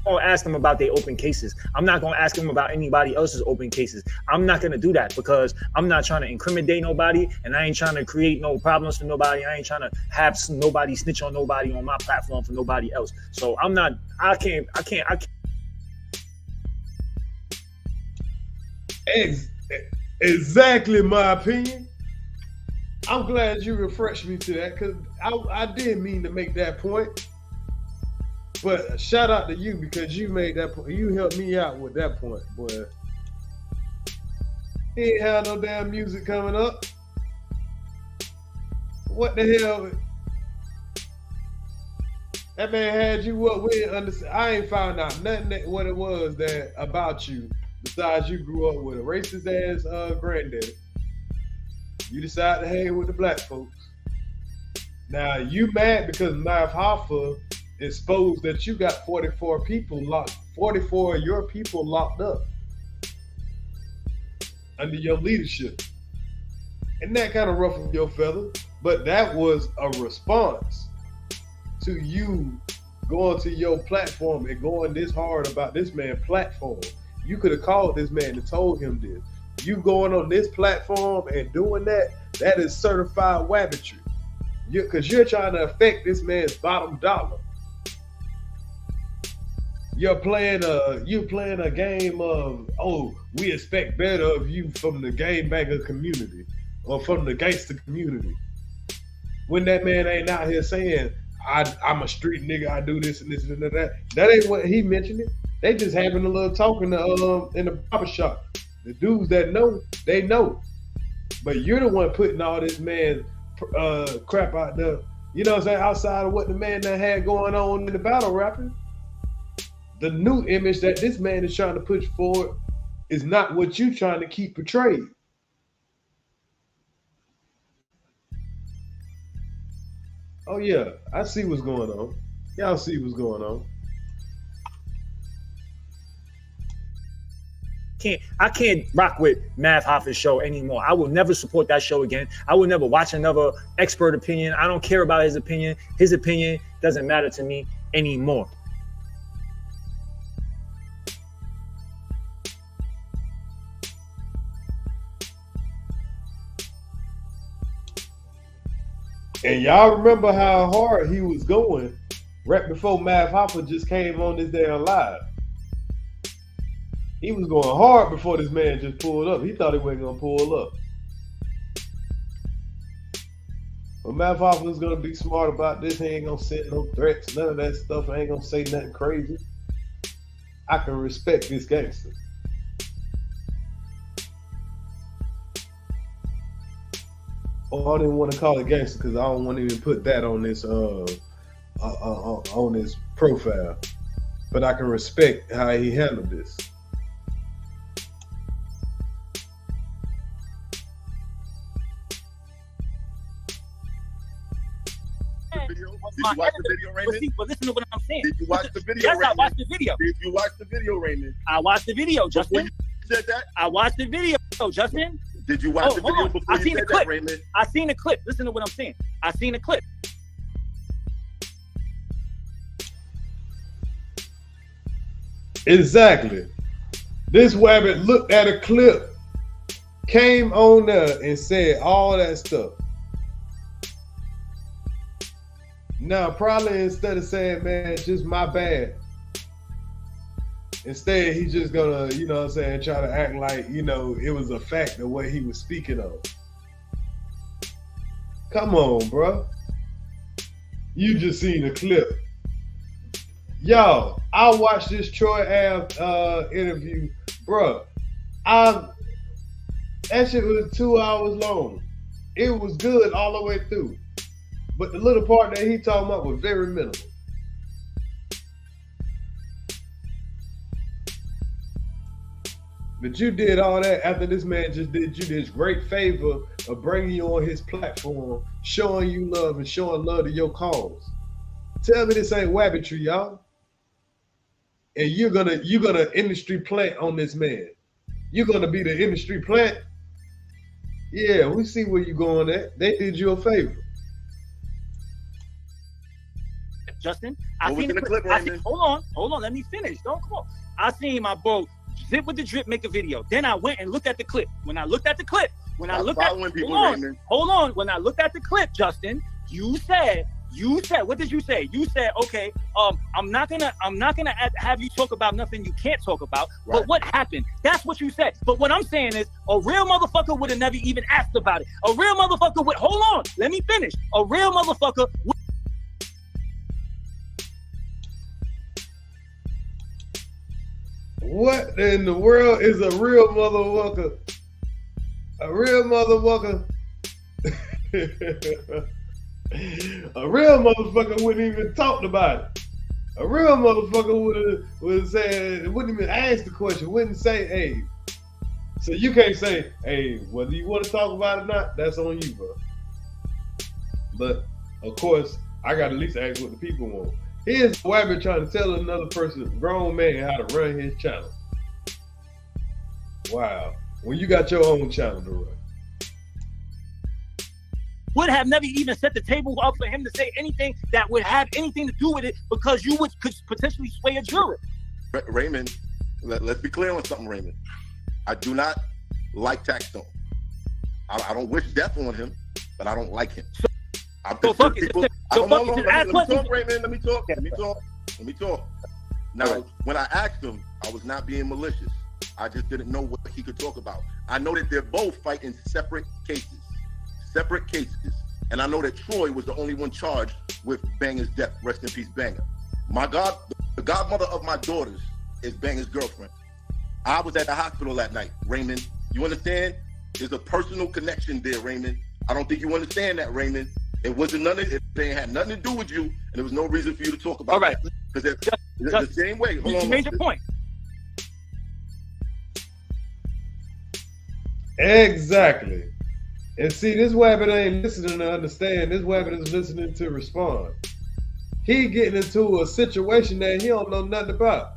I'm gonna ask them about their open cases. I'm not gonna ask them about anybody else's open cases. I'm not gonna do that because I'm not trying to incriminate nobody, and I ain't trying to create no problems for nobody. I ain't trying to have nobody snitch on nobody on my platform for nobody else. So I'm not. I can't. Exactly my opinion. I'm glad you refreshed me to that because I did mean to make that point. But shout out to you because you made that point. You helped me out with that point, boy. He ain't had no damn music coming up. What the hell? That man had you what? We didn't understand. I ain't found out nothing what it was that about you besides you grew up with a racist ass granddaddy. You decided to hang with the black folks. Now you mad because Math Hoffa exposed that you got 44 of your people locked up under your leadership. And that kind of ruffled your feathers, but that was a response to you going to your platform and going this hard about this man's platform. You could have called this man and told him this. You going on this platform and doing that is certified wabbitry. Because you're trying to affect this man's bottom dollar. You're playing a game of, oh, we expect better of you from the game banger community or from the gangster community. When that man ain't out here saying, I'm a street nigga, I do this and this and that. That ain't what he mentioned it. They just having a little talk in the barber shop. The dudes that know, they know. But you're the one putting all this man crap out there. You know what I'm saying? Outside of what the man that had going on in the battle rapping. The new image that this man is trying to push forward is not what you're trying to keep portrayed. Oh yeah, I see what's going on. Y'all see what's going on. I can't rock with Math Hoffa's show anymore. I will never support that show again. I will never watch another expert opinion. I don't care about his opinion. His opinion doesn't matter to me anymore. And y'all remember how hard he was going right before Math Hoffa just came on this damn live. He was going hard before this man just pulled up. He thought he wasn't gonna pull up. But Math Hoffa was gonna be smart about this. He ain't gonna send no threats, none of that stuff. I ain't gonna say nothing crazy. I can respect this gangster. Oh, I didn't want to call it gangster because I don't want to even put that on this on his profile. But I can respect how he handled this. Did you watch the video, Raymond? But listen to what I'm saying. Did you watch the video, Yes, Raymond? I watched the video. Did you watch the video, Raymond? I watched the video, Justin. You said that? I watched the video, Justin. Did you watch the video on. before you said that, Raymond? I seen the clip. Listen to what I'm saying. I seen the clip. Exactly. This Wabbit looked at a clip, came on there and said all that stuff. Now, probably instead of saying, man, just my bad, instead he's just gonna, you know what I'm saying, try to act like, you know, it was a fact of what he was speaking of. Come on, bro. You just seen the clip. Y'all, I watched this Troy Ave interview, bro. That shit was 2 hours long. It was good all the way through. But the little part that he talking about was very minimal. But you did all that after this man just did you this great favor of bringing you on his platform, showing you love and showing love to your cause. Tell me this ain't wabbitry, y'all. And you're gonna industry plant on this man. you're gonna be the industry plant. Yeah, we see where you're going at. They did you a favor. Justin, What was in the clip, Raymond? hold on, let me finish. Don't come on. I seen my bro Zip with the Drip make a video. Then I went and looked at the clip. When I looked at the clip, when I looked at hold on. When I looked at the clip, Justin, you said, what did you say? You said, okay, I'm not gonna have you talk about nothing you can't talk about. Right. But what happened? That's what you said. But what I'm saying is, a real motherfucker would have never even asked about it. A real motherfucker would, hold on, let me finish. A real motherfucker would. What in the world is a real motherfucker? A real motherfucker. A real motherfucker wouldn't even talk about it. A real motherfucker would have said, wouldn't even ask the question, wouldn't say, hey. So you can't say, hey, whether you want to talk about it or not, that's on you, bro. But of course, I got to at least ask what the people want. Here's Wabbit trying to tell another person, a grown man, how to run his channel. Wow. When you got your own channel to run. Would have never even set the table up for him to say anything that would have anything to do with it, because you could potentially sway a juror. Raymond, let's be clear on something, Raymond. I do not like Taxstone. I don't wish death on him, but I don't like him. Let me talk, Raymond. Let me talk. Now, when I asked him, I was not being malicious. I just didn't know what he could talk about. I know that they're both fighting separate cases. And I know that Troy was the only one charged with Banger's death. Rest in peace, Banger. The godmother of my daughters is Banger's girlfriend. I was at the hospital that night, Raymond. You understand? There's a personal connection there, Raymond. I don't think you understand that, Raymond. It wasn't it had nothing to do with you, and there was no reason for you to talk about. All right, because it's the same way. Hold on, you made your point. Exactly. And see, this Wabbit ain't listening to understand. This Wabbit is listening to respond. He getting into a situation that he don't know nothing about.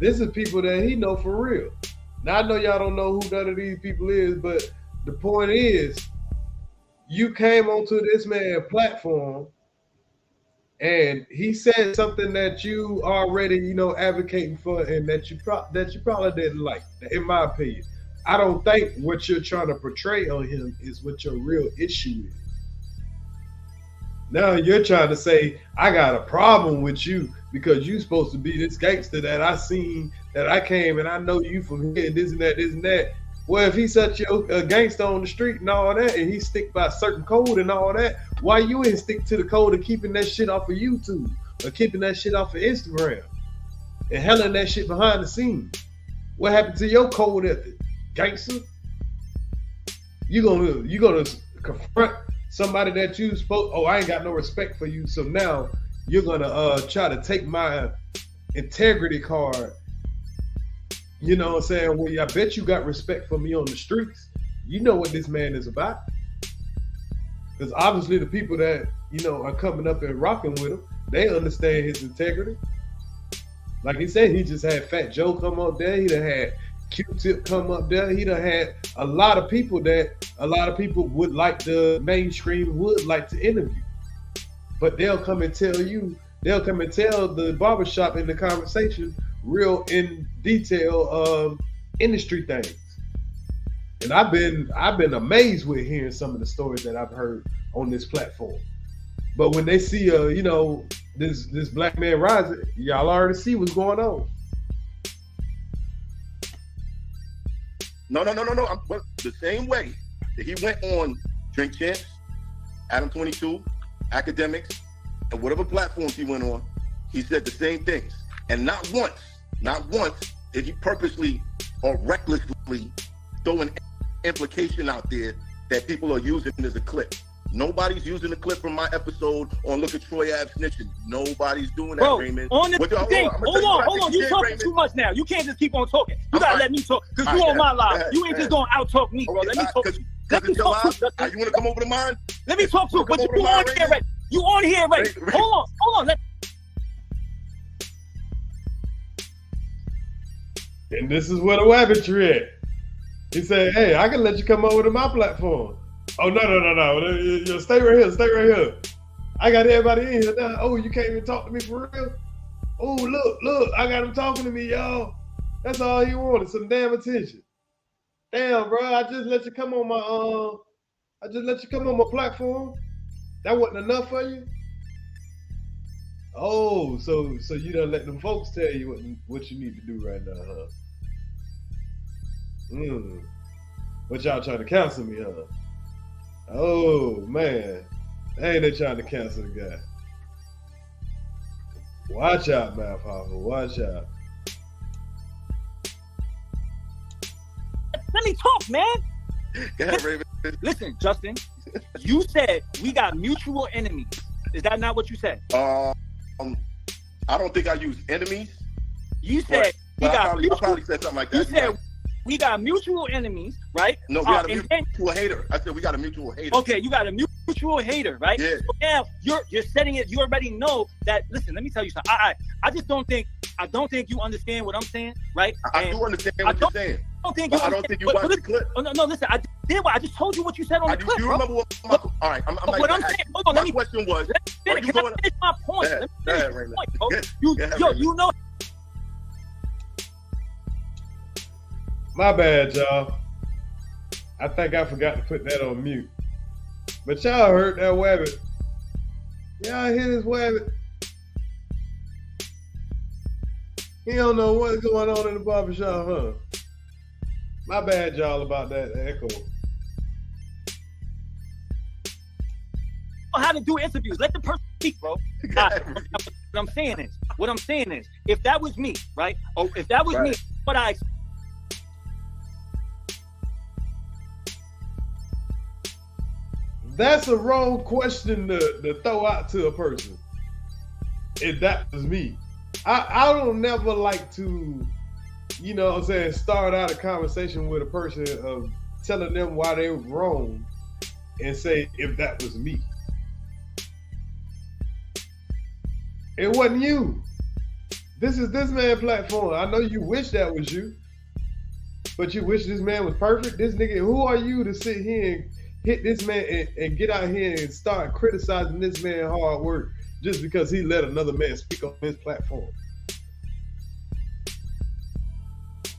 This is people that he know for real. Now, I know y'all don't know who none of these people is, but the point is, you came onto this man's platform and he said something that you already, advocating for, and that you probably didn't like, in my opinion. I don't think what you're trying to portray on him is what your real issue is. Now you're trying to say, I got a problem with you because you're supposed to be this gangster that I seen, that I came and I know you from here, this and that. Well, if he's such a gangster on the street and all that, and he stick by a certain code and all that, why you ain't stick to the code of keeping that shit off of YouTube or keeping that shit off of Instagram and handling that shit behind the scenes? What happened to your code ethic, gangster? You gonna confront somebody that you supposed, I ain't got no respect for you, so now you're gonna try to take my integrity card. You know what I'm saying? Well, I bet you got respect for me on the streets. You know what this man is about. Because obviously the people that, are coming up and rocking with him, they understand his integrity. Like he said, he just had Fat Joe come up there. He done had Q-Tip come up there. He done had a lot of people that a lot of people would like, the mainstream would like to interview. But they'll come and tell the barbershop in the conversation real in detail industry things. And I've been amazed with hearing some of the stories that I've heard on this platform. But when they see this black man rising, y'all already see what's going on. No. The same way that he went on Drink Champs, Adam 22, Academics, and whatever platforms he went on, he said the same things. And not once did he purposely or recklessly throw an implication out there that people are using as a clip. Nobody's using the clip from my episode on Look at Troy Ave Snitching. Nobody's doing that, bro, Raymond. On the thing, hold on. You talking too much now. You can't just keep on talking. You gotta let me talk, because you on my live. You ain't just gonna out-talk me, bro. Let me talk. You wanna come over to mine? Let me talk to you, but you on here, right? You on here, right? Hold on. And this is where the Wabbit tree at. He said, hey, I can let you come over to my platform. Oh, no. You stay right here. I got everybody in here now. Oh, you can't even talk to me for real? Oh, look, I got him talking to me, y'all. That's all he wanted, some damn attention. Damn, bro, I just let you come on my platform. That wasn't enough for you? Oh, so you done let them folks tell you what you need to do right now, huh? What y'all trying to cancel me, huh? Oh man, hey, they trying to cancel the guy. Watch out, Math Hoffa. Watch out. Let me talk, man. Go ahead, Raven. Listen, Justin, you said we got mutual enemies. Is that not what you said? I don't think I used enemies. You said I probably said something like that. You said we got mutual enemies, right? No, we got a mutual hater. I said we got a mutual hater. Okay, you got a mutual hater, right? Yeah. So now you're setting it. You already know that. Listen, let me tell you something. I just don't think you understand what I'm saying, right? I do understand what you're saying. I don't think you watched the clip. Oh, no, listen. I did. I just told you what you said on the clip. Do you remember what? All right, I'm like, what I'm saying. Hold on, my question was. Let me finish my point. Let me finish my point. You know. My bad, y'all. I think I forgot to put that on mute. But y'all heard that Wabbit. Y'all hear this Wabbit? He don't know what's going on in the barbershop, huh? My bad, y'all, about that echo. How to do interviews? Let the person speak, bro. What I'm saying is, if that was me, right? Or if that was me, what I. That's a wrong question to throw out to a person. If that was me. I don't never like to, you know what I'm saying, start out a conversation with a person of telling them why they were wrong and say, if that was me. It wasn't you. This is this man's platform. I know you wish that was you, but you wish this man was perfect. This nigga, who are you to sit here and hit this man and get out here and start criticizing this man's hard work just because he let another man speak on his platform?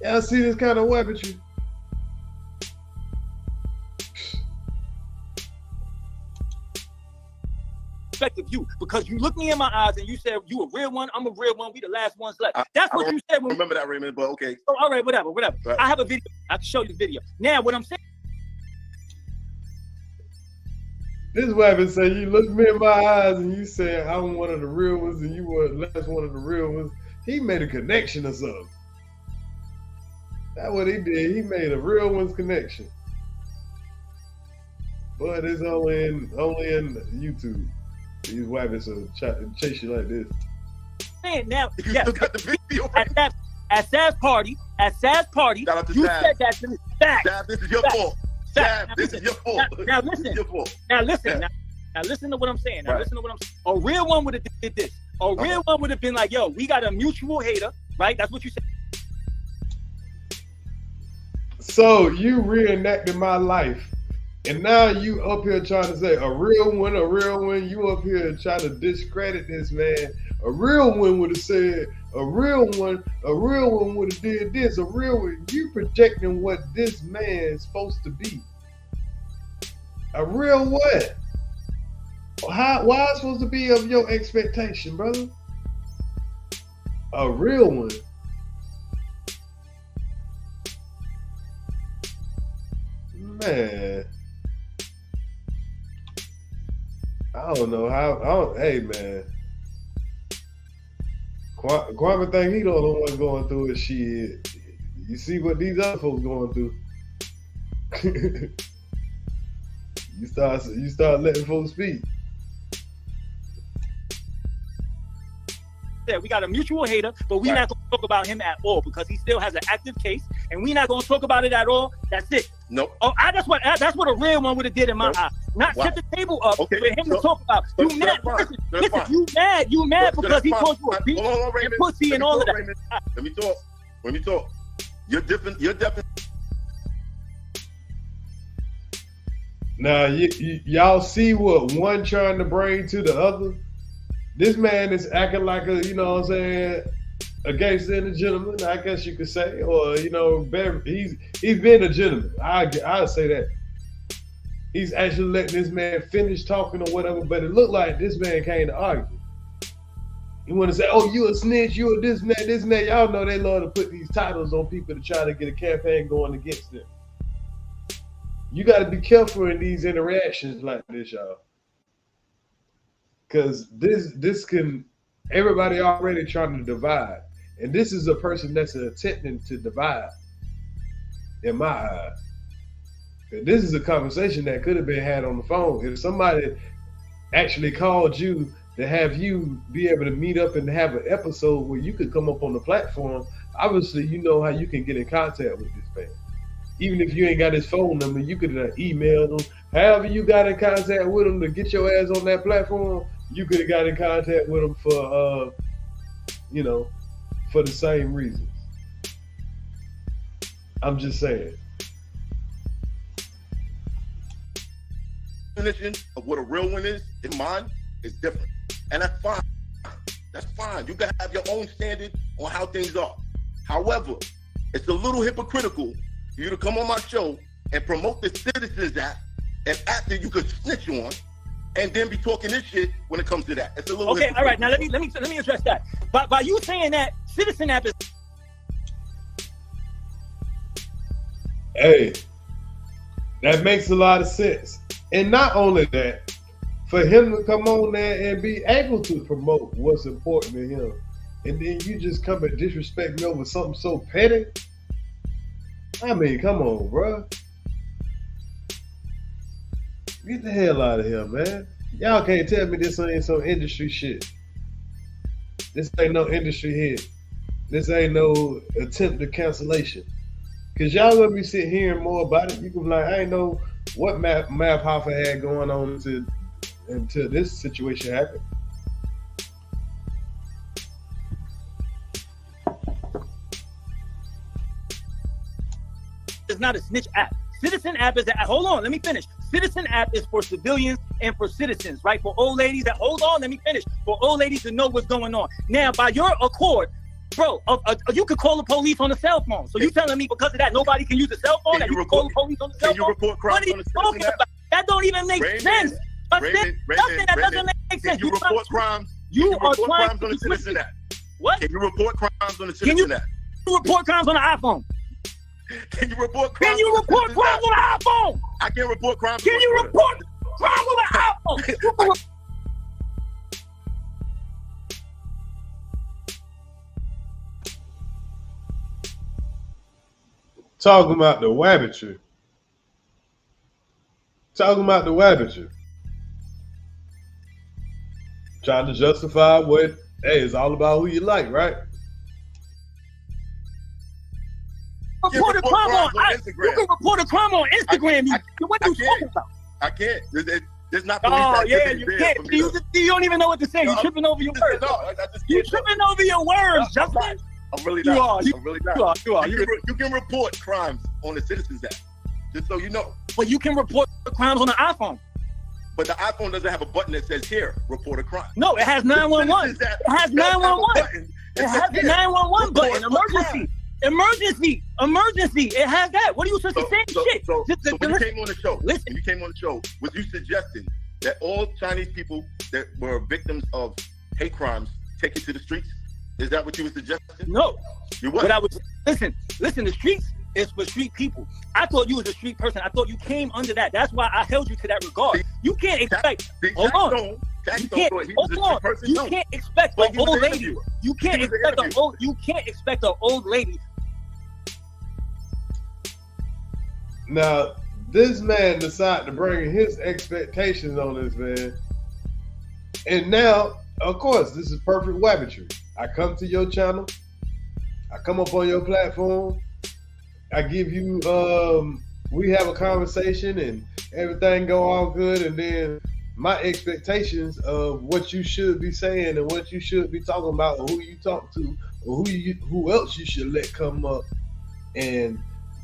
Y'all see this kind of weaponry? Of you, because you looked me in my eyes and you said you a real one, I'm a real one, we the last ones left. That's what you said. Remember that, Raymond, but okay. Oh, all right, whatever. Right. I have a video. I can show you the video. Now, what I'm saying. This weapon said you looked me in my eyes and you said I'm one of the real ones and you were the last one of the real ones. He made a connection or something. That's what he did. He made a real one's connection. But it's only in YouTube. These wabbits will chase you like this. Man, now, you still got the video. At Sav's party, shout out to you Sav. said that to me. Sav, this is your fault. Sav, this is your fault. Now listen. Now listen to what I'm saying. A real one would have did this. A real one would have been like, yo, we got a mutual hater, right? That's what you said. So you reenacted my life. And now you up here trying to say a real one. You up here trying to discredit this man. A real one would have said, a real one would have did this. A real one, you projecting what this man is supposed to be. A real what? Why is it supposed to be of your expectation, brother? A real one. Man. I don't know how. Hey, man. Kwame think he the only one going through his shit. You see what these other folks going through. You start letting folks speak. We got a mutual hater, but we're not going to talk about him at all because he still has an active case, and we're not going to talk about it at all. That's it. Nope. Oh, that's what a real one would have did in my eyes. Not set the table up for him to talk about. You mad? Listen, you mad because he called you a bitch and pussy and all of that. Let me talk. You're different. You're different. Now, y'all see what one trying to bring to the other? This man is acting like a, you know what I'm saying, a gangster and a gentleman, I guess you could say. Or, you know, he's been a gentleman. I'll say that. He's actually letting this man finish talking or whatever, but it looked like this man came to argue. You want to say, oh, you a snitch, you a this and that, this and that. Y'all know they love to put these titles on people to try to get a campaign going against them. You got to be careful in these interactions like this, y'all. Because this can, everybody already trying to divide. And this is a person that's attempting to divide, in my eyes. And this is a conversation that could have been had on the phone. If somebody actually called you to have you be able to meet up and have an episode where you could come up on the platform, obviously you know how you can get in contact with this man. Even if you ain't got his phone number, you could email him. However you got in contact with him to get your ass on that platform, you could have got in contact with him for, you know, for the same reasons. I'm just saying. Definition of what a real one is, in mine, is different. And that's fine. That's fine. You can have your own standard on how things are. However, it's a little hypocritical for you to come on my show and promote the Citizens Act, and after you could snitch on, and then be talking this shit when it comes to that. It's a little okay. All right, now let me address that. By you saying that, Citizen App is. Hey, that makes a lot of sense. And not only that, for him to come on there and be able to promote what's important to him, and then you just come and disrespect me over something so petty. I mean, come on, bro. Get the hell out of here, man. Y'all can't tell me this ain't some industry shit. This ain't no industry hit. This ain't no attempt to cancellation. Cause y'all gonna be sitting hearing more about it. You can be like, I ain't know what Math Hoffa had going on until this situation happened. It's not a snitch app. Citizen app is hold on, let me finish. Citizen app is for civilians and for citizens, right? For old ladies that hold on, let me finish. For old ladies to know what's going on. Now, by your accord, bro, you could call the police on a cell phone. So you telling me because of that nobody can use a cell phone? That you can call the police on the cell phone? Can you report crimes on the Citizen app? That don't even make sense. Something that doesn't make sense. Can you report crimes? You are trying crimes on the Citizen app. What? Can you report crimes on the Citizen app? Can you report crimes on the iPhone? Can you report crimes? Can you report crimes on the iPhone? I can't report crimes. Can you report crimes on the iPhone? Talking about the Wabbit. Talking about the Wabbit. Trying to justify what, hey, it's all about who you like, right? Report a crime on Instagram. You can report a crime on Instagram. What are you talking about? I can't. There's not. Oh yeah, you can't. You don't even know what to say. You're tripping over your words. You're tripping over your words, Justin. I'm really not. You are. I'm really not. You are. You can report crimes on the Citizens Act, just so you know. But you can report crimes on the iPhone. But the iPhone doesn't have a button that says here, report a crime. No, it has 911. It has 911. It has the 911 button. Emergency. It has that. What are you supposed to say? Shit. So when you came on the show, was you suggesting that all Chinese people that were victims of hate crimes take it to the streets? Is that what you were suggesting? No. You what? But I was listen. The streets is for street people. I thought you was a street person. I thought you came under that. That's why I held you to that regard. You can't expect. Hold on. You can't expect an old lady. You can't expect an old lady. Now, this man decided to bring his expectations on this man. And now, of course, this is perfect wabbitry. I come to your channel. I come up on your platform. I give you, we have a conversation and everything go all good. And then my expectations of what you should be saying and what you should be talking about, or who you talk to, or who else you should let come up and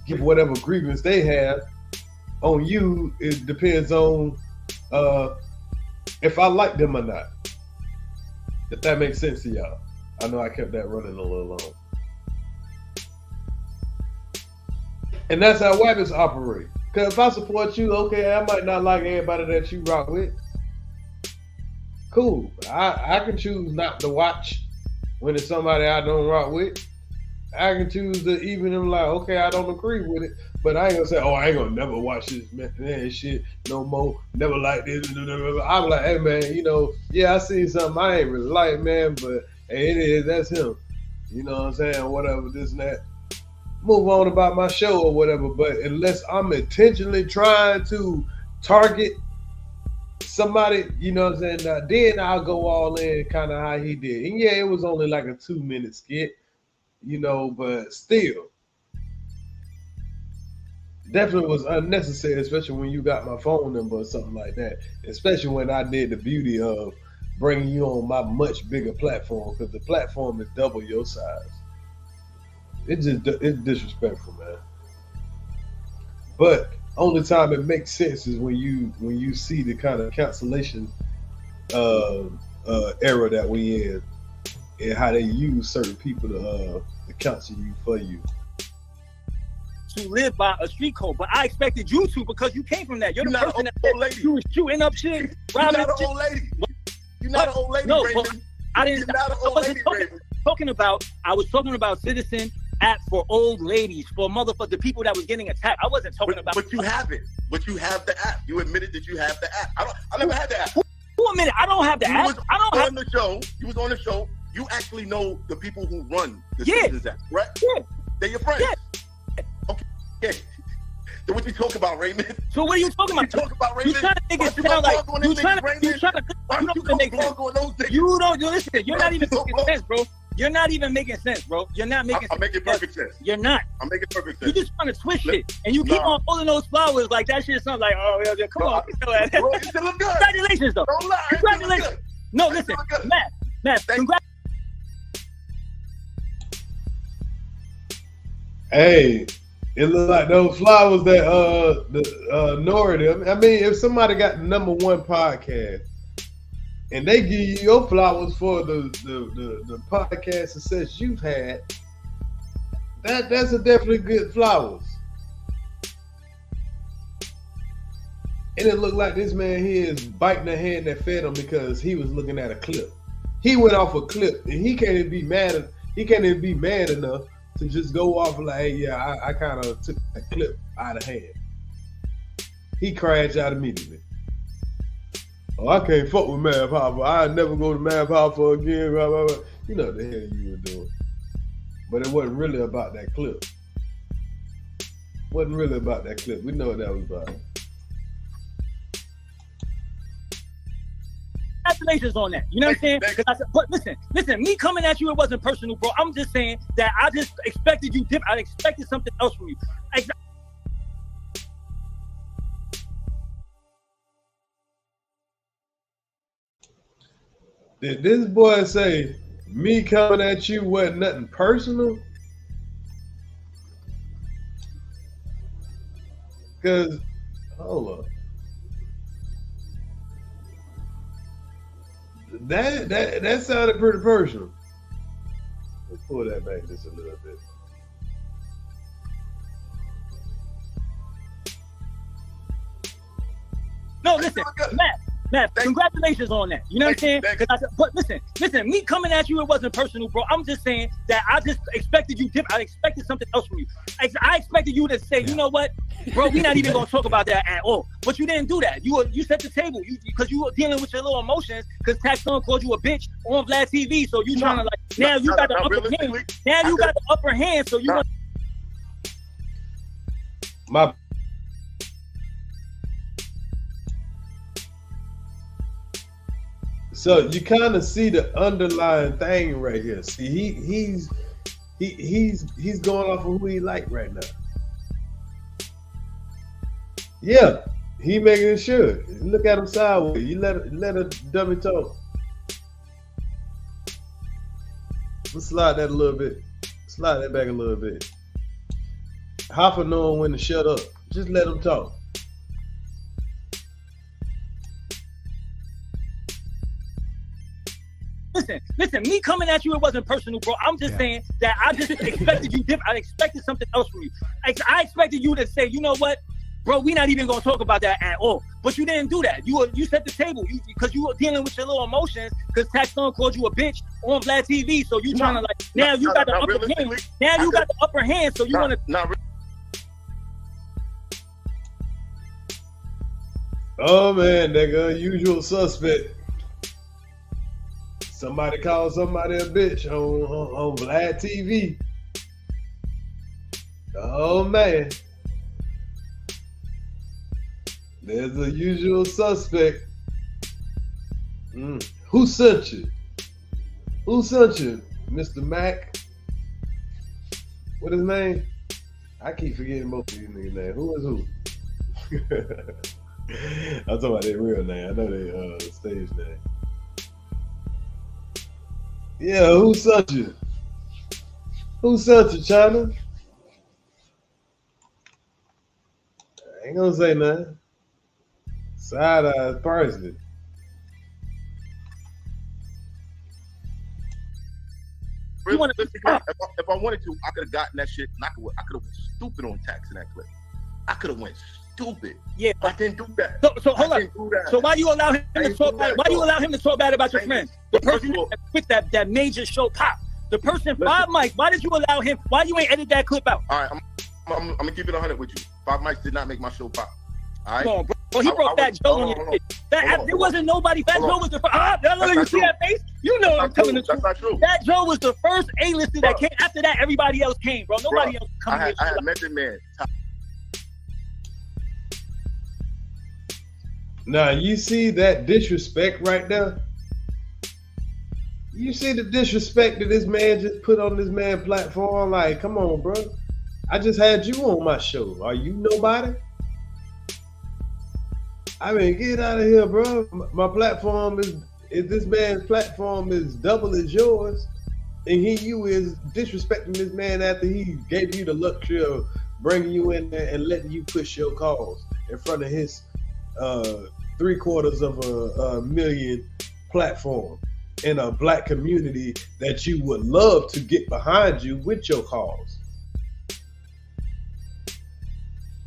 give whatever grievance they have on you. It depends on if I like them or not. If that makes sense to y'all. I know I kept that running a little long. And that's how Wabbits operate. Because if I support you, okay, I might not like everybody that you rock with. Cool. I can choose not to watch when it's somebody I don't rock with. I can choose to even them like, okay, I don't agree with it, but I ain't gonna say, oh, I ain't gonna never watch this man shit no more. Never like this. I'm like, hey man, you know, yeah, I seen something I ain't really like, man, but hey, it is, that's him. You know what I'm saying? Whatever, this and that. Move on about my show or whatever. But unless I'm intentionally trying to target somebody, you know what I'm saying? Then I'll go all in kind of how he did. And yeah, it was only like a 2-minute skit, you know, but still. Definitely was unnecessary, especially when you got my phone number or something like that. Especially when I did the beauty of bringing you on my much bigger platform, because the platform is double your size. It's disrespectful, man. But only time it makes sense is when you see the kind of cancellation era that we in, and how they use certain people to counsel you for you. To live by a street code, but I expected you to, because you came from that. You're the person that old lady. You was shooting up shit. You're not an old lady. You're not an old lady. No, Raymond. I didn't. You're not an old lady, Raymond. I was talking about Citizen app for old ladies, for motherfucker, the people that was getting attacked. I wasn't talking about. But you have it. But you have the app. You admitted that you have the app. I never had the app. Who admitted? I don't have the app. I don't have the show. You was on the show. You actually know the people who run the Citizens app, right? Yeah. They're your friends. Yeah. Okay. So what you talk about, Raymond? So what are you talking about? You talk about Raymond? You trying to make it sound like you trying to make sense. You don't listen. You're not even making sense, bro. You're not even making sense, bro. You're not making sense. I'm making perfect sense. You're not. I'm making perfect sense. You just trying to twist shit, and you keep on holding those flowers like that shit. Sounds like, oh yeah, come on. Bro, you still look good. Congratulations, though. Don't lie. Congratulations. No, listen, Matt. Congratulations. Hey, it look like those flowers that Nora them. I mean, if somebody got the #1 podcast and they give you your flowers for the podcast success you've had, that's a definitely good flowers. And it looked like this man here is biting the hand that fed him because he was looking at a clip. He went off a clip, and he can't even be mad. He can't even be mad enough to just go off like, hey, yeah, I kind of took that clip out of hand. He crashed out immediately. Oh, I can't fuck with Mad Papa. I never go to Mad Papa again. Blah, blah, blah. You know what the hell you were doing. But it wasn't really about that clip. Wasn't really about that clip. We know what that was about. Congratulations on that. You know what I'm saying? But listen, me coming at you, it wasn't personal, bro. I'm just saying that I just expected you different. I expected something else from you. Did this boy say me coming at you wasn't nothing personal? Because, hold up. That sounded pretty personal. Let's pull that back just a little bit. No, listen, Matt, congratulations on that. You know what I'm saying? But listen, me coming at you, it wasn't personal, bro. I'm just saying that I just expected you different. I expected something else from you. I expected you to say, you know what, bro, we're not even gonna talk about that at all. But you didn't do that. You set the table because you were dealing with your little emotions because Taxon called you a bitch on Vlad TV. So you trying to like now you got the upper hand. Now you got the upper hand. So you want my. So you kind of see the underlying thing right here. See, he's going off of who he like right now. Yeah, he making sure. Look at him sideways. You let a dummy talk. Let's slide that a little bit. Slide that back a little bit. Hoffa knowing when to shut up. Just let him talk. Listen, me coming at you, it wasn't personal, bro. I'm just saying that I just expected you different. I expected something else from you. I expected you to say, you know what, bro, we're not even gonna talk about that at all. But you didn't do that. You set the table because you were dealing with your little emotions because Taxstone called you a bitch on Vlad TV. So you trying to like now you got the upper hand. Now you got the upper hand. So you want to. Oh man, nigga, usual suspect. Somebody called somebody a bitch on Vlad TV. Oh man. There's a usual suspect. Who sent you? Who sent you? Mr. Mac? What his name? I keep forgetting most of these niggas' names. Who is who? I'm talking about their real name. I know their stage name. Yeah, who sent you? Who sent you, China? I ain't gonna say nothing. Side-eye person. If I wanted to, I could have gotten that shit. And I could have went stupid on tax in that clip. I could have went stupid. Yeah, I didn't do that. So hold on. So why you allow him to talk bad? Why you allow him to talk bad about your friends? The person that made your show pop. The person 5 Mics. Why did you allow him? Why you ain't edit that clip out? All right, I'm gonna keep it 100 with you. 5 Mics did not make my show pop. All right. Come on, bro. He brought Fat Joe on your shit. There wasn't nobody. Fat Joe was the first. You see that face? You know I'm telling the truth. That's not true. Fat Joe was the first A-lister that came. After that, everybody else came, bro. Nobody else come here. I had Method Man. Now, you see that disrespect right there? You see the disrespect that this man just put on this man platform? Like, come on, bro. I just had you on my show. Are you nobody? I mean, get out of here, bro. My platform is this man's platform is double as yours. And here you is disrespecting this man after he gave you the luxury of bringing you in there and letting you push your cause in front of his 750,000 platform in a black community that you would love to get behind you with your cause.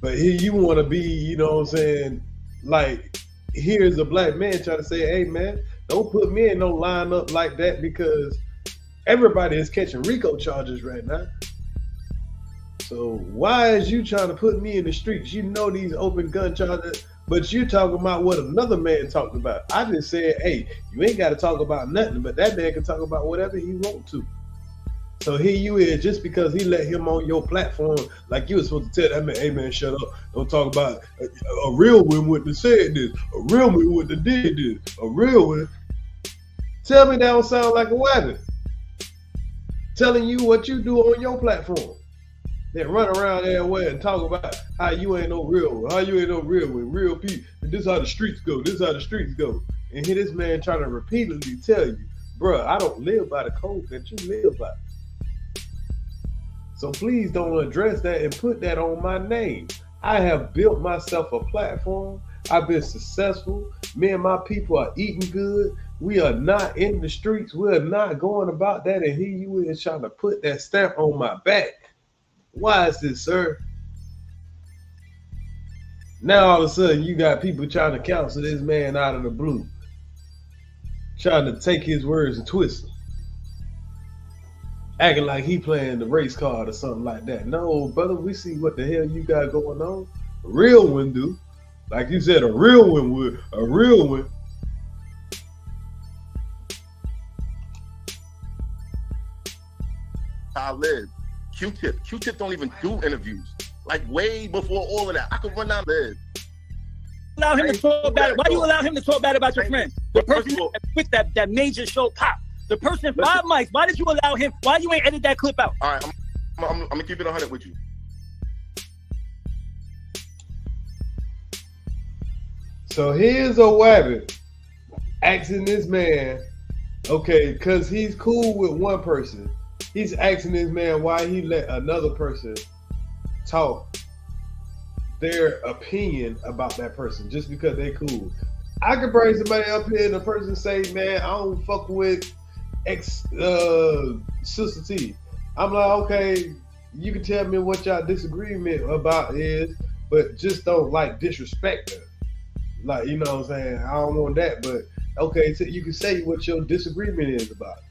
But here you want to be, you know what I'm saying, like, here's a black man trying to say, hey man, don't put me in no lineup like that because everybody is catching RICO charges right now. So why is you trying to put me in the streets? You know these open gun charges, but you talking about what another man talked about. I just said, hey, you ain't got to talk about nothing, but that man can talk about whatever he want to. So here you is, just because he let him on your platform, like you were supposed to tell that man, hey man, shut up. Don't talk about a real one wouldn't have said this. A real one wouldn't have did this. A real one. Tell me that don't sound like a Wabbit. Telling you what you do on your platform. Then run around everywhere and talk about how you ain't no real one. How you ain't no real one. Real people. This how the streets go. This how the streets go. And here this man trying to repeatedly tell you, bruh, I don't live by the code that you live by. So please don't address that and put that on my name. I have built myself a platform. I've been successful. Me and my people are eating good. We are not in the streets. We are not going about that. And here you is trying to put that stamp on my back. Why is this, sir? Now all of a sudden you got people trying to counsel this man out of the blue. Trying to take his words and twist them. Acting like he playing the race card or something like that. No, brother, we see what the hell you got going on. A real one do. Like you said, a real one would. A real one. I live. Q-Tip don't even do interviews. Like way before all of that. I could run down live. Allow him to talk bad. Why do you allow him to talk bad about your friends? The person that made your show pop. The person 5 Mics. Why did you allow him? Why you ain't edit that clip out? All right, I'm gonna keep it 100 with you. So here's a Wabbit asking this man, okay, because he's cool with one person. He's asking this man why he let another person talk their opinion about that person just because they cool. I could bring somebody up here and the person say, man, I don't fuck with X Sister T. I'm like, okay, you can tell me what y'all disagreement about is, but just don't like disrespect her. Like, you know what I'm saying? I don't want that, but okay, so you can say what your disagreement is about it.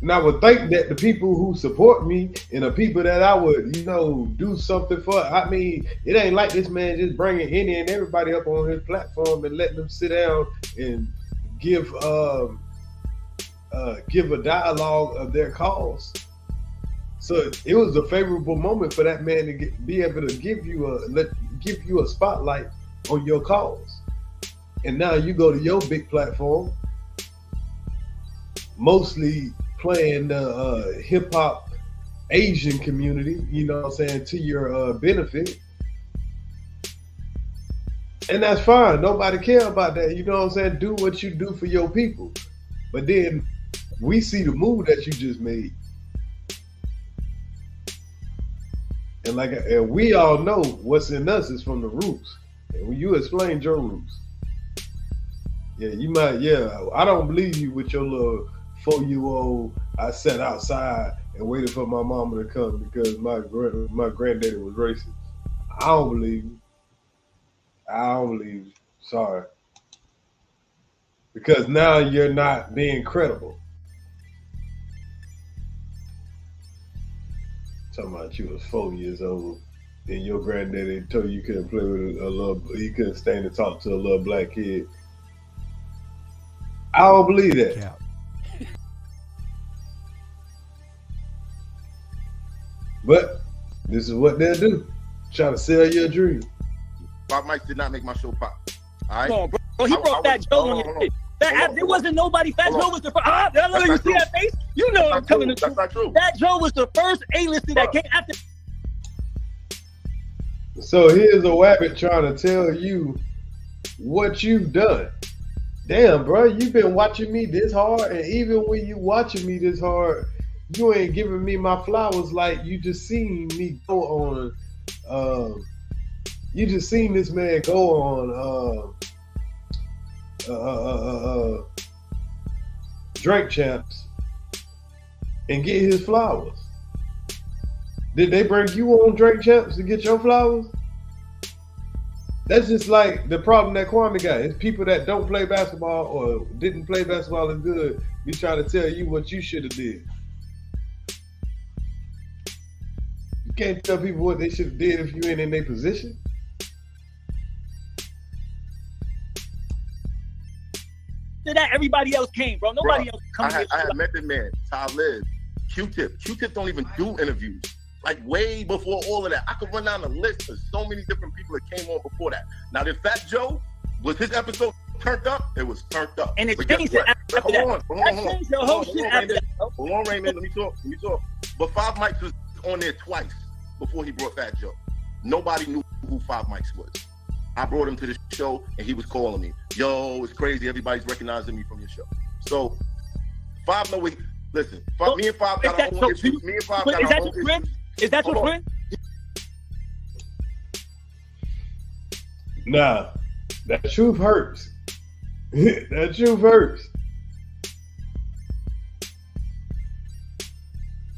And I would think that the people who support me and the people that I would, you know, do something for, I mean, it ain't like this man just bringing any and everybody up on his platform and letting them sit down and give a dialogue of their cause. So it was a favorable moment for that man to be able to give you a spotlight on your cause. And now you go to your big platform, mostly playing the hip hop Asian community, you know what I'm saying, to your benefit. And that's fine. Nobody care about that. You know what I'm saying? Do what you do for your people. But then we see the move that you just made. And we all know what's in us is from the roots. And when you explained your roots, yeah, you might, I don't believe you with your little 4-year-old. I sat outside and waited for my mama to come because my granddaddy was racist. I don't believe you. I don't believe you. Sorry. Because now you're not being credible. Talking about you was 4 years old and your granddaddy told you couldn't play with he couldn't stand to talk to a little black kid. I don't believe that. Yeah. But this is what they'll do. Try to sell your dream. Bob Mike did not make my show pop. All right? Come on, bro. He brought Fat Joe on your shit. There wasn't nobody. Fat Joe was the first. You see that face? You know I'm telling the truth. That's not true. Fat Joe was the first A-lister that came after. So here's a Wabbit trying to tell you what you've done. Damn, bro, you've been watching me this hard, and even when you watching me this hard, you ain't giving me my flowers like you just seen me go on. You just seen this man go on Drink Champs and get his flowers. Did they bring you on Drink Champs to get your flowers? That's just like the problem that Kwame got. It's people that don't play basketball or didn't play basketball as good. We try to tell you what you should have did. You can't tell people what they should have did if you ain't in their position. After that, everybody else came, bro. Nobody else come. I had Method Man, Talib, Q-Tip. Q-Tip don't even do interviews. Like way before all of that. I could run down a list of so many different people that came on before that. Now, did Fat Joe, was his episode turned up? It was turned up. And it changed it after that. Hold on, Raymond. Let me talk. But Five Mics was on there twice before he brought Fat Joe. Nobody knew who Five Mics was. I brought him to the show and he was calling me. Yo, it's crazy. Everybody's recognizing me from your show. So, Five, no, wait. Listen, me and Five got our own issues. Me and Five got our own issues. Is that your friend? Nah, that truth hurts. That truth hurts.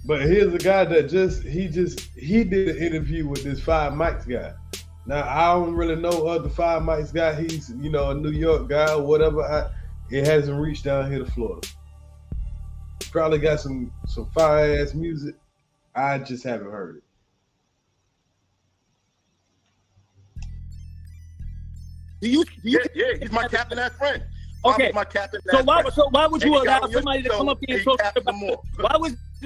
But here's a guy that he did an interview with this Five Mics guy. Now I don't really know other Five Mics guy. He's a New York guy or whatever. It hasn't reached down here to Florida. Probably got some fire ass music. I just haven't heard it. Yeah, he's my captain ass friend. Okay. My captain. So why would you allow somebody to come up there and talk shit about more?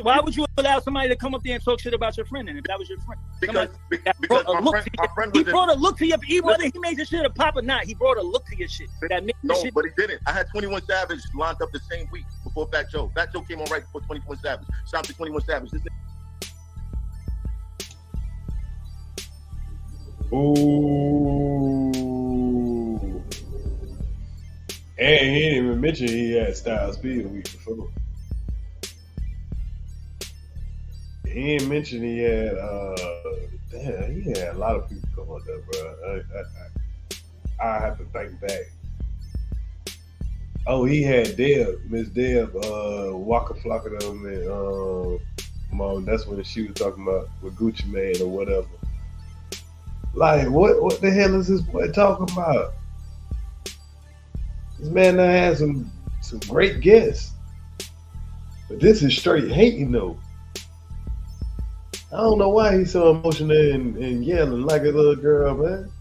Why would you allow somebody to come up there and talk shit about your friend? And if that was your friend, because my friend he brought a look to your, whether he made your shit a pop or not, he brought a look to your shit. But he didn't. I had 21 Savage lined up the same week before Fat Joe. Fat Joe came on right before 21 Savage. Shout out to 21 Savage. Ooh. And he didn't even mention he had Style Speed a week before. He ain't mentioned he had damn, he had a lot of people come on there, bro. I have to think back. Oh, he had Miss Deb, Waka Flocka them, and Mom. That's when she was talking about with Gucci Mane or whatever. Like, what the hell is this boy talking about? This man now has some great guests, but this is straight hating though. I don't know why he's so emotional and yelling like a little girl, man.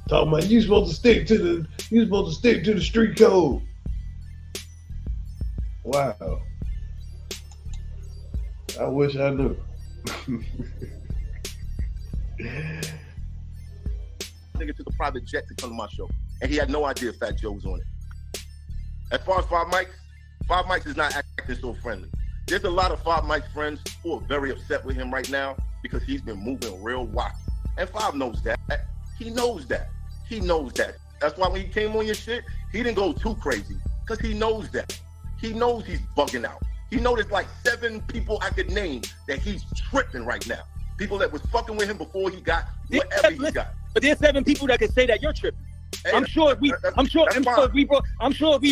Talking about you supposed to stick to the street code. Wow. I wish I knew. Nigga took a private jet to come to my show, and he had no idea Fat Joe was on it. As far as Five Mics is not acting so friendly. There's a lot of Five Mike's friends who are very upset with him right now because he's been moving real wacky. And Five knows that. He knows that. He knows that. That's why when he came on your shit, he didn't go too crazy because he knows that. He knows he's bugging out. He knows there's like 7 people I could name that he's tripping right now. People that was fucking with him before he got whatever he got. But there's 7 people that can say that you're tripping. Hey, I'm sure if we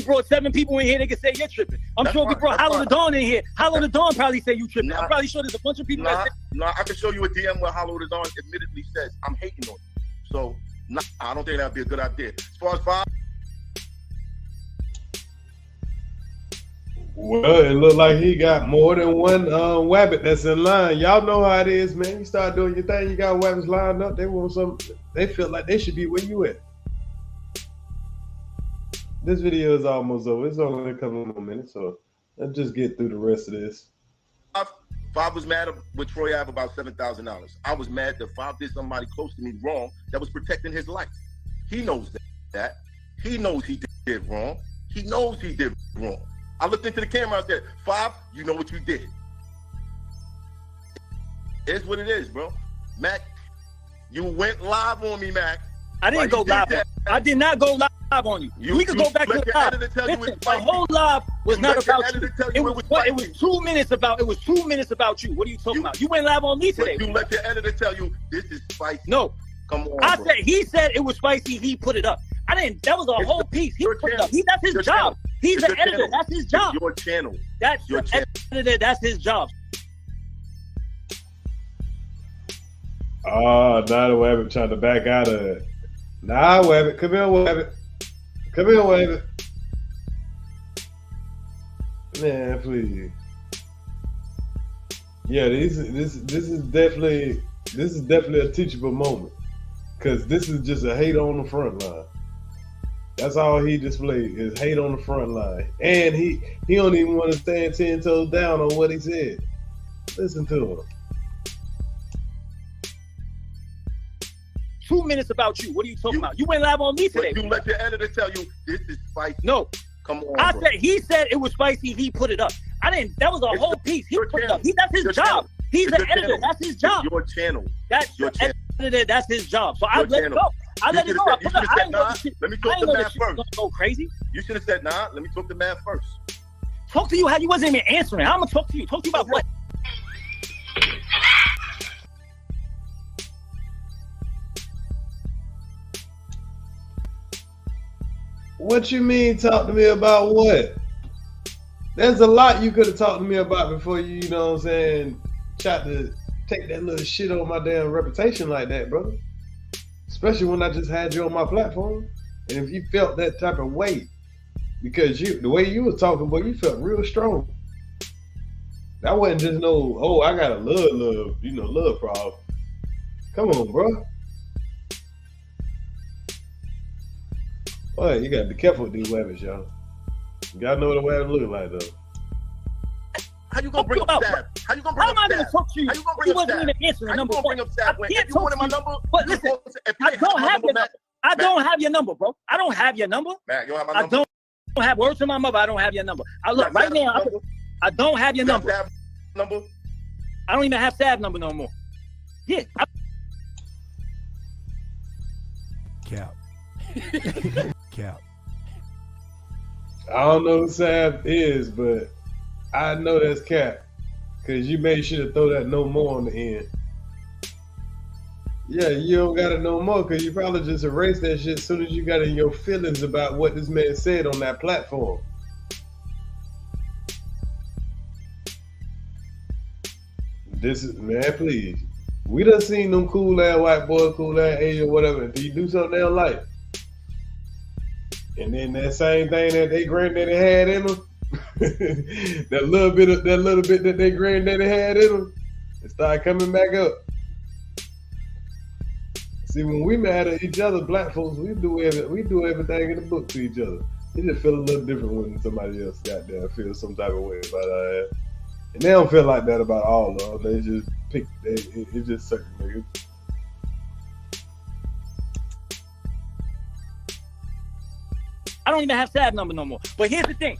brought 7 people in here, they could say you're tripping. I'm sure if we brought Hollow the Dawn in here, Hollow the Dawn probably say you tripping. I'm probably sure there's a bunch of people that say. I can show you a DM where Hollow the Dawn admittedly says I'm hating on you. So I don't think that'd be a good idea. As far as Five. Well, it looked like he got more than one Wabbit that's in line. Y'all know how it is, man. You start doing your thing, you got Wabbits lined up. They want some. They feel like they should be where you at. This video is almost over. It's only a couple more minutes, so let's just get through the rest of this. Five was mad with Troy Ave about $7,000. I was mad that Five did somebody close to me wrong that was protecting his life. He knows that. He knows he did wrong. He knows he did wrong. I looked into the camera and said, Five, you know what you did. It's what it is, bro. Mac, you went live on me, Mac. I didn't go live. I did not go live on you. We could go back to the live. Listen, the whole live was not about you. It was 2 minutes about. It was 2 minutes about you. What are you talking about? You went live on me today. You let your editor tell you this is spicy. No, come on. He said it was spicy. He put it up. I didn't. That was a whole piece. He put it up. That's his job. He's the editor. That's his job. Your channel. That's your editor. That's his job. Oh, now the Wabbit trying to back out of it. Nah, Wabbit, come here, Wabbit. Come here, Wabbit. Man, please. Yeah, this is definitely a teachable moment, because this is just a hate on the front line. That's all he displayed is hate on the front line, and he don't even want to stand 10 toes down on what he said. Listen to him. 2 minutes about you. What are you talking about? You went live on me today. You let your editor tell you this is spicy. No. Come on. He said it was spicy. He put it up. I didn't. That was a whole piece. He put it up. That's his job. He's the editor. That's his job. Your channel. That's your editor. That's his job. So I let it go. I let it go. Let me talk to man first. Go crazy. You should have said nah. Let me talk to man first. Talk to you how you wasn't even answering. I'm gonna talk to you. Talk to you about what? What you mean talk to me about what? There's a lot you could have talked to me about before you know what I'm saying, tried to take that little shit on my damn reputation like that, brother. Especially when I just had you on my platform. And if you felt that type of weight, because the way you was talking, boy, you felt real strong. That wasn't just no, oh, I got a love problem. Come on, bro. Boy, you gotta be careful with these Wabbits, y'all. You gotta know what a Wabbit look like, though. How you gonna bring up Sab? How you gonna bring up Sab? How am I gonna talk to you? How you gonna bring up Sab? Even answering number one. I can't talk to you. But listen, I don't have your number. I don't have your number, bro. I don't have your number. Matt, you don't have my number? I don't have words to my mother. I don't have your number. I look right now. I don't have your number. I don't even have Sab's number no more. Yeah. Cap. Cap. I don't know who Sab is, but I know that's Cap. Because you made sure to throw that no more on the end. Yeah, you don't got it no more because you probably just erased that shit as soon as you got in your feelings about what this man said on that platform. This is, man, please. We done seen them cool ass white boys, cool ass Asian, whatever. Do you do something they don't like? And then that same thing that they granddaddy had in them, that little bit that they granddaddy had in them, it started coming back up. See, when we mad at each other, black folks, we do everything in the book to each other. It just feel a little different when somebody else got there feel some type of way about our ass. And they don't feel like that about all of them. They just pick, it's just certain niggas. I don't even have tab number no more. But here's the thing.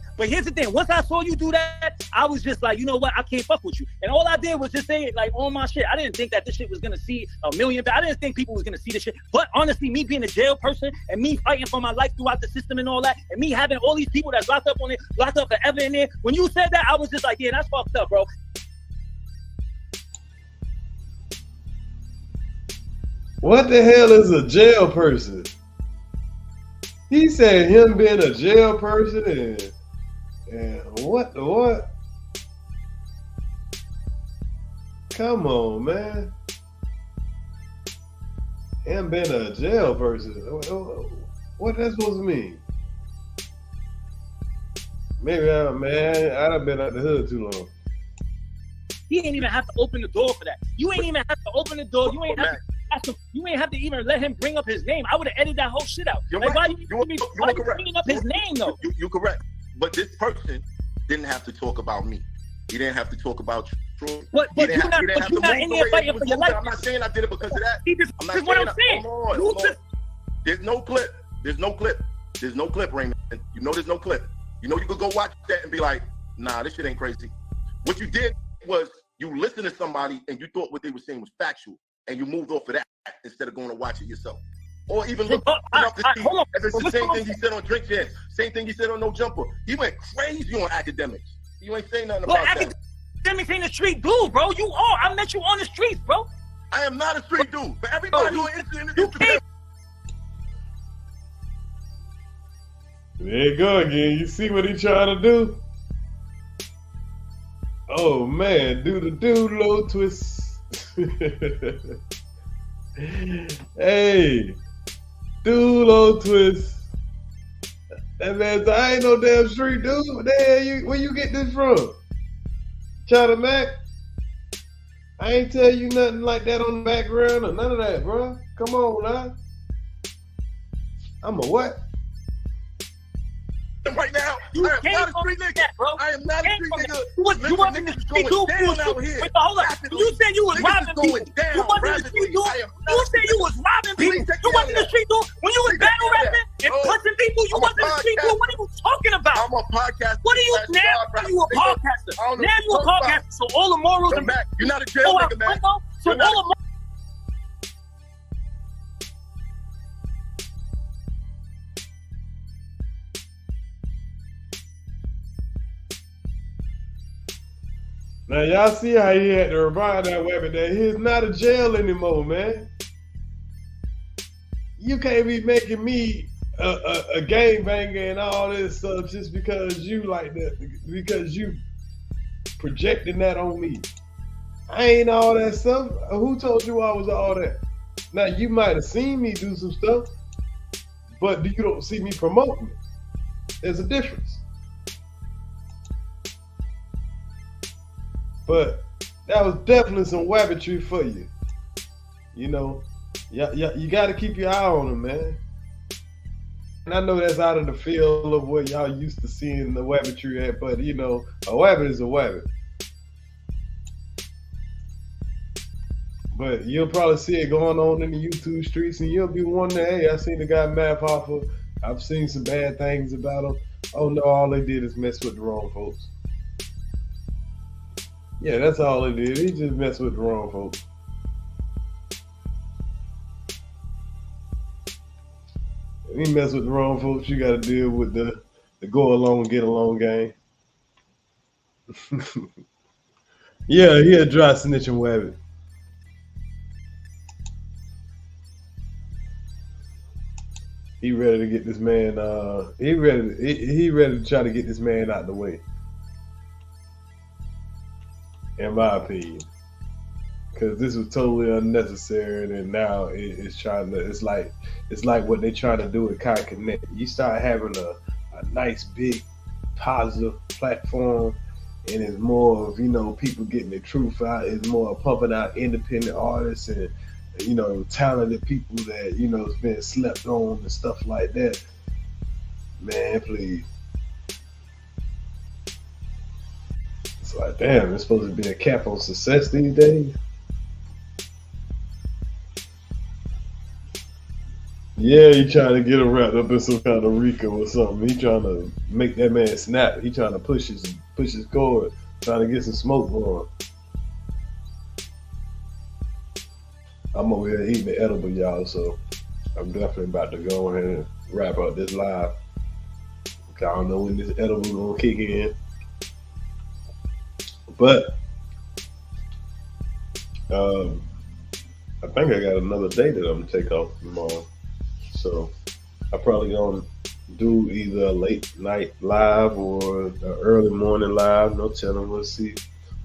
Once I saw you do that, I was just like, you know what? I can't fuck with you. And all I did was just say it like on my shit. I didn't think that this shit was gonna see a million. I didn't think people was gonna see this shit. But honestly, me being a jail person and me fighting for my life throughout the system and all that, and me having all these people that's locked up forever in there. When you said that, I was just like, yeah, that's fucked up, bro. What the hell is a jail person? He said him being a jail person and what the what? Come on, man. Him being a jail person. What that supposed to mean? Maybe I done been out the hood too long. He ain't even have to open the door for that. You ain't even have to open the door. You ain't have to even let him bring up his name. I would have edited that whole shit out. You're like, right. why you bringing up his name though? You're correct. But this person didn't have to talk about me. He didn't have to talk about Troy. But you're not in there fighting for your life. I'm not saying I did it because of that. I'm not what saying I'm saying. Hold on. There's no clip. There's no clip, Raymond. You know there's no clip. You know you could go watch that and be like, nah, this shit ain't crazy. What you did was you listened to somebody and you thought what they were saying was factual. And you moved off of that instead of going to watch it yourself. Or even look up to see if it's the same thing he said on Drink Chance, same thing he said on No Jumper. He went crazy on academics. You ain't saying nothing about that. Academics ain't a street dude, bro. You are. I met you on the streets, bro. I am not a street dude. But everybody on Instagram. There you go again. You see what he trying to do? Oh man, do the low twist. Hey, low twist. That man, I ain't no damn street dude. What the hell where you get this from? China Mac? I ain't tell you nothing like that on the background or none of that, bro. Come on now. I'm a what? Right now, I am not a street nigga, bro. I am not a street nigga. You wasn't the street dude. Hold up. You said you was robbing people. You wasn't the street dude. You said you was robbing people. You wasn't the street dude. When you was battle rapping and punching people, you wasn't the street dude. What are you talking about? I'm a podcaster. What are you now? You a podcaster. Now you a podcaster. So all the morals are back. You're not a jail nigga, man. So all the now y'all see how he had to revive that Wabbit that he's not a jail anymore, man. You can't be making me a gangbanger and all this stuff just because you like that, because you projecting that on me. I ain't all that stuff. Who told you I was all that? Now you might have seen me do some stuff, but you don't see me promoting it. There's a difference. But that was definitely some wabbitry for you. You know, you got to keep your eye on them, man. And I know that's out of the field of what y'all used to seeing the wabbitry at, but you know, a wabbit is a wabbit. But you'll probably see it going on in the YouTube streets, and you'll be wondering, hey, I seen the guy Math Hoffa. I've seen some bad things about him. Oh no, all they did is mess with the wrong folks. Yeah, that's all he did. He just messed with the wrong folks. If he mess with the wrong folks, you got to deal with the go along, get along game. Yeah, he a dry snitching Wabbit. He ready to get this man. He ready to try to get this man out the way. In my opinion, because this was totally unnecessary, and now it's trying to. It's like what they trying to do with Kai Connect. You start having a nice big positive platform, and it's more of people getting the truth out. It's more pumping out independent artists and talented people that has been slept on and stuff like that. Man, please. It's like, damn, there's supposed to be a cap on success these days. Yeah, he trying to get him wrapped up in some kind of RICO or something. He trying to make that man snap. He trying to push his cord, trying to get some smoke for him. I'm over here eating the edible, y'all, so I'm definitely about to go ahead and wrap up this live. I don't know when this edible gonna kick in, but I think I got another day that I'm gonna take off tomorrow, so I probably gonna do either a late night live or an early morning live. No telling. We'll see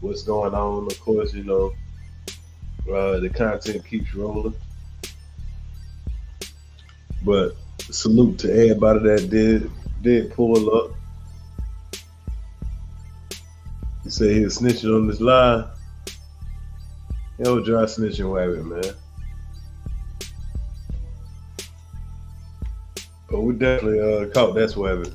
what's going on. Of course, the content keeps rolling. But salute to everybody that did pull up. He said he was snitching on this line. Yo, dry snitching Wabbit, man. But we definitely caught that Wabbit.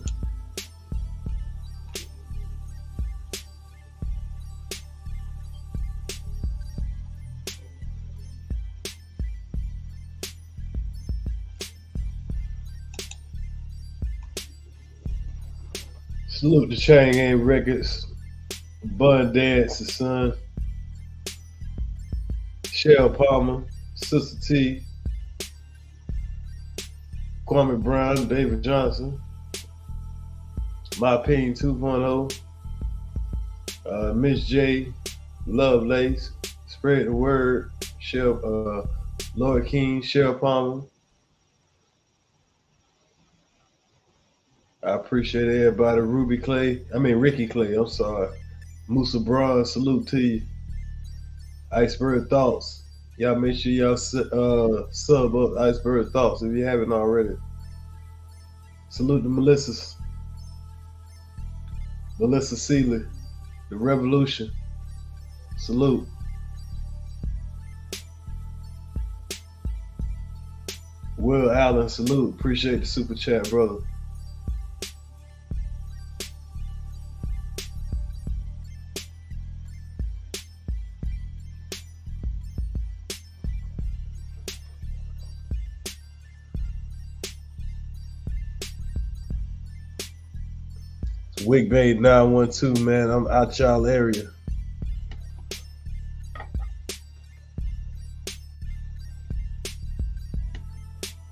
Salute to Chain Gang Records, Bun Dance, the son, Shell Palmer, Sister T, Kwame Brown, David Johnson, My Opinion 2.0, Miss J, Love Lace, Spread the Word, Shell, Lord King, Shell Palmer. I appreciate everybody. Ricky Clay, I'm sorry. Musa Braun, salute to you. Iceberg Thoughts. Y'all make sure y'all sub up Iceberg Thoughts if you haven't already. Salute to Melissa Seeley, The Revolution. Salute. Will Allen, salute. Appreciate the super chat, brother. Wigbay 912, man. I'm out y'all area.